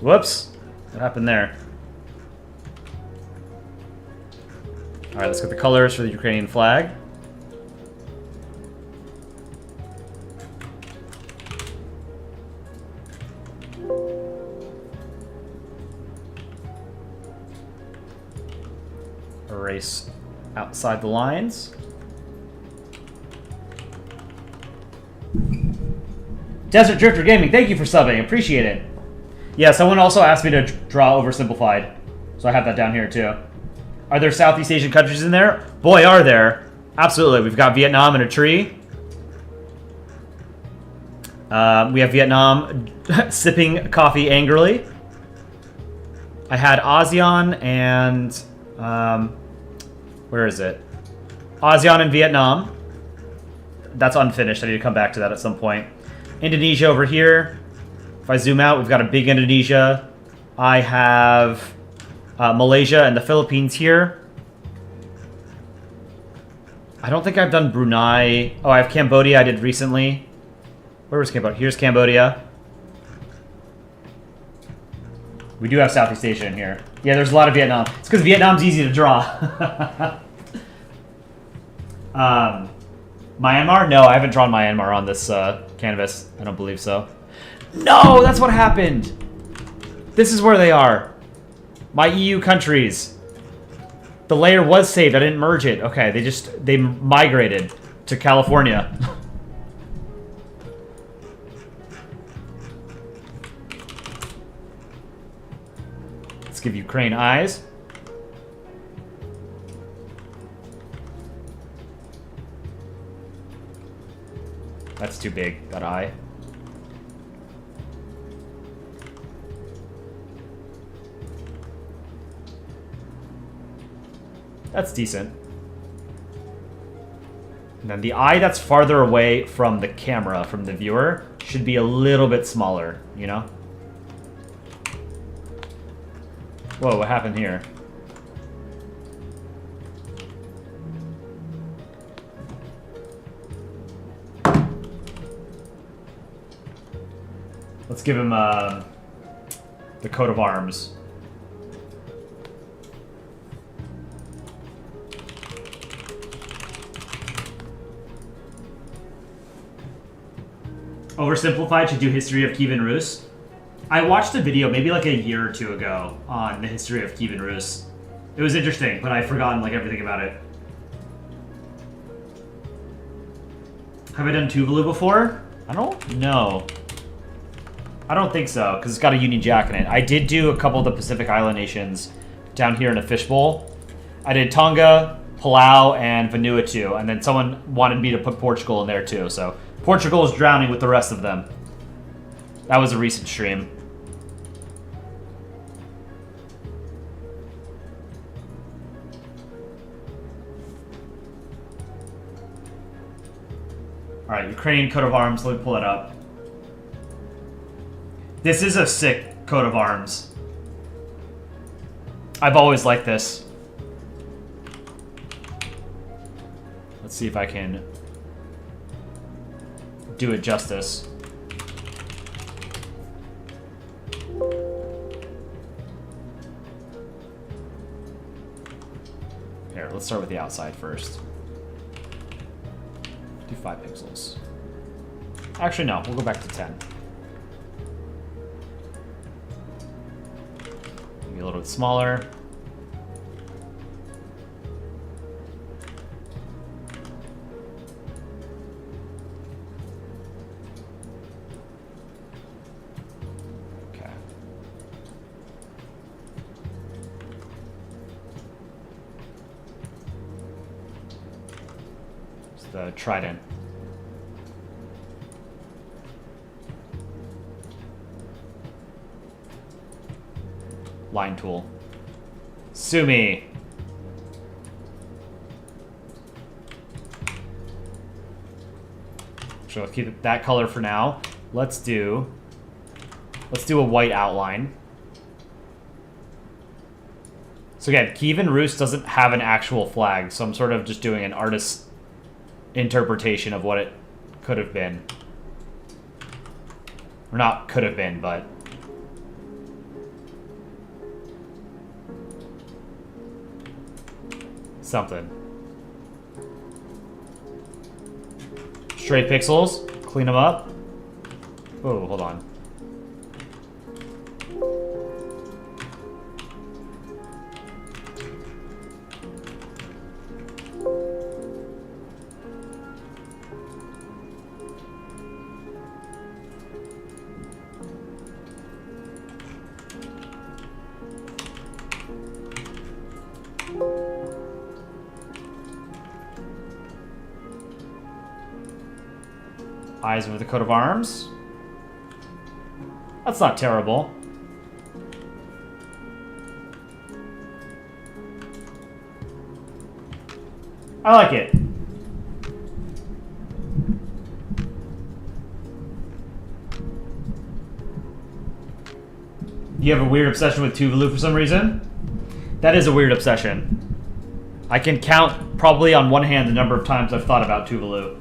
Whoops. What happened there? Alright, let's get the colors for the Ukrainian flag. Erase outside the lines. Desert Drifter Gaming, thank you for subbing. Appreciate it. Yeah, someone also asked me to draw oversimplified, so I have that down here too. Are there Southeast Asian countries in there? Boy, are there. Absolutely. We've got Vietnam and a tree. We have Vietnam sipping coffee angrily. I had ASEAN and... where is it? ASEAN and Vietnam. That's unfinished. I need to come back to that at some point. Indonesia over here. If I zoom out, we've got a big Indonesia. I have Malaysia and the Philippines here. I don't think I've done Brunei. Oh, I have Cambodia I did recently. Where was Cambodia? Here's Cambodia. We do have Southeast Asia in here. Yeah, there's a lot of Vietnam. It's because Vietnam's easy to draw. Myanmar? No, I haven't drawn Myanmar on this canvas. I don't believe so. No, that's what happened. This is where they are. My EU countries. The layer was saved. I didn't merge it. Okay, they migrated to California. Let's give Ukraine eyes. That's too big, that eye. That's decent. And then the eye that's farther away from the camera, from the viewer, should be a little bit smaller, you know? Whoa, what happened here? Let's give him the coat of arms. Oversimplified should do history of Keivian Rus. I watched a video maybe like a year or two ago on the history of Keivian Rus. It was interesting, but I've forgotten like everything about it. Have I done Tuvalu before? I don't know. I don't think so, because it's got a Union Jack in it. I did do a couple of the Pacific Island nations down here in a fishbowl. I did Tonga, Palau, and Vanuatu, and then someone wanted me to put Portugal in there too, so Portugal is drowning with the rest of them. That was a recent stream. Alright, Ukrainian coat of arms, let me pull it up. This is a sick coat of arms. I've always liked this. Let's see if I can do it justice. Here, let's start with the outside first. Do 5 pixels. Actually, no, we'll go back to 10. Maybe a little bit smaller. Okay. It's the trident. Line tool. Sue me. So let's keep that color for now. Let's do a white outline. So again, Keivian Rus doesn't have an actual flag, so I'm sort of just doing an artist's interpretation of what it could have been. Or not could have been, but something. Straight pixels, clean them up. Oh, hold on. Eyes with the coat of arms. That's not terrible. I like it. You have a weird obsession with Tuvalu for some reason? That is a weird obsession. I can count probably on one hand the number of times I've thought about Tuvalu.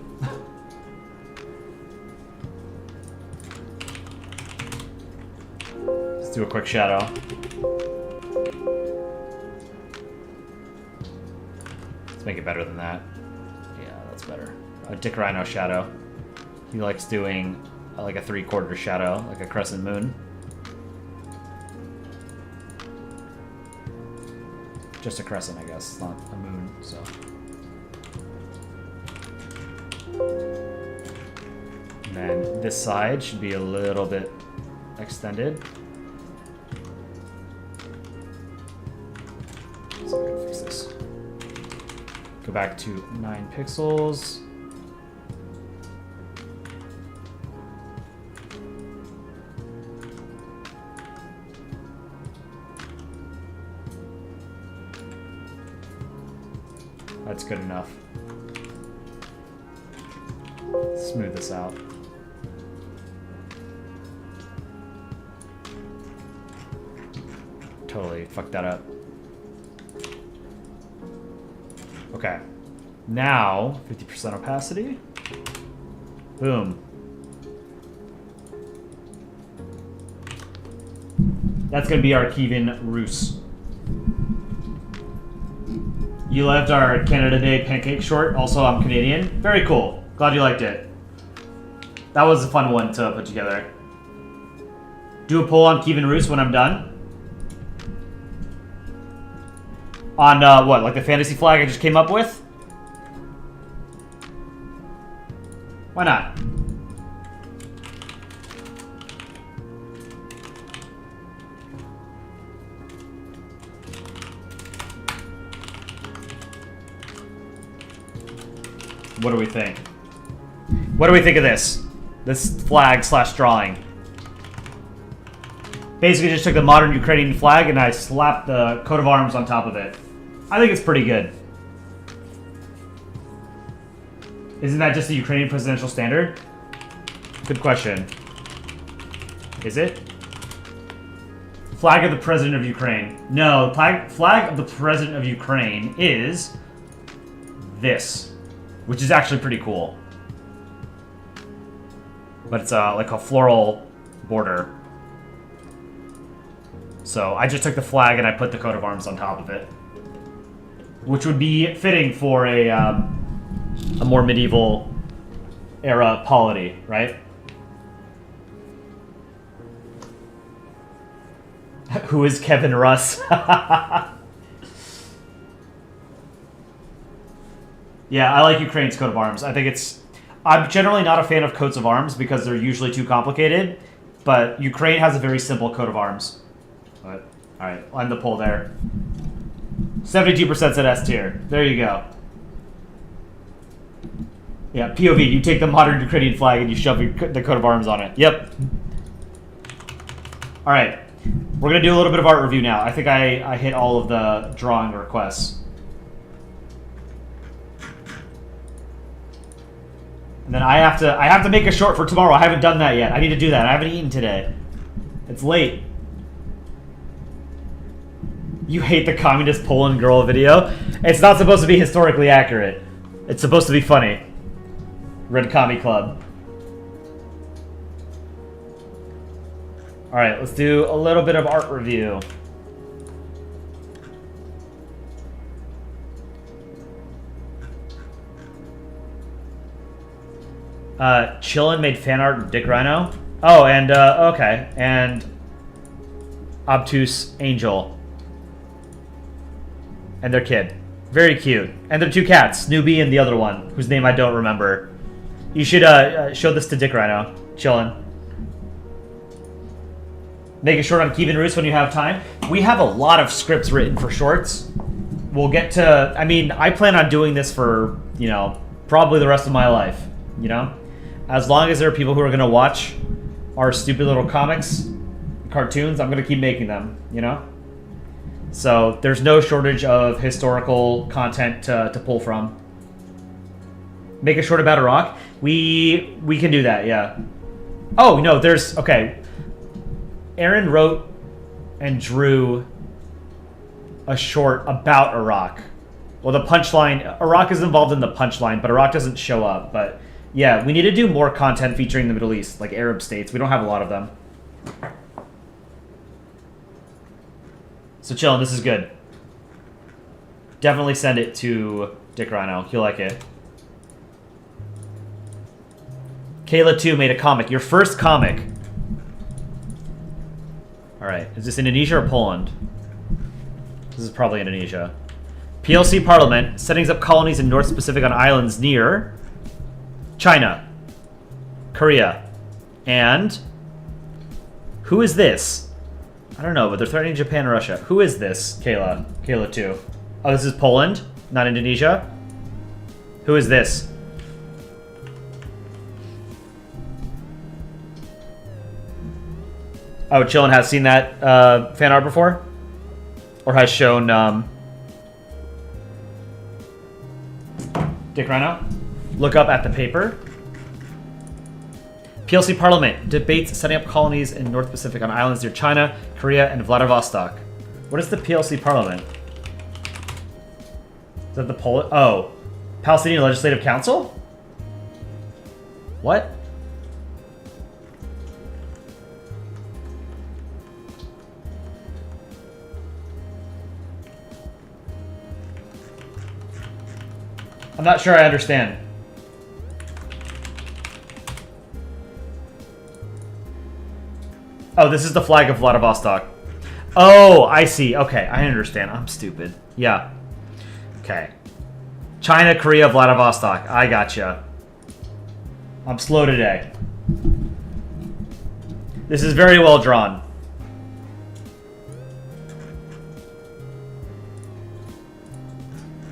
Let's do a quick shadow. Let's make it better than that. Yeah, that's better. A Dick Rhino shadow. He likes doing like a 3/4 shadow, like a crescent moon. Just a crescent, I guess. It's not a moon, so. And then this side should be a little bit extended. So I can fix this. Go back to 9 pixels. That's good enough. Smooth this out. Totally fucked that up. Okay. Now, 50% opacity. Boom. That's gonna be our Keivian Rus. You loved our Canada Day pancake short. Also, I'm Canadian. Very cool. Glad you liked it. That was a fun one to put together. Do a poll on Keivian Rus when I'm done. On what, like the fantasy flag I just came up with? Why not? What do we think? What do we think of this? This flag / drawing. Basically just took the modern Ukrainian flag and I slapped the coat of arms on top of it. I think it's pretty good. Isn't that just the Ukrainian presidential standard? Good question. Is it? Flag of the President of Ukraine. No, flag of the President of Ukraine is this, which is actually pretty cool. But it's like a floral border. So I just took the flag and I put the coat of arms on top of it, which would be fitting for a more medieval era polity, right? Who is Keivian Rus? Yeah, I like Ukraine's coat of arms. I think it's... I'm generally not a fan of coats of arms because they're usually too complicated, but Ukraine has a very simple coat of arms. But, alright, I'll end the poll there. 72% said S tier. There you go. Yeah, POV, you take the modern Ukrainian flag and you shove the coat of arms on it. Yep. Alright, we're going to do a little bit of art review now. I think I hit all of the drawing requests. And then I have to make a short for tomorrow. I haven't done that yet. I need to do that. I haven't eaten today. It's late. You hate the communist Poland girl video? It's not supposed to be historically accurate. It's supposed to be funny. Red Commie Club. Alright, let's do a little bit of art review. Chillin made fan art of Dick Rhino. Oh, and, okay. And Obtuse Angel. And their kid. Very cute. And their two cats, Snoopy and the other one, whose name I don't remember. You should, show this to Dick Rhino. Chillin. Make a short on Keivian Rus when you have time. We have a lot of scripts written for shorts. We'll get to... I mean, I plan on doing this for, you know, probably the rest of my life. You know? As long as there are people who are going to watch our stupid little comics, cartoons, I'm going to keep making them, you know? So there's no shortage of historical content to pull from. Make a short about Iraq? We can do that, yeah. Oh, no, there's... Okay. Aaron wrote and drew a short about Iraq. Well, the punchline... Iraq is involved in the punchline, but Iraq doesn't show up, but... Yeah, we need to do more content featuring the Middle East, like Arab states. We don't have a lot of them. So chillin', this is good. Definitely send it to Dick Rhino. He'll like it. Kayla 2 made a comic. Your first comic. Alright, is this Indonesia or Poland? This is probably Indonesia. PLC Parliament, settings up colonies in North Pacific on islands near... China, Korea, and who is this? I don't know, but they're threatening Japan and Russia. Who is this, Kayla? Kayla 2. Oh, this is Poland, not Indonesia. Who is this? Oh, Chillin has seen that fan art before? Or has shown Dick Rhino? Look up at the paper. PLC Parliament debates setting up colonies in North Pacific on islands near China, Korea, and Vladivostok. What is the PLC Parliament? Is that the Oh, Palestinian Legislative Council? What? I'm not sure I understand. Oh, this is the flag of Vladivostok. Oh, I see. Okay, I understand. I'm stupid. Yeah. Okay. China, Korea, Vladivostok. I gotcha. I'm slow today. This is very well drawn.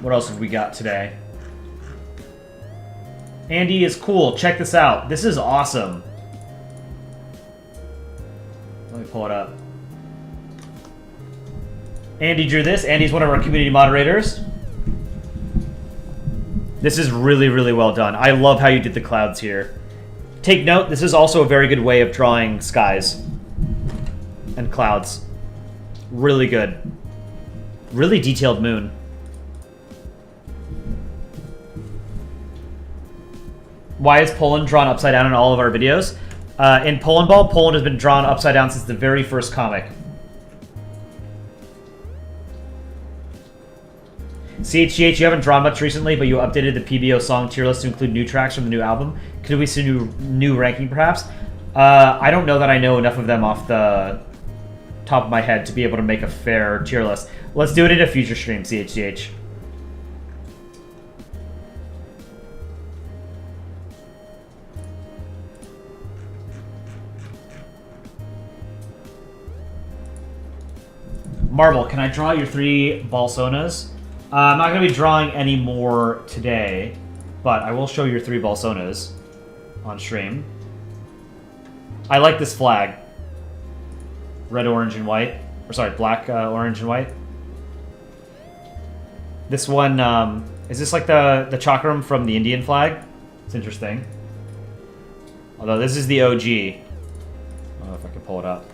What else have we got today? Andy is cool. Check this out. This is awesome. Let me pull it up. Andy drew this. Andy's one of our community moderators. This is really, really well done. I love how you did the clouds here. Take note, this is also a very good way of drawing skies and clouds. Really good. Really detailed moon. Why is Poland drawn upside down in all of our videos? In Polandball, Poland has been drawn upside down since the very first comic. CHGH, you haven't drawn much recently, but you updated the PBO song tier list to include new tracks from the new album. Could we see new ranking, perhaps? I don't know that I know enough of them off the top of my head to be able to make a fair tier list. Let's do it in a future stream, CHGH. Marble, can I draw your 3 Balsonas? I'm not going to be drawing any more today, but I will show your 3 Balsonas on stream. I like this flag. Red, orange, and white. Or sorry, black, orange, and white. This one, is this like the chakram from the Indian flag? It's interesting. Although this is the OG. I don't know if I can pull it up.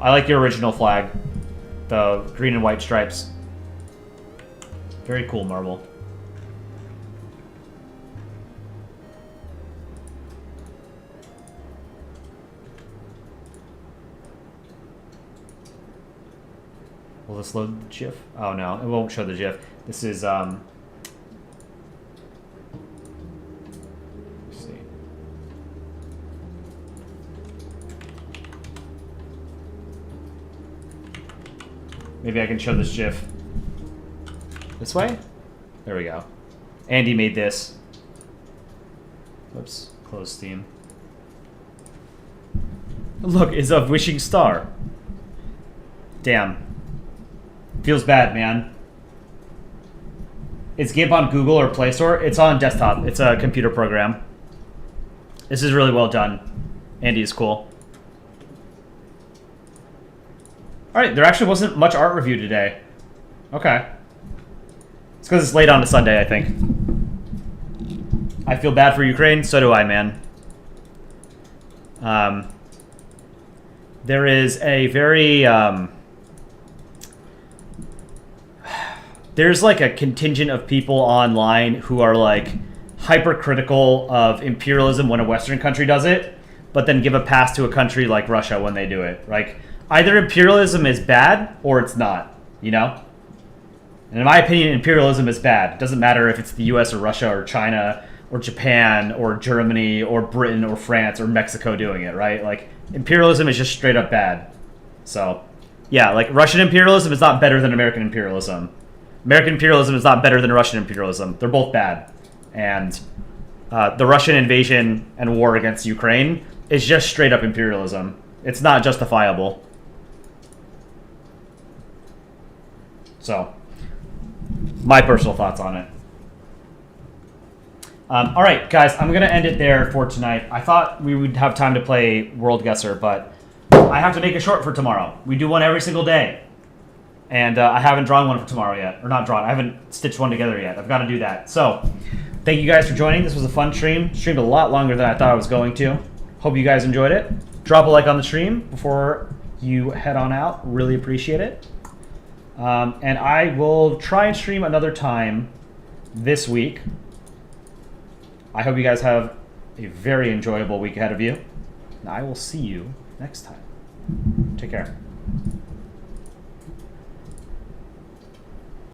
I like your original flag. The green and white stripes. Very cool marble. Will this load the GIF? Oh no, it won't show the GIF. This is let's see. Maybe I can show this GIF this way? There we go. Andy made this. Whoops, close Steam. Look, it's a wishing star. Damn. Feels bad, man. Is GIMP on Google or Play Store? It's on desktop. It's a computer program. This is really well done. Andy is cool. Alright, there actually wasn't much art review today. Okay. It's because it's late on a Sunday, I think. I feel bad for Ukraine, so do I, man. There is a very, there's like a contingent of people online who are like hypercritical of imperialism when a Western country does it, but then give a pass to a country like Russia when they do it. Like, either imperialism is bad or it's not, you know? And in my opinion, imperialism is bad. It doesn't matter if it's the US or Russia or China or Japan or Germany or Britain or France or Mexico doing it, right? Like, imperialism is just straight up bad. So, yeah, like, Russian imperialism is not better than American imperialism. American imperialism is not better than Russian imperialism. They're both bad. And the Russian invasion and war against Ukraine is just straight up imperialism. It's not justifiable. So, my personal thoughts on it. All right, guys, I'm going to end it there for tonight. I thought we would have time to play World Guesser, but I have to make a short for tomorrow. We do one every single day. And I haven't drawn one for tomorrow yet. Or not drawn. I haven't stitched one together yet. I've got to do that. So, thank you guys for joining. This was a fun stream. Streamed a lot longer than I thought I was going to. Hope you guys enjoyed it. Drop a like on the stream before you head on out. Really appreciate it. And I will try and stream another time this week. I hope you guys have a very enjoyable week ahead of you. And I will see you next time. Take care.